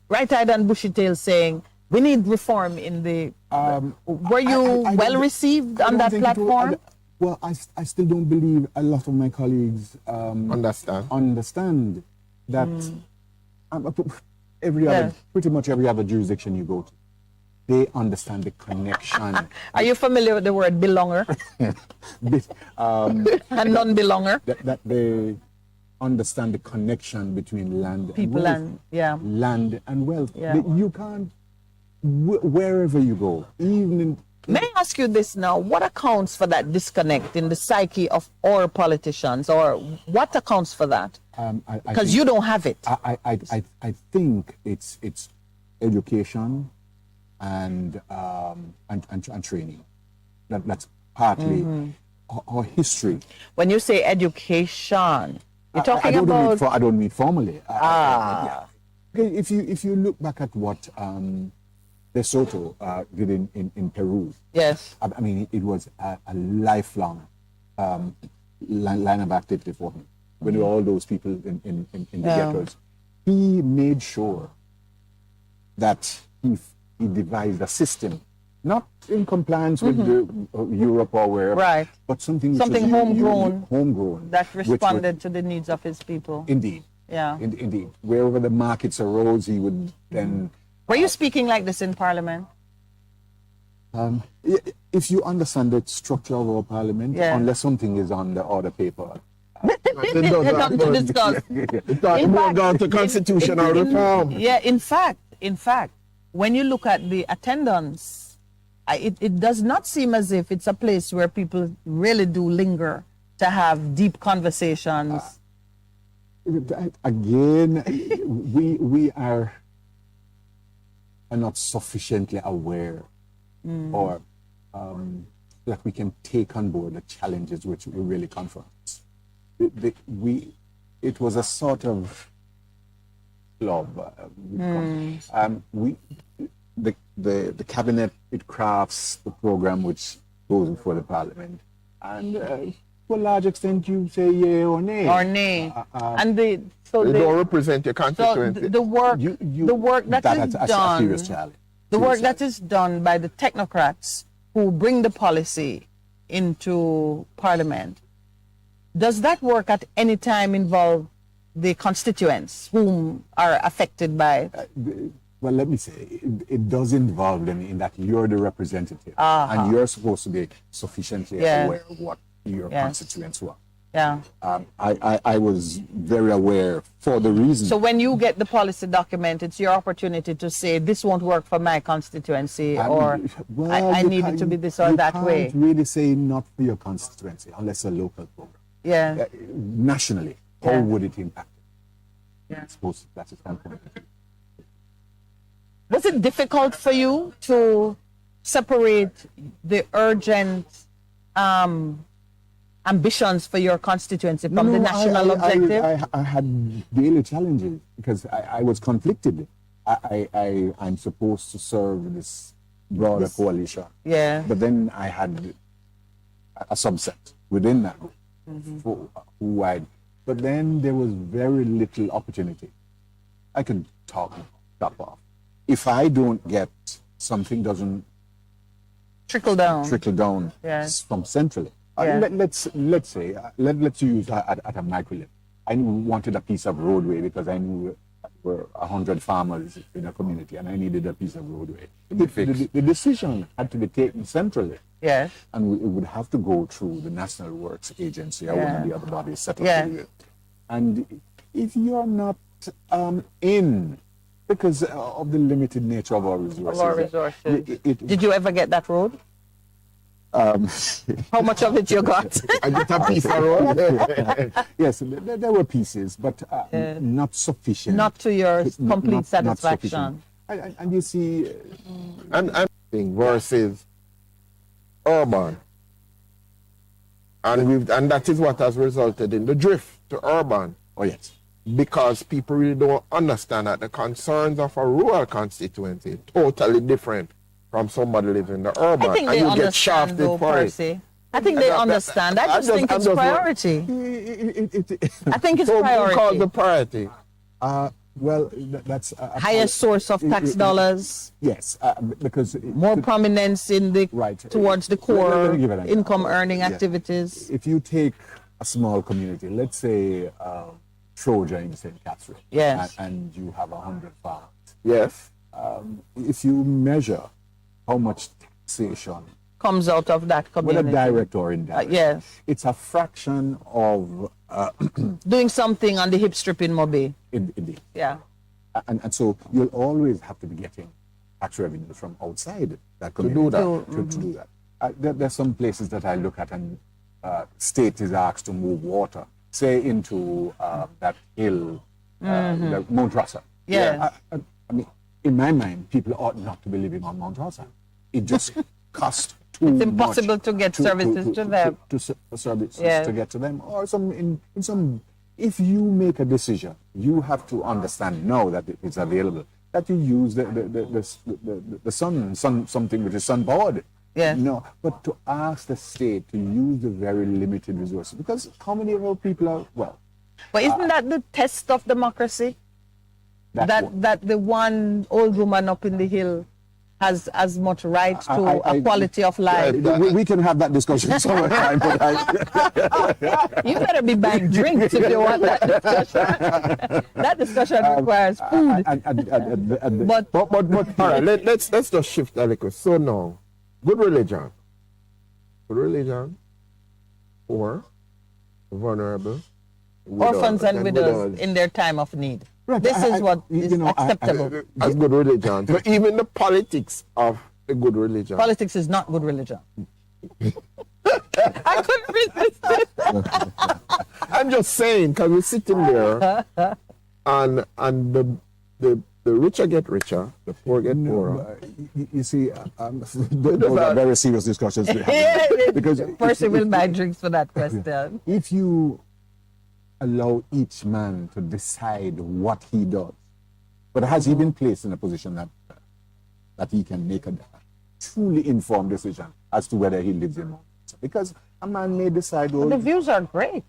bright-eyed and bushy-tailed, saying, we need reform in the... were you well received on that platform? Well, I still don't believe a lot of my colleagues understand that pretty much every other jurisdiction you go to, they understand the connection. Are you familiar with the word belonger? And non-belonger? That they understand the connection between land people and wealth. Land and wealth. You can't, wherever you go, even May I ask you this now? What accounts for that disconnect in the psyche of our politicians, or what accounts for that? Because you don't have it. I think it's education and training. That's partly our history. When you say education, you're talking about. I don't mean formally. Ah. Okay, if you look back at what Lesotho did in Peru. Yes. I mean, it was a lifelong line of activity for him. When there were all those people in the ghettos, he made sure that he devised a system, not in compliance with Europe or wherever, right, but something homegrown that responded to the needs of his people. Indeed. Yeah. Indeed. Wherever the markets arose, he would then. Were you speaking like this in Parliament? If you understand the structure of our Parliament, unless something is on the order paper. Nothing to discuss. More down to constitutional reform. Yeah, in fact, when you look at the attendance, it does not seem as if it's a place where people really do linger to have deep conversations. Again, we are not sufficiently aware or that we can take on board the challenges which we really confront. It was a sort of club. The cabinet, it crafts the program which goes before the parliament, and to a large extent you say yay or nay. And they don't represent your constituency. So the work that is done, a serious challenge. The work that is done by the technocrats who bring the policy into Parliament, does that work at any time involve the constituents whom are affected by? Well, let me say, it does involve them in that you're the representative, and you're supposed to be sufficiently aware of what your constituents want. Yeah. I was very aware for the reason. So when you get the policy document, it's your opportunity to say, this won't work for my constituency, or I need it to be this or that way. You can't really say not for your constituency unless a local program. Yeah. Nationally, how would it impact it? I suppose that's a standpoint. Was it difficult for you to separate the urgent ambitions for your constituency from the national objective? I had daily challenges because I was conflicted. I'm supposed to serve this broader coalition. Yeah. But then I had a subset within that group who I'd. But then there was very little opportunity. I could top off. If I don't get something, doesn't trickle down from centrally. Let's say let's use at a micro level. I wanted a piece of roadway because I knew there were 100 farmers in a community and I needed a piece of roadway. The decision had to be taken centrally. Yes. And it would have to go through the National Works Agency or one of the other bodies set up to do it. And if you're not in, because of the limited nature of our resources. Did you ever get that road? How much of it you got? I get a piece of road. Yes, there were pieces, but not sufficient. Not to your complete satisfaction. And you see, and versus urban, and that is what has resulted in the drift to urban. Oh yes. Because people really don't understand that the concerns of a rural constituency totally different from somebody living in the urban. I think they understand, though, Percy. I think they understand. I just think it's priority. I think it's priority. Call the priority. Well, that's highest source of tax dollars. Yes, because more prominence in the towards the core income earning activities. If you take a small community, let's say Troja in St. Catherine, yes, and you have 100 farms. Yes. If you measure how much taxation comes out of that community, whether direct or indirect, yes, it's a fraction of doing something on the hip strip in Mobi. Indeed. Yeah. And so you'll always have to be getting tax revenues from outside that community to do that. There's some places that I look at and state is asked to move water, say into that hill, like Mount Rasa. Yes. I mean, in my mind, people ought not to be living on Mount Rasa. It just costs too much. It's impossible to get services to them. Services Yes. to get to them, or in some. If you make a decision, you have to understand now that it's available. That you use the sun, something which is sun powered. Yes. But to ask the state to use the very limited resources, because how many of our people are But isn't that the test of democracy? That the one old woman up in the hill has as much right to a quality of life. We can have that discussion some other time. But You better be buying drinks if you want that discussion. That discussion requires food. But all right, let's just shift a little. So now, good religion for vulnerable orphans and widows in their time of need. Right, this is what is acceptable. As good religion. So even the politics of a good religion. Politics is not good religion. I couldn't resist it. I'm just saying, because we're sitting there, and the richer get richer, the poor get poorer. You see, those are very serious discussions. Because Percy will buy drinks for that question. If you allow each man to decide what he does, but has he been placed in a position that he can make a truly informed decision as to whether he lives in Mount Rasa? Because a man may decide. The views are great.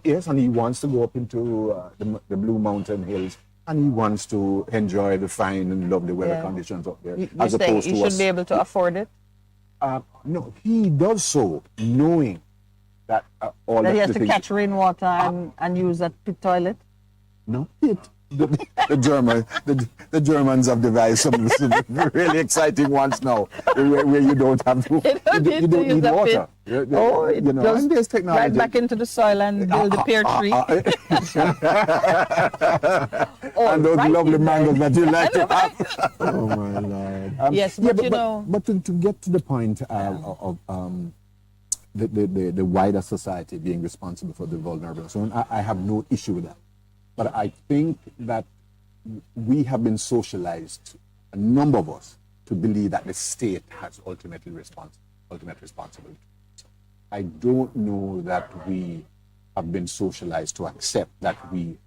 Yes, and he wants to go up into the Blue Mountain Hills, and he wants to enjoy the fine and lovely weather conditions up there. You say he should be able to afford it? No, he does so knowing that all that he has the to things, catch rainwater and use that pit toilet? No, pit. The Germans have devised some really exciting ones now, where you don't have to. You don't need water. It goes and there's technology. right back into the soil and build a pear tree. And those lovely mangoes that you like to have. Oh my Lord. Yes, but but to get to the point of the wider society being responsible for the vulnerable, so I have no issue with that. But I think that we have been socialized, a number of us, to believe that the state has ultimate responsibility. I don't know that we have been socialized to accept that we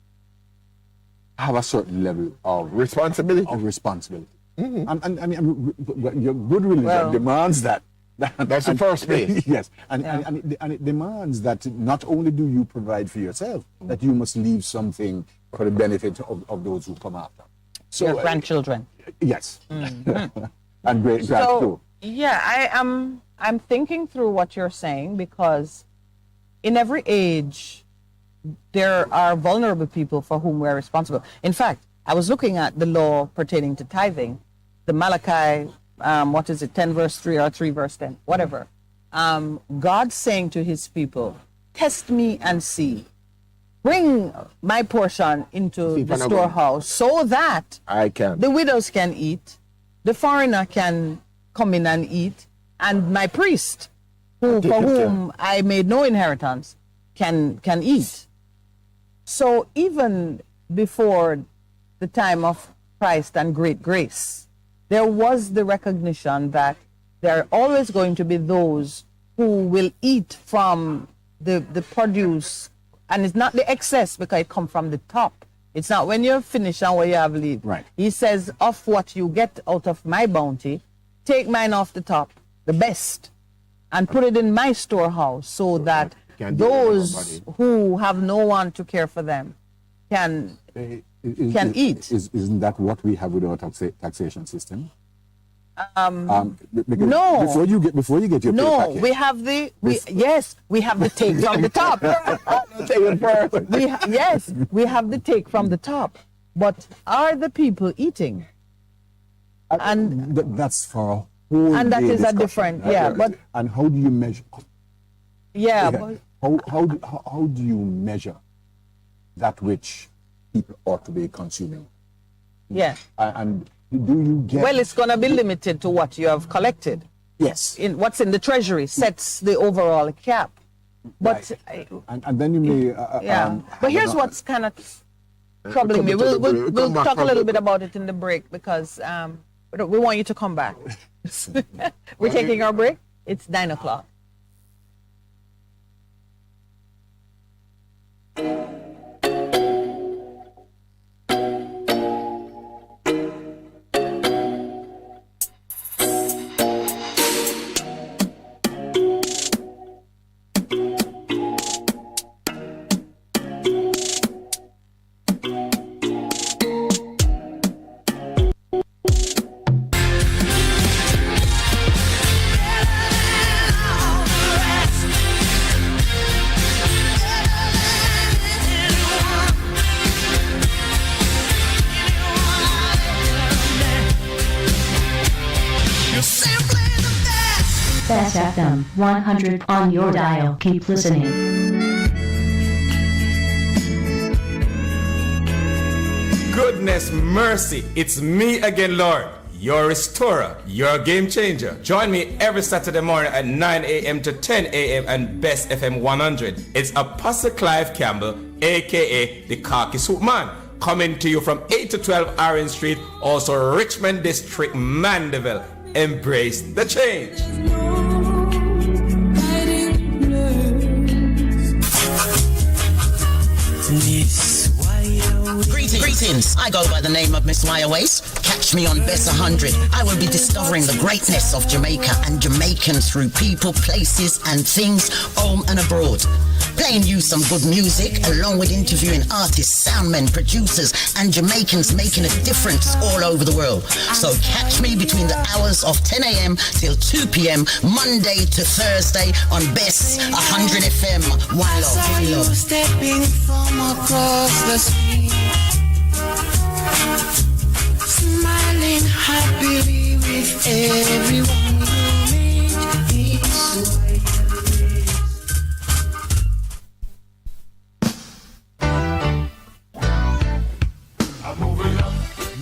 have a certain level of responsibility. Mm-hmm. And I mean, your good religion demands that. That's the first place. Yes, and it demands that not only do you provide for yourself, that you must leave something for the benefit of those who come after. So, your grandchildren. Yes, and great too. So, yeah, I'm thinking through what you're saying, because in every age there are vulnerable people for whom we're responsible. In fact, I was looking at the law pertaining to tithing, the Malachi. 10 verse 3 or 3 verse 10, whatever. God saying to his people, test me and see. Bring my portion into the storehouse so that the widows can eat, the foreigner can come in and eat, and my priest, for whom I made no inheritance, can eat. So even before the time of Christ and great grace, there was the recognition that there are always going to be those who will eat from the produce, and it's not the excess because it comes from the top. It's not when you're finished and where you have leave. Right. He says, of what you get out of my bounty, take mine off the top, the best, and put it in my storehouse so that those who have no one to care for them can eat. Isn't that what we have with our taxation system? No. Before you get your pay packet. We have the take from the top. We have the take from the top. But are the people eating? And that's for a whole and that day is a discussion. different, but and how do you measure? But how do you measure that which people ought to be consuming? Yeah. And do you get? Well, it's going to be limited to what you have collected. Yes. What's in the treasury sets the overall cap. But right. And then you may. But here's what's kind of troubling me. We'll talk a little bit about it in the break because we want you to come back. We're taking our break. It's 9 o'clock. Bess FM 100 on your dial. Keep listening. Goodness mercy, it's me again, Lord, your restorer, your game changer. Join me every Saturday morning at 9 a.m. to 10 a.m. and Bess FM 100. It's Apostle Clive Campbell, aka the Khaki Suit Man, coming to you from 8 to 12 Orange Street, also Richmond District, Mandeville. Embrace the change. Greetings. I go by the name of Miss Maya Wace. Catch me on Bess 100. I will be discovering the greatness of Jamaica and Jamaicans through people, places and things home and abroad. Playing you some good music along with interviewing artists, soundmen, producers and Jamaicans making a difference all over the world. So catch me between the hours of 10 a.m. till 2 p.m. Monday to Thursday on Bess 100 FM. One love, one love. Stepping from across the street, smiling happily with everyone you meet.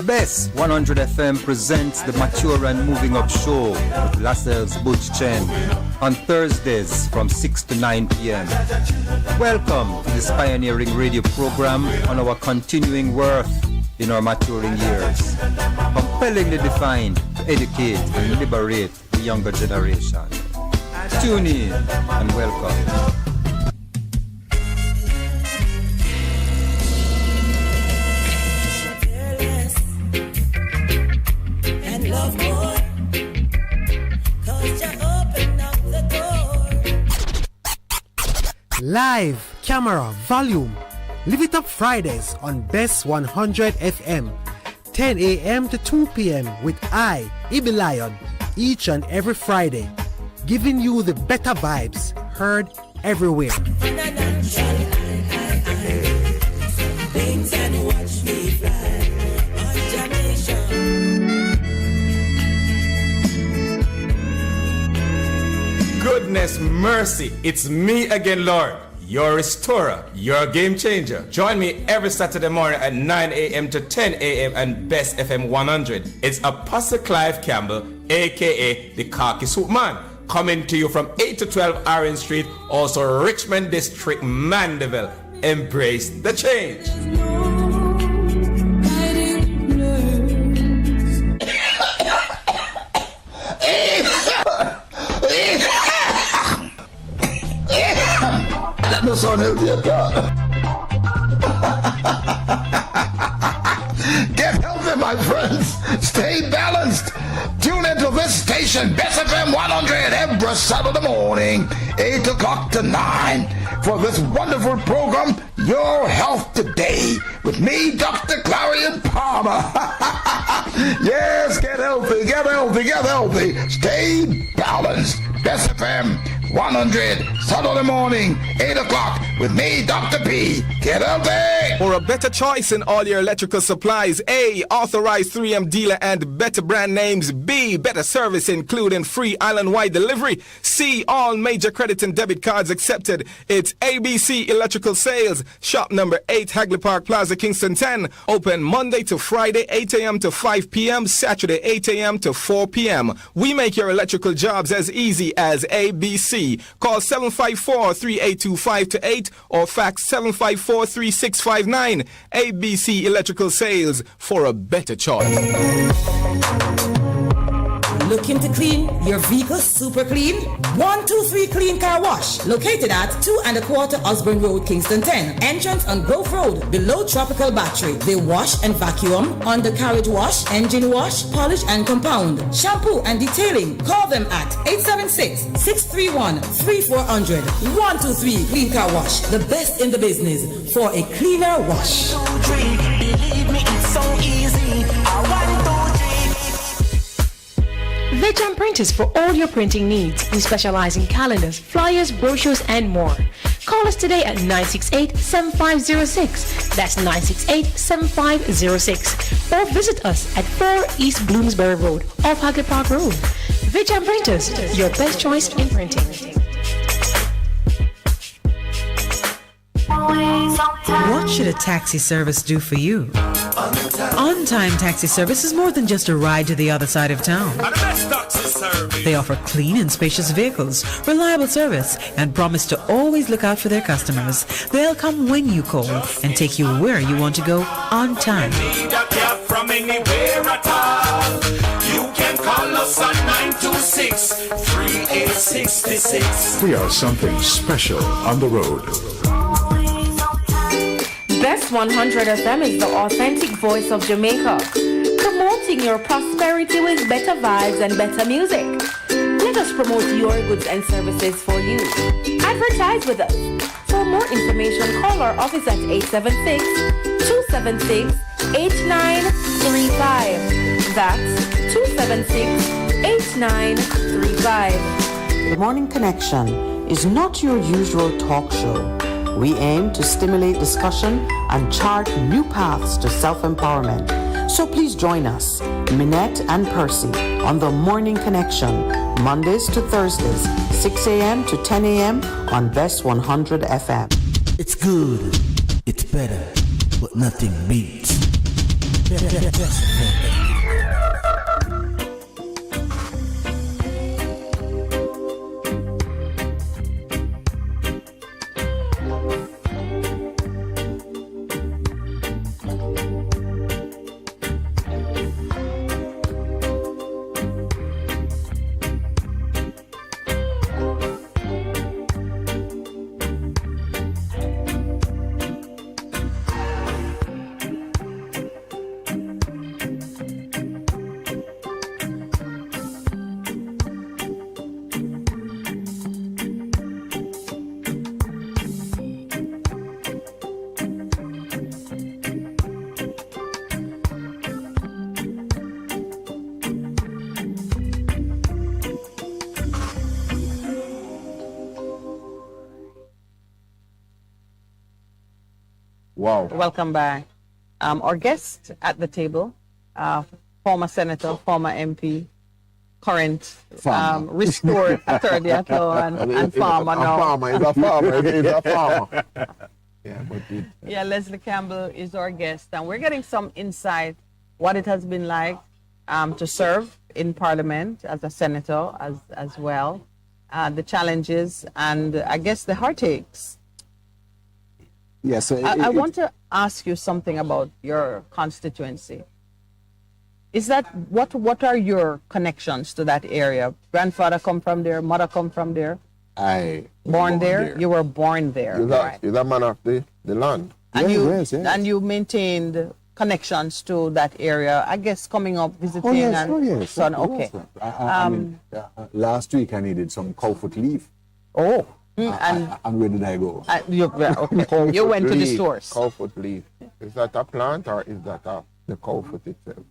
Bess 100 FM presents the Mature and Moving Up Show with Lascelles Butch Chen on Thursdays from 6 to 9 p.m. Welcome to this pioneering radio program on our continuing worth in our maturing years. Compellingly defined to educate and liberate the younger generation. Tune in and welcome. Live, camera, volume. Live it up Fridays on Bess 100 FM. 10 a.m. to 2 p.m. with I, Ibi Lion, each and every Friday. Giving you the better vibes, heard everywhere. Goodness mercy, it's me again, Lord, your restorer, your game changer. Join me every Saturday morning at 9 a.m. to 10 a.m. and Bess FM 100. It's Apostle Clive Campbell, aka the Khaki Suit Man, coming to you from 8 to 12 Orange Street, also Richmond District, Mandeville. Embrace the change. That no sound healthy at all. Get healthy, my friends. Stay balanced. Tune into this station, Bess FM 100, every Saturday morning, 8 o'clock to 9, for this wonderful program, Your Health Today, with me, Dr. Clarion Palmer. Yes, get healthy, get healthy, get healthy. Stay balanced. Bess FM 100, Saturday morning, 8 o'clock, with me, Dr. P. Get out there! For a better choice in all your electrical supplies, A, authorized 3M dealer and better brand names. B, better service including free island-wide delivery. C, all major credit and debit cards accepted. It's ABC Electrical Sales, shop number 8, Hagley Park Plaza, Kingston 10. Open Monday to Friday, 8 a.m. to 5 p.m., Saturday, 8 a.m. to 4 p.m. We make your electrical jobs as easy as ABC. Call 754-3825-8 or fax 754-3659. ABC Electrical Sales, for a better choice. Looking to clean your vehicle super clean? 123 Clean Car Wash, located at 2 1/4 Osborne Road, Kingston 10. Entrance on Grove Road, below Tropical Battery. They wash and vacuum, undercarriage wash, engine wash, polish and compound, shampoo and detailing. Call them at 876-631-3400. 123 Clean Car Wash, the best in the business for a cleaner wash. Believe me, it's so easy. Veg Printers for all your printing needs. We specialize in calendars, flyers, brochures, and more. Call us today at 968-7506. That's 968-7506. Or visit us at 4 East Bloomsbury Road, off Hagley Park Road. Veg Printers, your best choice in printing. What should a taxi service do for you? On-Time Taxi Service is more than just a ride to the other side of town. They offer clean and spacious vehicles, reliable service, and promise to always look out for their customers. They'll come when you call and take you where you want to go on time. From anywhere at all. You can call us on 926-3866. We are something special on the road. Best 100 FM is the authentic voice of Jamaica, promoting your prosperity with better vibes and better music. Let us promote your goods and services for you. Advertise with us. For more information, call our office at 876-276-8935. That's 276-8935. The Morning Connection is not your usual talk show. We aim to stimulate discussion and chart new paths to self-empowerment. So please join us, Minett and Percy, on The Morning Connection, Mondays to Thursdays, 6 a.m. to 10 a.m. on Best 100 FM. It's good, it's better, but nothing beats. Wow. Welcome back. Our guest at the table, former senator, former MP, current restored attorney at law and farmer now. He's a farmer. Yeah, Leslie Campbell is our guest, and we're getting some insight what it has been like to serve in Parliament as a senator as well, the challenges and I guess the heartaches. Yes, I want to ask you something about your constituency. Is that what are your connections to that area? Grandfather come from there, mother come from there? Born there? You were born there. You're the man of the land. And you maintained connections to that area, I guess, coming up, visiting yes. son. Okay. I mean, last week I needed some cow-foot leaf. Oh. And where did I go? You went to the stores. Cow-foot leaf. Is that a plant or is that the cow-foot itself?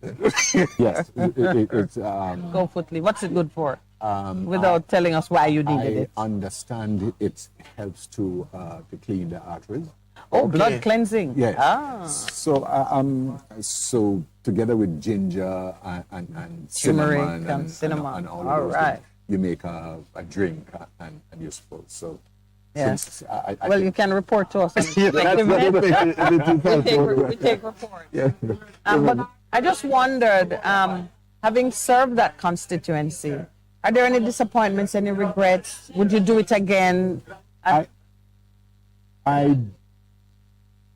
Yes, it's cow-foot leaf. What's it good for? Without telling us why you needed it. I understand it helps to clean the arteries. Oh, blood cleansing. Yeah. Ah. So together with ginger and cinnamon and all of those things, you make a drink and you're supposed. So yes. Well, you can report to us. We take report. Yeah. But I just wondered, having served that constituency, are there any disappointments, any regrets? Would you do it again?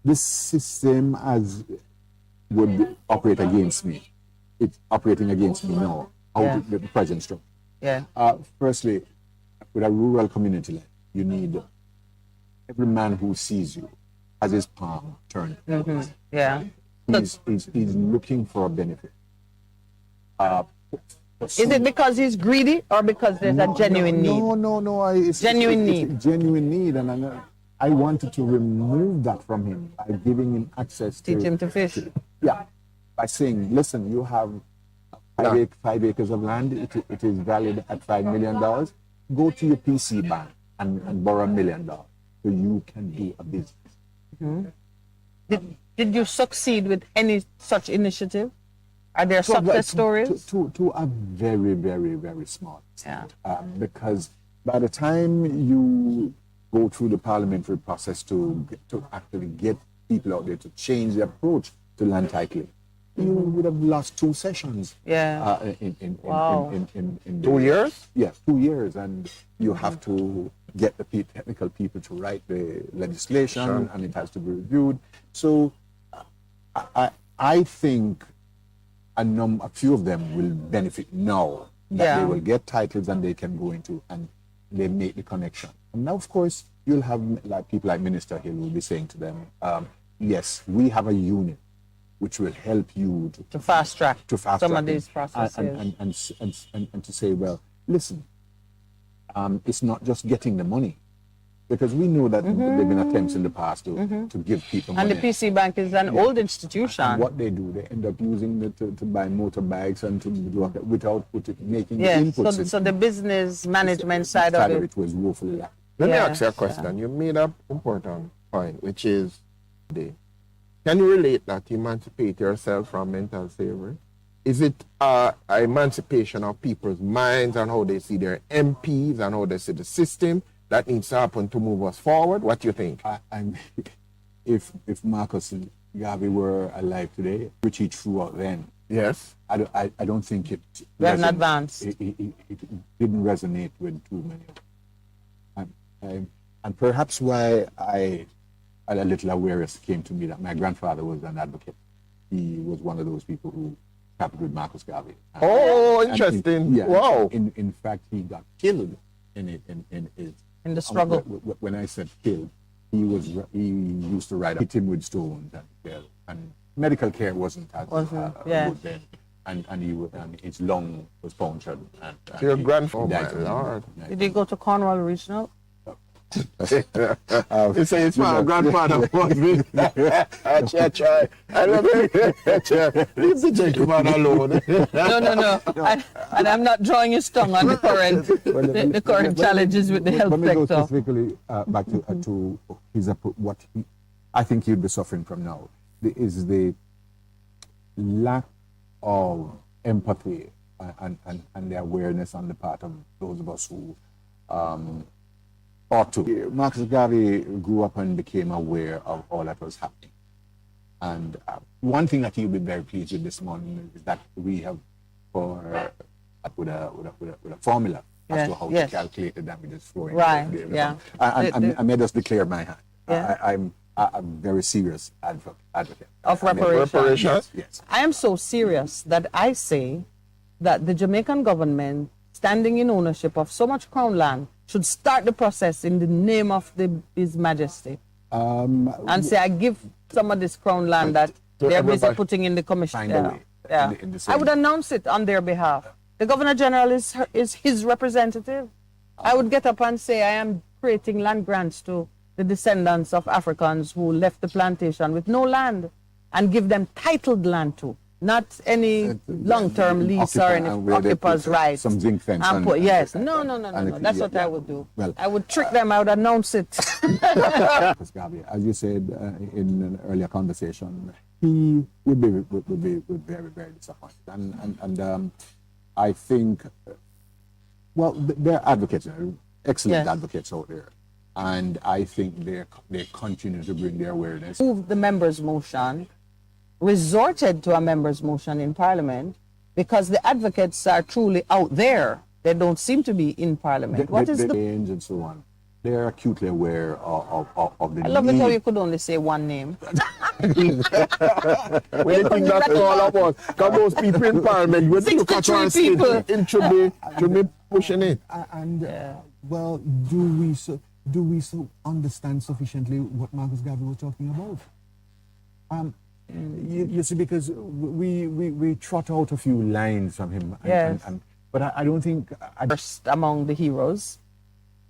This system would operate against me. It's operating against me now. The present structure. Yeah. Firstly, with a rural community, you need every man who sees you has his palm turned. Mm-hmm. Yeah. He's looking for a benefit. Is it because he's greedy or because there's a genuine need? No. It's genuine need. It's genuine need, and I wanted to remove that from him by giving him access to... Teach him to fish. By saying, listen, you have 5 acres of land, it is valued at $5 million. Go to your PC bank and borrow $1 million so you can do a business. Mm-hmm. Did you succeed with any such initiative? Are there success stories? To a very, very, very small extent. Because by the time you go through the parliamentary process to actually get people out there to change the approach to land titling, you would have lost 2 sessions. Yeah. In 2 years? Yeah, 2 years, and you have to get the technical people to write the legislation, and it has to be reviewed. So I think a few of them will benefit now that they will get titles and they can go into and they make the connection. And now, of course, you'll have people like Minister Hill will be saying to them, yes, we have a unit which will help you to fast track some of these processes. And to say, well, listen, it's not just getting the money. Because we know that there have been attempts in the past to give people money. And the PC Bank is an old institution. And what they do, they end up using it to buy motorbikes and to do without making the inputs. So the business management side of it was woefully lacked. Let me ask you a question. You made an important point, which is, can you relate that to emancipate yourself from mental slavery? Is it an emancipation of people's minds and how they see their MPs and how they see the system that needs to happen to move us forward? What do you think? If Marcus Garvey were alive today, which he threw out then, yes, I don't think it. We have an advance. It didn't resonate with too many. And perhaps why a little awareness came to me that my grandfather was an advocate. He was one of those people who traveled with Marcus Garvey. Interesting. Wow. In fact, he got killed in the struggle. When I said killed, he used to ride hit him with stones and medical care wasn't as good then. And his lung was punctured. Your grandfather, Lord. Did he go to Cornwall Regional? You say it's my grandfather was me. I try. I love it. Leave the gentleman alone. No. And I'm not drawing his tongue on the current challenges with the health sector. Let me go specifically back to what I think he'd be suffering from now. Is the lack of empathy and the awareness on the part of those of us who ought to. Marcus Garvey grew up and became aware of all that was happening. And one thing that he'll be very pleased with this morning is that we have with a formula as to how to calculate the damages flowing. Right. I may just declare my hand. I'm a very serious advocate of reparations. Yes. I am so serious that I say that the Jamaican government, standing in ownership of so much crown land, should start the process in the name of His Majesty. And say, I give some of this crown land that they're busy putting in the commission. I would announce it on their behalf. The Governor General is his representative. I would get up and say, I am creating land grants to the descendants of Africans who left the plantation with no land and give them titled land too. not any long-term lease or any occupiers' rights. Some zinc fence. Yes. No. That's what I would do. Well, I would trick them. I would announce it. As you said in an earlier conversation, he would be very, very disappointed. And I think, well, there are advocates, excellent advocates out there. And I think they continue to bring their awareness. Moved the members' motion, resorted to a members' motion in Parliament, because the advocates are truly out there. They don't seem to be in Parliament. What is the change and so on? They are acutely aware of the I love need. it how you could only say one name. When you think that's all about, because those people in Parliament, when you look at our state, it should be pushing it. And well, do we so understand sufficiently what Marcus Garvey was talking about? You see, because we trot out a few lines from him, but I don't think first among the heroes.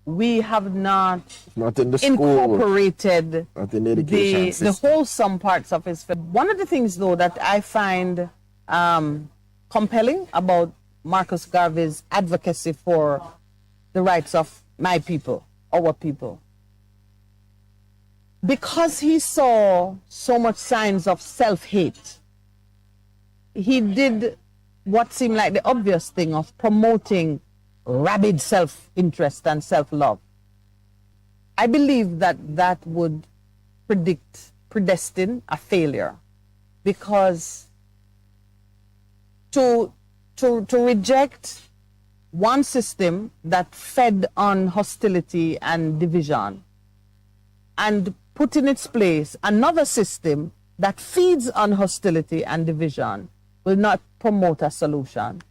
We have not in the incorporated not in the education the wholesome parts of his film. One of the things, though, that I find compelling about Marcus Garvey's advocacy for the rights of my people, our people, because he saw so much signs of self-hate, he did what seemed like the obvious thing of promoting rabid self-interest and self-love. I believe that would predestine a failure, because to reject one system that fed on hostility and division and put in its place another system that feeds on hostility and division will not promote a solution.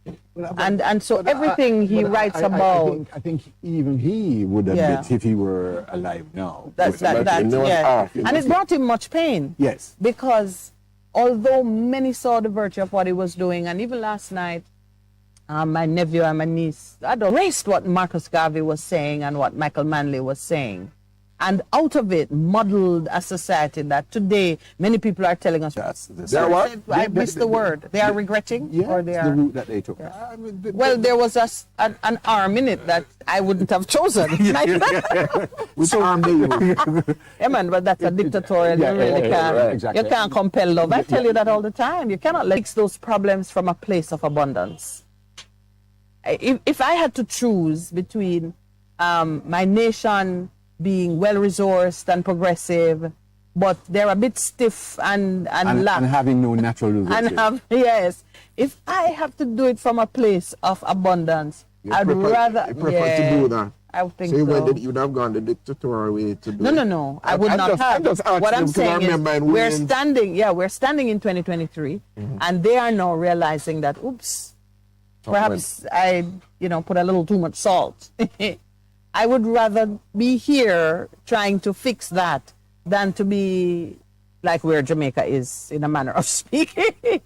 And so everything he writes about... I think even he would admit if he were alive now. And it brought him much pain. Yes. Because although many saw the virtue of what he was doing, and even last night, my nephew and my niece erased what Marcus Garvey was saying and what Michael Manley was saying. And out of it, modeled a society that today many people are telling us. I missed the word. They are regretting, or they are the route that they took. Well, there was an arm in it that I wouldn't have chosen. Which arm they use? Yeah, man, but that's a dictatorial. You really can't. You can't compel love. I tell you that all the time. You cannot fix those problems from a place of abundance. If I had to choose between my nation being well-resourced and progressive, but they're a bit stiff and having no natural resources. If I have to do it from a place of abundance, I'd rather to do that. I would think so. You'd have gone the dictatorial way to do it. No. I would not have. What I'm saying is we're standing in 2023, and they are now realizing that, oops, perhaps I put a little too much salt. I would rather be here trying to fix that than to be like where Jamaica is, in a manner of speaking.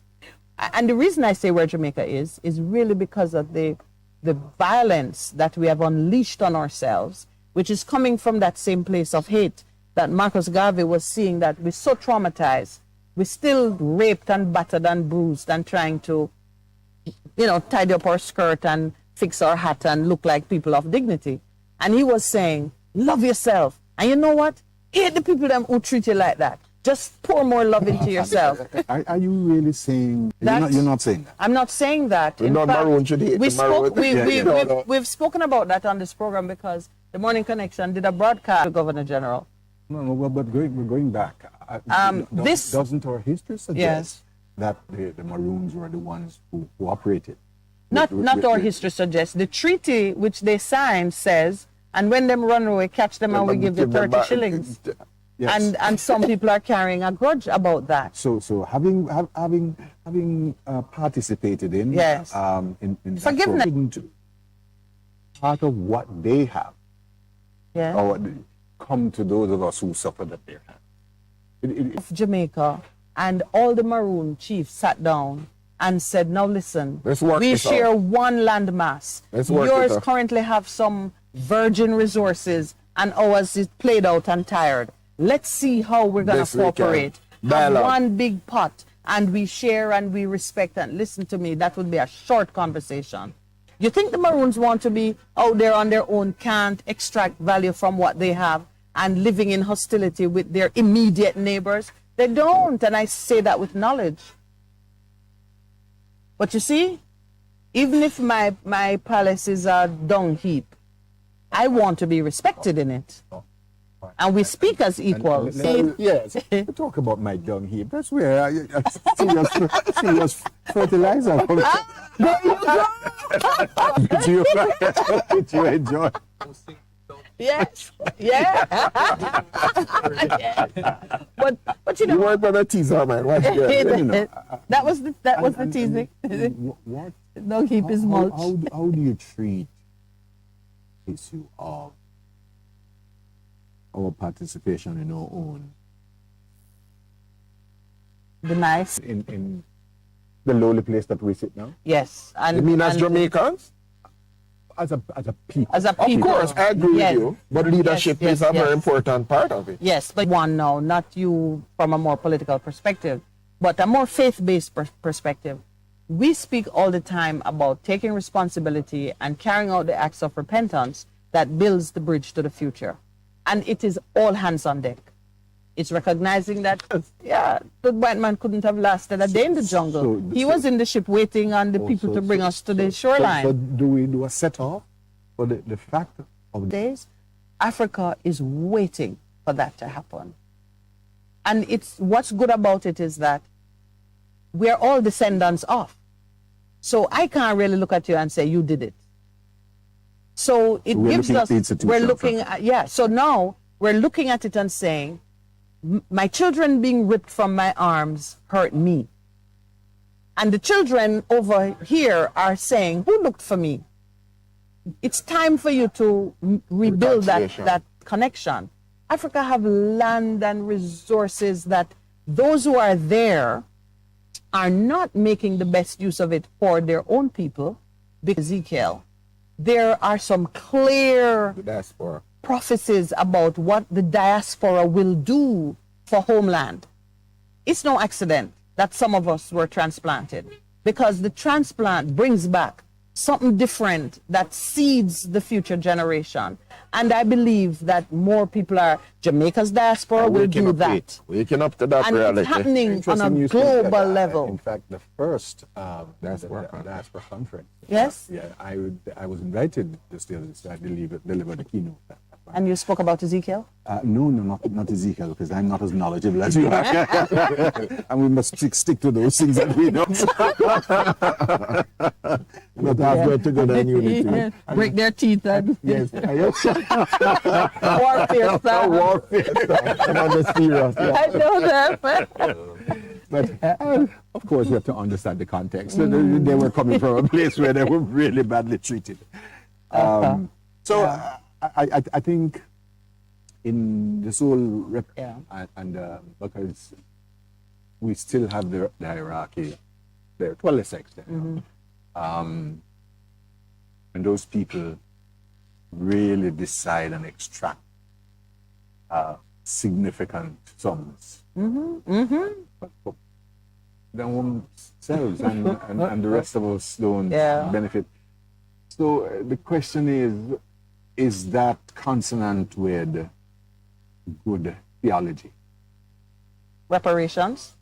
And the reason I say where Jamaica is really because of the violence that we have unleashed on ourselves, which is coming from that same place of hate that Marcus Garvey was seeing, that we're so traumatized. We're still raped and battered and bruised and trying to, tidy up our skirt and fix our hat and look like people of dignity. And he was saying, love yourself. And you know what? Hate the people who treat you like that. Just pour more love into yourself. Are you really saying that? You're not saying that. I'm not saying that. In fact, we've spoken about that on this program because the Morning Connection did a broadcast to Governor General. No, but we're going back. Doesn't our history suggest that the Maroons were the ones who operated? Not our history suggests. The treaty which they signed says, and when them run away, catch them and we give you 30 shillings. Yes. And some people are carrying a grudge about that. So having participated in in forgiveness, part of what they have, or come to those of us who suffer that they have. Jamaica and all the Maroon chiefs sat down and said, now listen, we share one landmass. Yours currently have some virgin resources and ours is played out and tired. Let's see how we're going to cooperate. Have one big pot and we share and we respect and listen to me, that would be a short conversation. You think the Maroons want to be out there on their own, can't extract value from what they have and living in hostility with their immediate neighbors? They don't, and I say that with knowledge. But you see, even if my palace is a dung heap, I want to be respected in it. And we speak as equals. Yes, we talk about my dung heap. That's where I serious fertilizer. There you go. Did you enjoy? Yes. Yeah. Yeah. But you know. You weren't gonna tease her, man. What's good? That was the teasing. What? Don't keep his mulch. How do you treat the issue of our participation in our own? The nice in the lowly place that we sit now? Yes. You mean as Jamaicans? As a people. As a people. Of course, I agree with you. But leadership is a very important part of it. Yes, but one now, not you from a more political perspective, but a more faith-based perspective. We speak all the time about taking responsibility and carrying out the acts of repentance that builds the bridge to the future. And it is all hands on deck. It's recognizing that, the white man couldn't have lasted a day in the jungle. He was in the ship waiting on the people to bring us to the shoreline. So do we do a set-off for the fact of days? Africa is waiting for that to happen. And what's good about it is that we're all descendants of. So I can't really look at you and say, you did it. So it gives us, we're looking at, so now we're looking at it and saying, my children being ripped from my arms hurt me. And the children over here are saying, who looked for me? It's time for you to rebuild that connection. Africa have land and resources that those who are there are not making the best use of it for their own people. Because Ezekiel, there are some clear prophecies about what the diaspora will do for homeland. It's no accident that some of us were transplanted, because the transplant brings back something different that seeds the future generation. And I believe that more people Jamaica's diaspora will do that. Waking up to that and reality. It's happening on a global level. In fact, the first diaspora conference. Yes? Yeah, I was invited just the other day to deliver the keynote. And you spoke about Ezekiel? No, not Ezekiel, because I'm not as knowledgeable as you are. And we must stick to those things that we know. But I've got to go down unity. Break their teeth and yes. Warfare style. Warfare style. I know that. But of course, we have to understand the context. So they were coming from a place where they were really badly treated. I think in this whole because we still have the hierarchy there to a lesser extent. And those people really decide and extract significant sums. But themselves and the rest of us don't benefit. So the question is that consonant with good theology? Reparations?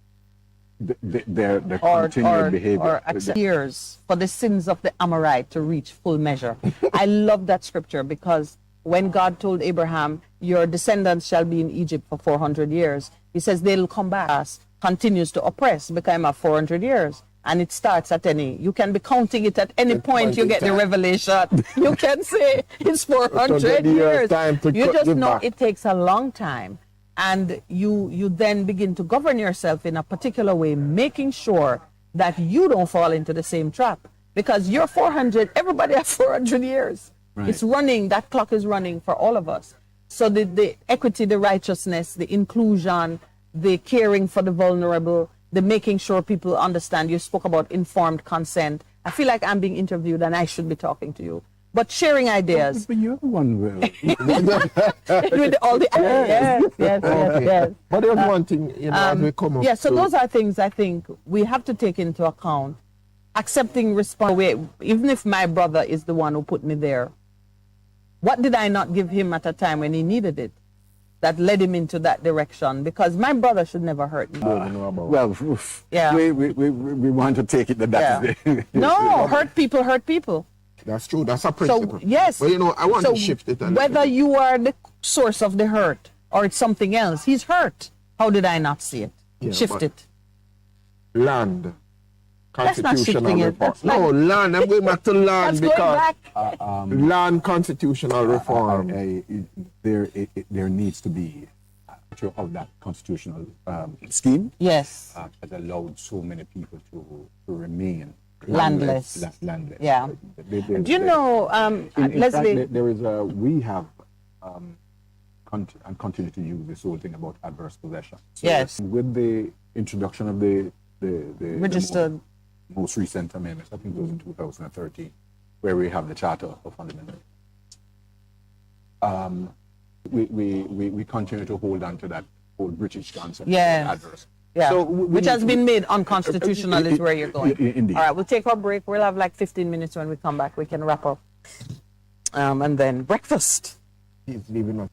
Their continued behavior. Or accept years for the sins of the Amorite to reach full measure. I love that scripture, because when God told Abraham, your descendants shall be in Egypt for 400 years, he says they'll come back, continues to oppress, become 400 years. And it starts at you can be counting it at any point you get the revelation. You can say it's 400 years. You just know it takes a long time. And you then begin to govern yourself in a particular way, making sure that you don't fall into the same trap. Because you're 400, everybody has 400 years. Right. It's running, that clock is running for all of us. So the equity, the righteousness, the inclusion, the caring for the vulnerable, the making sure people understand. You spoke about informed consent. I feel like I'm being interviewed and I should be talking to you. but sharing ideas. But you're the one will. With all the yes. But there's one thing, as we come up. Yeah, so those are things I think we have to take into account. Accepting responsibility, even if my brother is the one who put me there. What did I not give him at a time when he needed it? That led him into that direction, because my brother should never hurt me. Well, yeah. we want to take it that is the No, hurt people. That's true. That's a principle. So, yes. But I want to shift it a little whether bit. you are the source of the hurt or it's something else, he's hurt. How did I not see it? Yeah, Shift it. Land. That's not shifting it. Land. I'm going back to land because land constitutional reform. There needs to be of that constitutional scheme. Yes. That allowed so many people to remain landless. Landless. Yeah. Do you know, Leslie? Fact, there is we have and continue to use this whole thing about adverse possession. So yes. With the introduction of the registered most recent amendments, I think it was in 2013, where we have the Charter of Fundamental Rights. We continue to hold on to that whole British concept of adverse. Yeah, so which has been made unconstitutional is where you're going. Indeed. All right, we'll take our break. We'll have like 15 minutes when we come back. We can wrap up. And then breakfast. He's leaving us.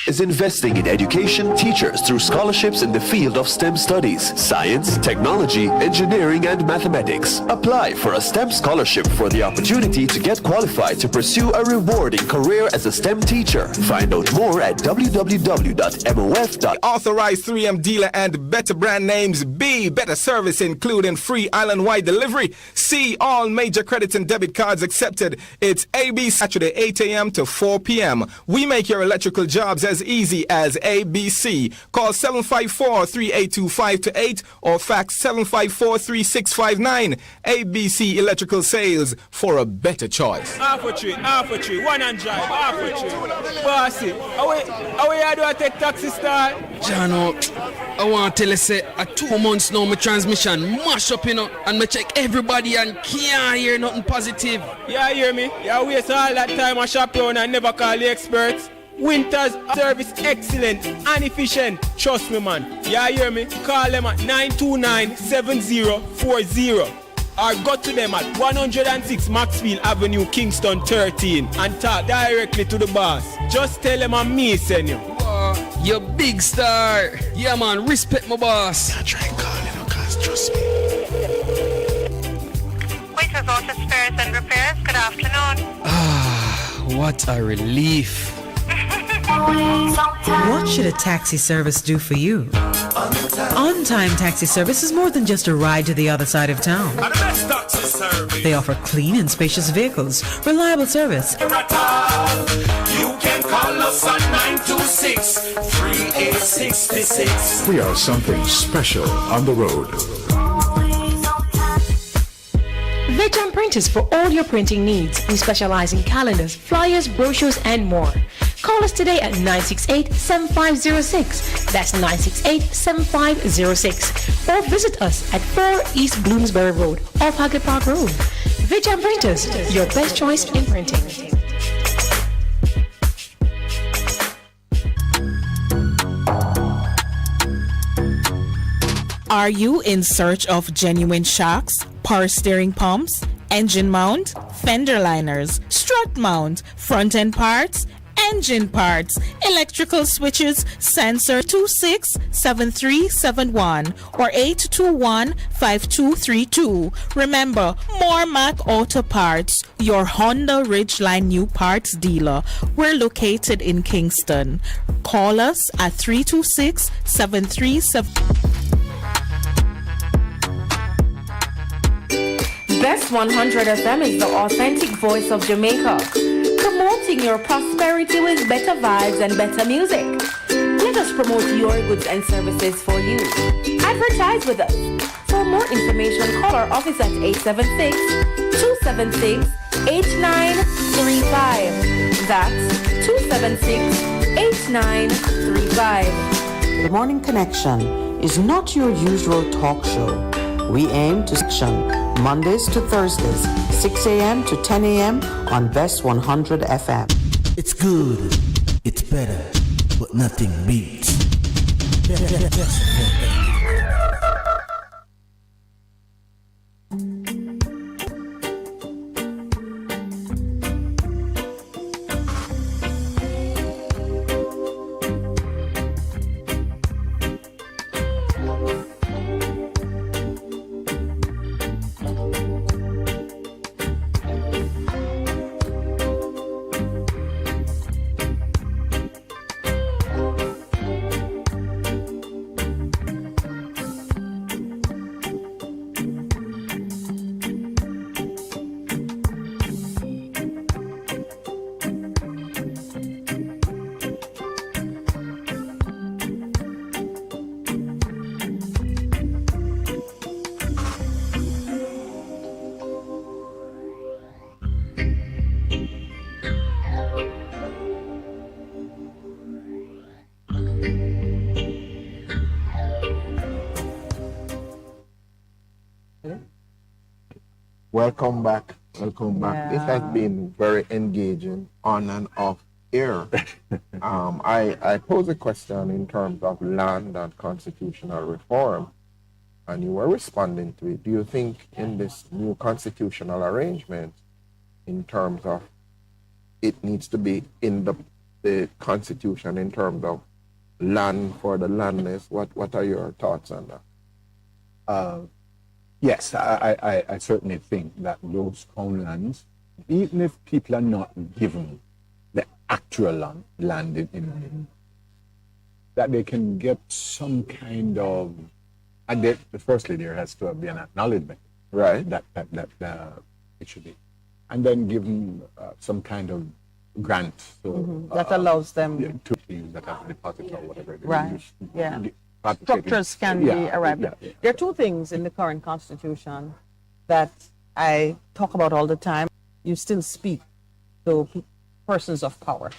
Is investing in education, teachers through scholarships in the field of STEM studies, science, technology, engineering, and mathematics. Apply for a STEM scholarship for the opportunity to get qualified to pursue a rewarding career as a STEM teacher. Find out more at www.mof.com. Authorized 3M dealer and better brand names. B, better service including free island-wide delivery. C, all major credit and debit cards accepted. It's AB Saturday 8 a.m. to 4 p.m. We make your electrical jobs as easy as ABC. Call 754-382-528 or fax 754-3659. ABC Electrical Sales for a better choice. Half a tree, one and drive, half a tree. Bossy, how you do I take taxi star? Jano, I want to tell you, say, 2 months now, my transmission mash up, and me check everybody and can't hear nothing positive. Yeah, hear me? You waste all that time I shop around and never call the experts. Winter's service excellent and efficient. Trust me, man. Yeah, hear me? Call them at 929-7040 or go to them at 106 Maxfield Avenue, Kingston 13 and talk directly to the boss. Just tell them I'm me send you. You big star. Yeah, man. Respect my boss. I try calling cause trust me. Waiters Auto Spares and Repairs. Good afternoon. What a relief. What should a taxi service do for you? On-time taxi service is more than just a ride to the other side of town. They offer clean and spacious vehicles, reliable service. You can call us on 926-3866. We are something special on the road. Veteran Printers for all your printing needs. We specialize in calendars, flyers, brochures, and more. Call us today at 968-7506. That's 968-7506. Or visit us at 4 East Bloomsbury Road, off Hagley Park Road. Veteran Printers, your best choice in printing. Are you in search of genuine shocks, power steering pumps, engine mount, fender liners, strut mount, front end parts, engine parts, electrical switches, sensor 267371 or 821-5232. Remember, Mormac Auto Parts, your Honda Ridgeline new parts dealer. We're located in Kingston. Call us at 326-737. Best 100 FM is the authentic voice of Jamaica, promoting your prosperity with better vibes and better music. Let us promote your goods and services for you. Advertise with us. For more information, call our office at 876-276-8935. That's 276-8935. The Morning Connection is not your usual talk show. We aim to section Mondays to Thursdays, 6 a.m. to 10 a.m. on Best 100 FM. It's good, it's better, but nothing beats. Welcome back. Welcome back. This has been very engaging on and off air. I pose a question in terms of land and constitutional reform, and you were responding to it. Do you think in this new constitutional arrangement, in terms of it needs to be in the constitution in terms of land for the landless? What are your thoughts on that? Yes, I certainly think that those crown lands, even if people are not given the actual land in that they can get some kind of, and firstly there has to be an acknowledgement, right? That it should be, and then given some kind of grant, so that allows them to use that as a deposit or whatever. Right. Yeah. Structures can be arrived at. There are two things in the current constitution that I talk about all the time. You still speak to persons of power.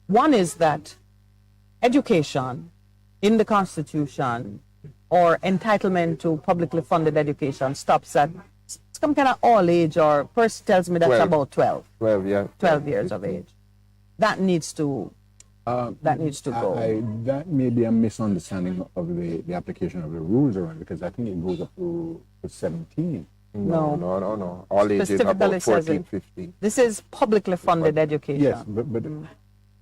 One is that education in the constitution or entitlement to publicly funded education stops at some kind of all age, or Percy tells me that's 12. about 12. 12 years of age. That needs to go. That may be a misunderstanding of the application of the rules around, because I think it goes up to 17. No. All ages about 14, 15. This is publicly funded education. Yes, but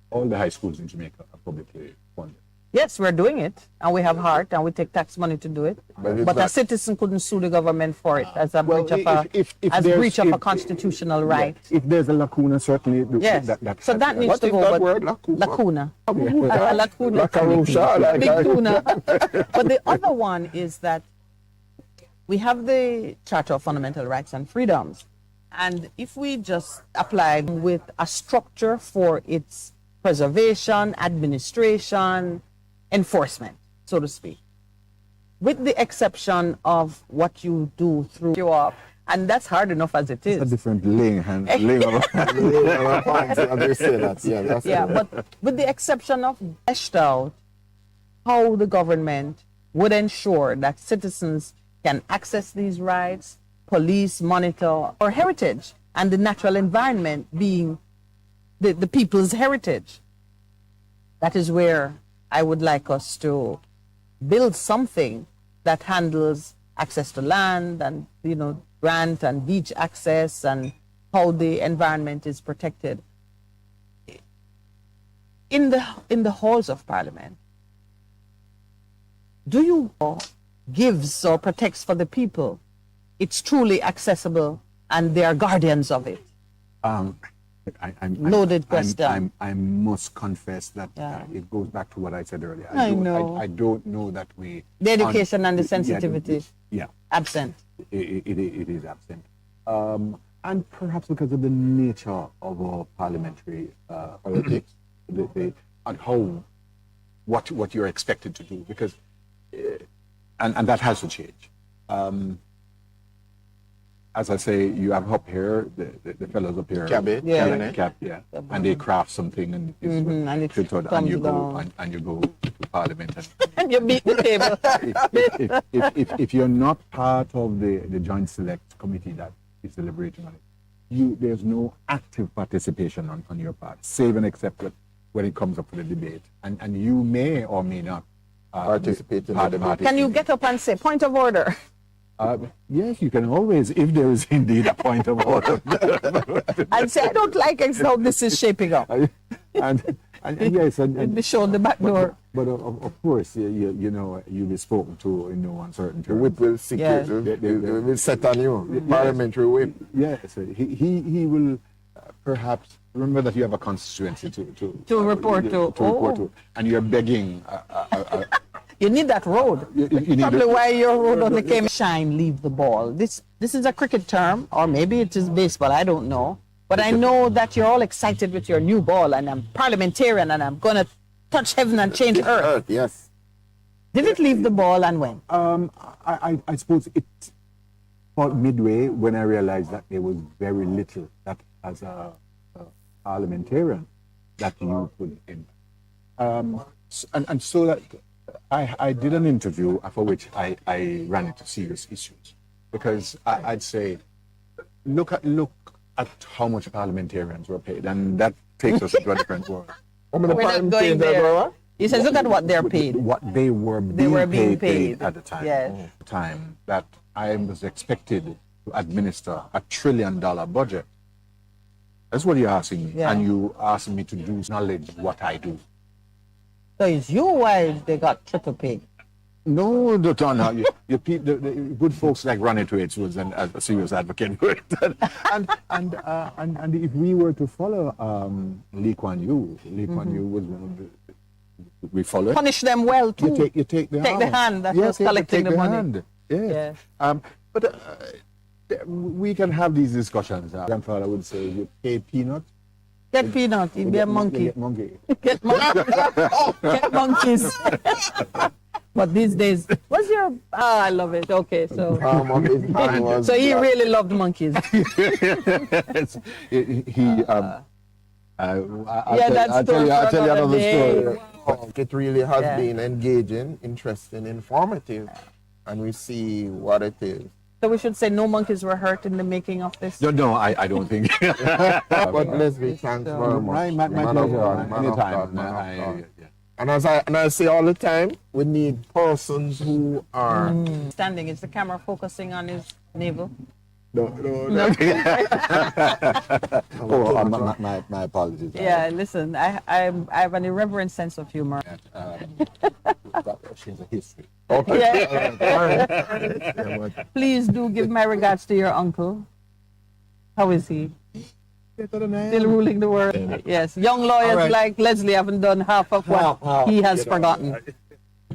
all the high schools in Jamaica are publicly funded. Yes, we're doing it, and we have heart, and we take tax money to do it. But a citizen couldn't sue the government for it as a breach of a constitutional right. If there's a lacuna, certainly. Yes. So that needs to go. What is that word? Lacuna. Lacuna. Big tuna. But the other one is that we have the Charter of Fundamental Rights and Freedoms, and if we just apply with a structure for its preservation, administration, enforcement, so to speak, with the exception of what you do through you up, and that's hard enough as it is. It's a different laying of hands, but with the exception of fleshed out how the government would ensure that citizens can access these rights, police, monitor our heritage, and the natural environment being the people's heritage. That is where I would like us to build something that handles access to land and, grant and beach access and how the environment is protected. In the halls of Parliament, do you gives or protects for the people? It's truly accessible and they are guardians of it. Loaded question. I must confess that it goes back to what I said earlier. I know. I don't know that we... The education and the sensitivity. Absent. It is absent. And perhaps because of the nature of our parliamentary politics, and what you're expected to do, because... and that has to change. as I say, you have up here, the fellows up here. Cabinet. Yeah. And they craft something and and it filtered, comes and you go down. and you go to Parliament. And you beat the table. if you're not part of the Joint Select Committee that is deliberating on it, there's no active participation on your part, save and except when it comes up for the debate. And you may or may not participate in the debate. Can you get up and say, point of order? Yes, you can always, if there is indeed a point of order. And say, I don't like how this is shaping up. and yes, and be shown the back door. But of course, you know, you'll be spoken to in no uncertain terms. The whip will seek Yes. you. It will set on you. The parliamentary whip. Yes, he will perhaps remember that you have a constituency to report to. And you're begging. You need that road. You need Probably it. why your road only came. Shine, leave the ball. This is a cricket term, or maybe it is baseball. I don't know. But I know that you're all excited with your new ball, and I'm parliamentarian, and I'm gonna touch heaven and change earth. Yes. Did it leave the ball, and when? I suppose it about midway when I realized that there was very little that as a parliamentarian that you could impact. And so that I did an interview for which I ran into serious issues, because I'd say, look at how much parliamentarians were paid, and that takes us into a different world. We're not going there. He says, look at what they're paid. What they were being paid at the time. Yes. Time that I was expected to administer $1 trillion budget. That's what you're asking me, Yeah. and you asked me to do knowledge what I do. So it's you why they got triple pay. No, Dr. No, the good folks like Ronnie Twaits was a serious advocate for it. and if we were to follow Lee Kuan Yew, Lee Kuan Yew was one of the, we follow it. Punish them well too. You take the hand that Yes, was collecting take the money. hand. Yes. But we can have these discussions. Grandfather would say, you pay peanuts. Get peanut, you be a monkey. Get monkey. Get monkeys. But these days, what's your? I love it. Okay, so so he really loved monkeys. Yes. I'll tell you another story. It really has been engaging, interesting, informative, and we see what it is. So we should say no monkeys were hurt in the making of this. No, I don't think. But Leslie, thanks very much. My pleasure. Anytime. And as I say all the time, we need persons who are Standing. Is the camera focusing on his navel? No. My apologies. Yeah, listen, I have an irreverent sense of humor. She's a history. Yeah. Please do give my regards to your uncle. How is he? Still ruling the world. Yes, young lawyers like Leslie haven't done half of what he has forgotten.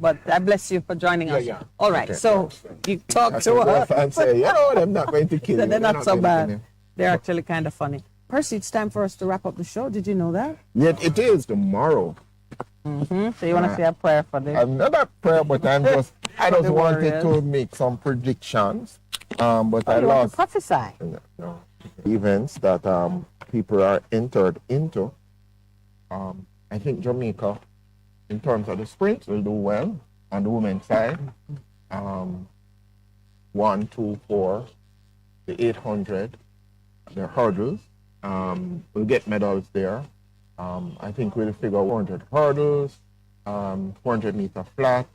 But I bless you for joining us. All right, so you talk to her. And say, I'm not going to kill you. They're not so bad. They're actually kind of funny. Percy, it's time for us to wrap up the show. Did you know that? Yet it is tomorrow. So you want to say a prayer for this? I'm not a prayer, but I just wanted to make some predictions. But I you want lost to prophesy? No. Events that people are entered into. I think Jamaica, in terms of the sprint, will do well on the women's side. 1, 2, 4, the 800, the hurdles. We'll get medals there. I think we'll figure 100 hurdles, 400 meter flat,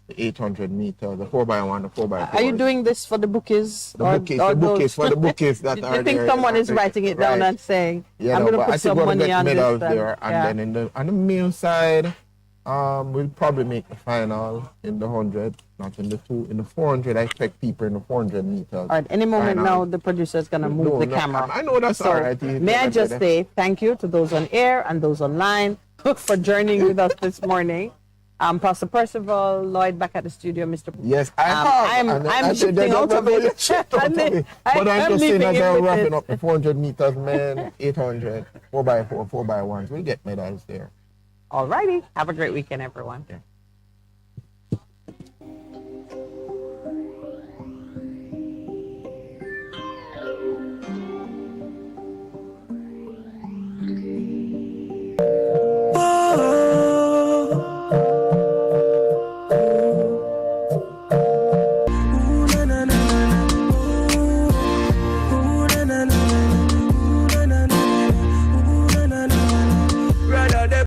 the 800 meter, the 4x1, the 4x4. Are you doing this for the bookies? For the bookies that are there. You think someone is writing it down and saying, I'm going to put some money on medals this? There. And then on the male side, we'll probably make the final in the 100, not in the 2. In the 400, I expect people in the 400 meters. All right, any moment now, the producer is going to move the camera. I know that's so all right. May I just say thank you to those on air and those online for joining with us this morning. Pastor Percival, Lloyd back at the studio, Mr. Yes, I'm shifting out of it. But I'm just saying as I'm wrapping up the 400 meters, men, 800, 4x4, 4x1s. We'll get medals there. All righty. Have a great weekend, everyone. Yeah.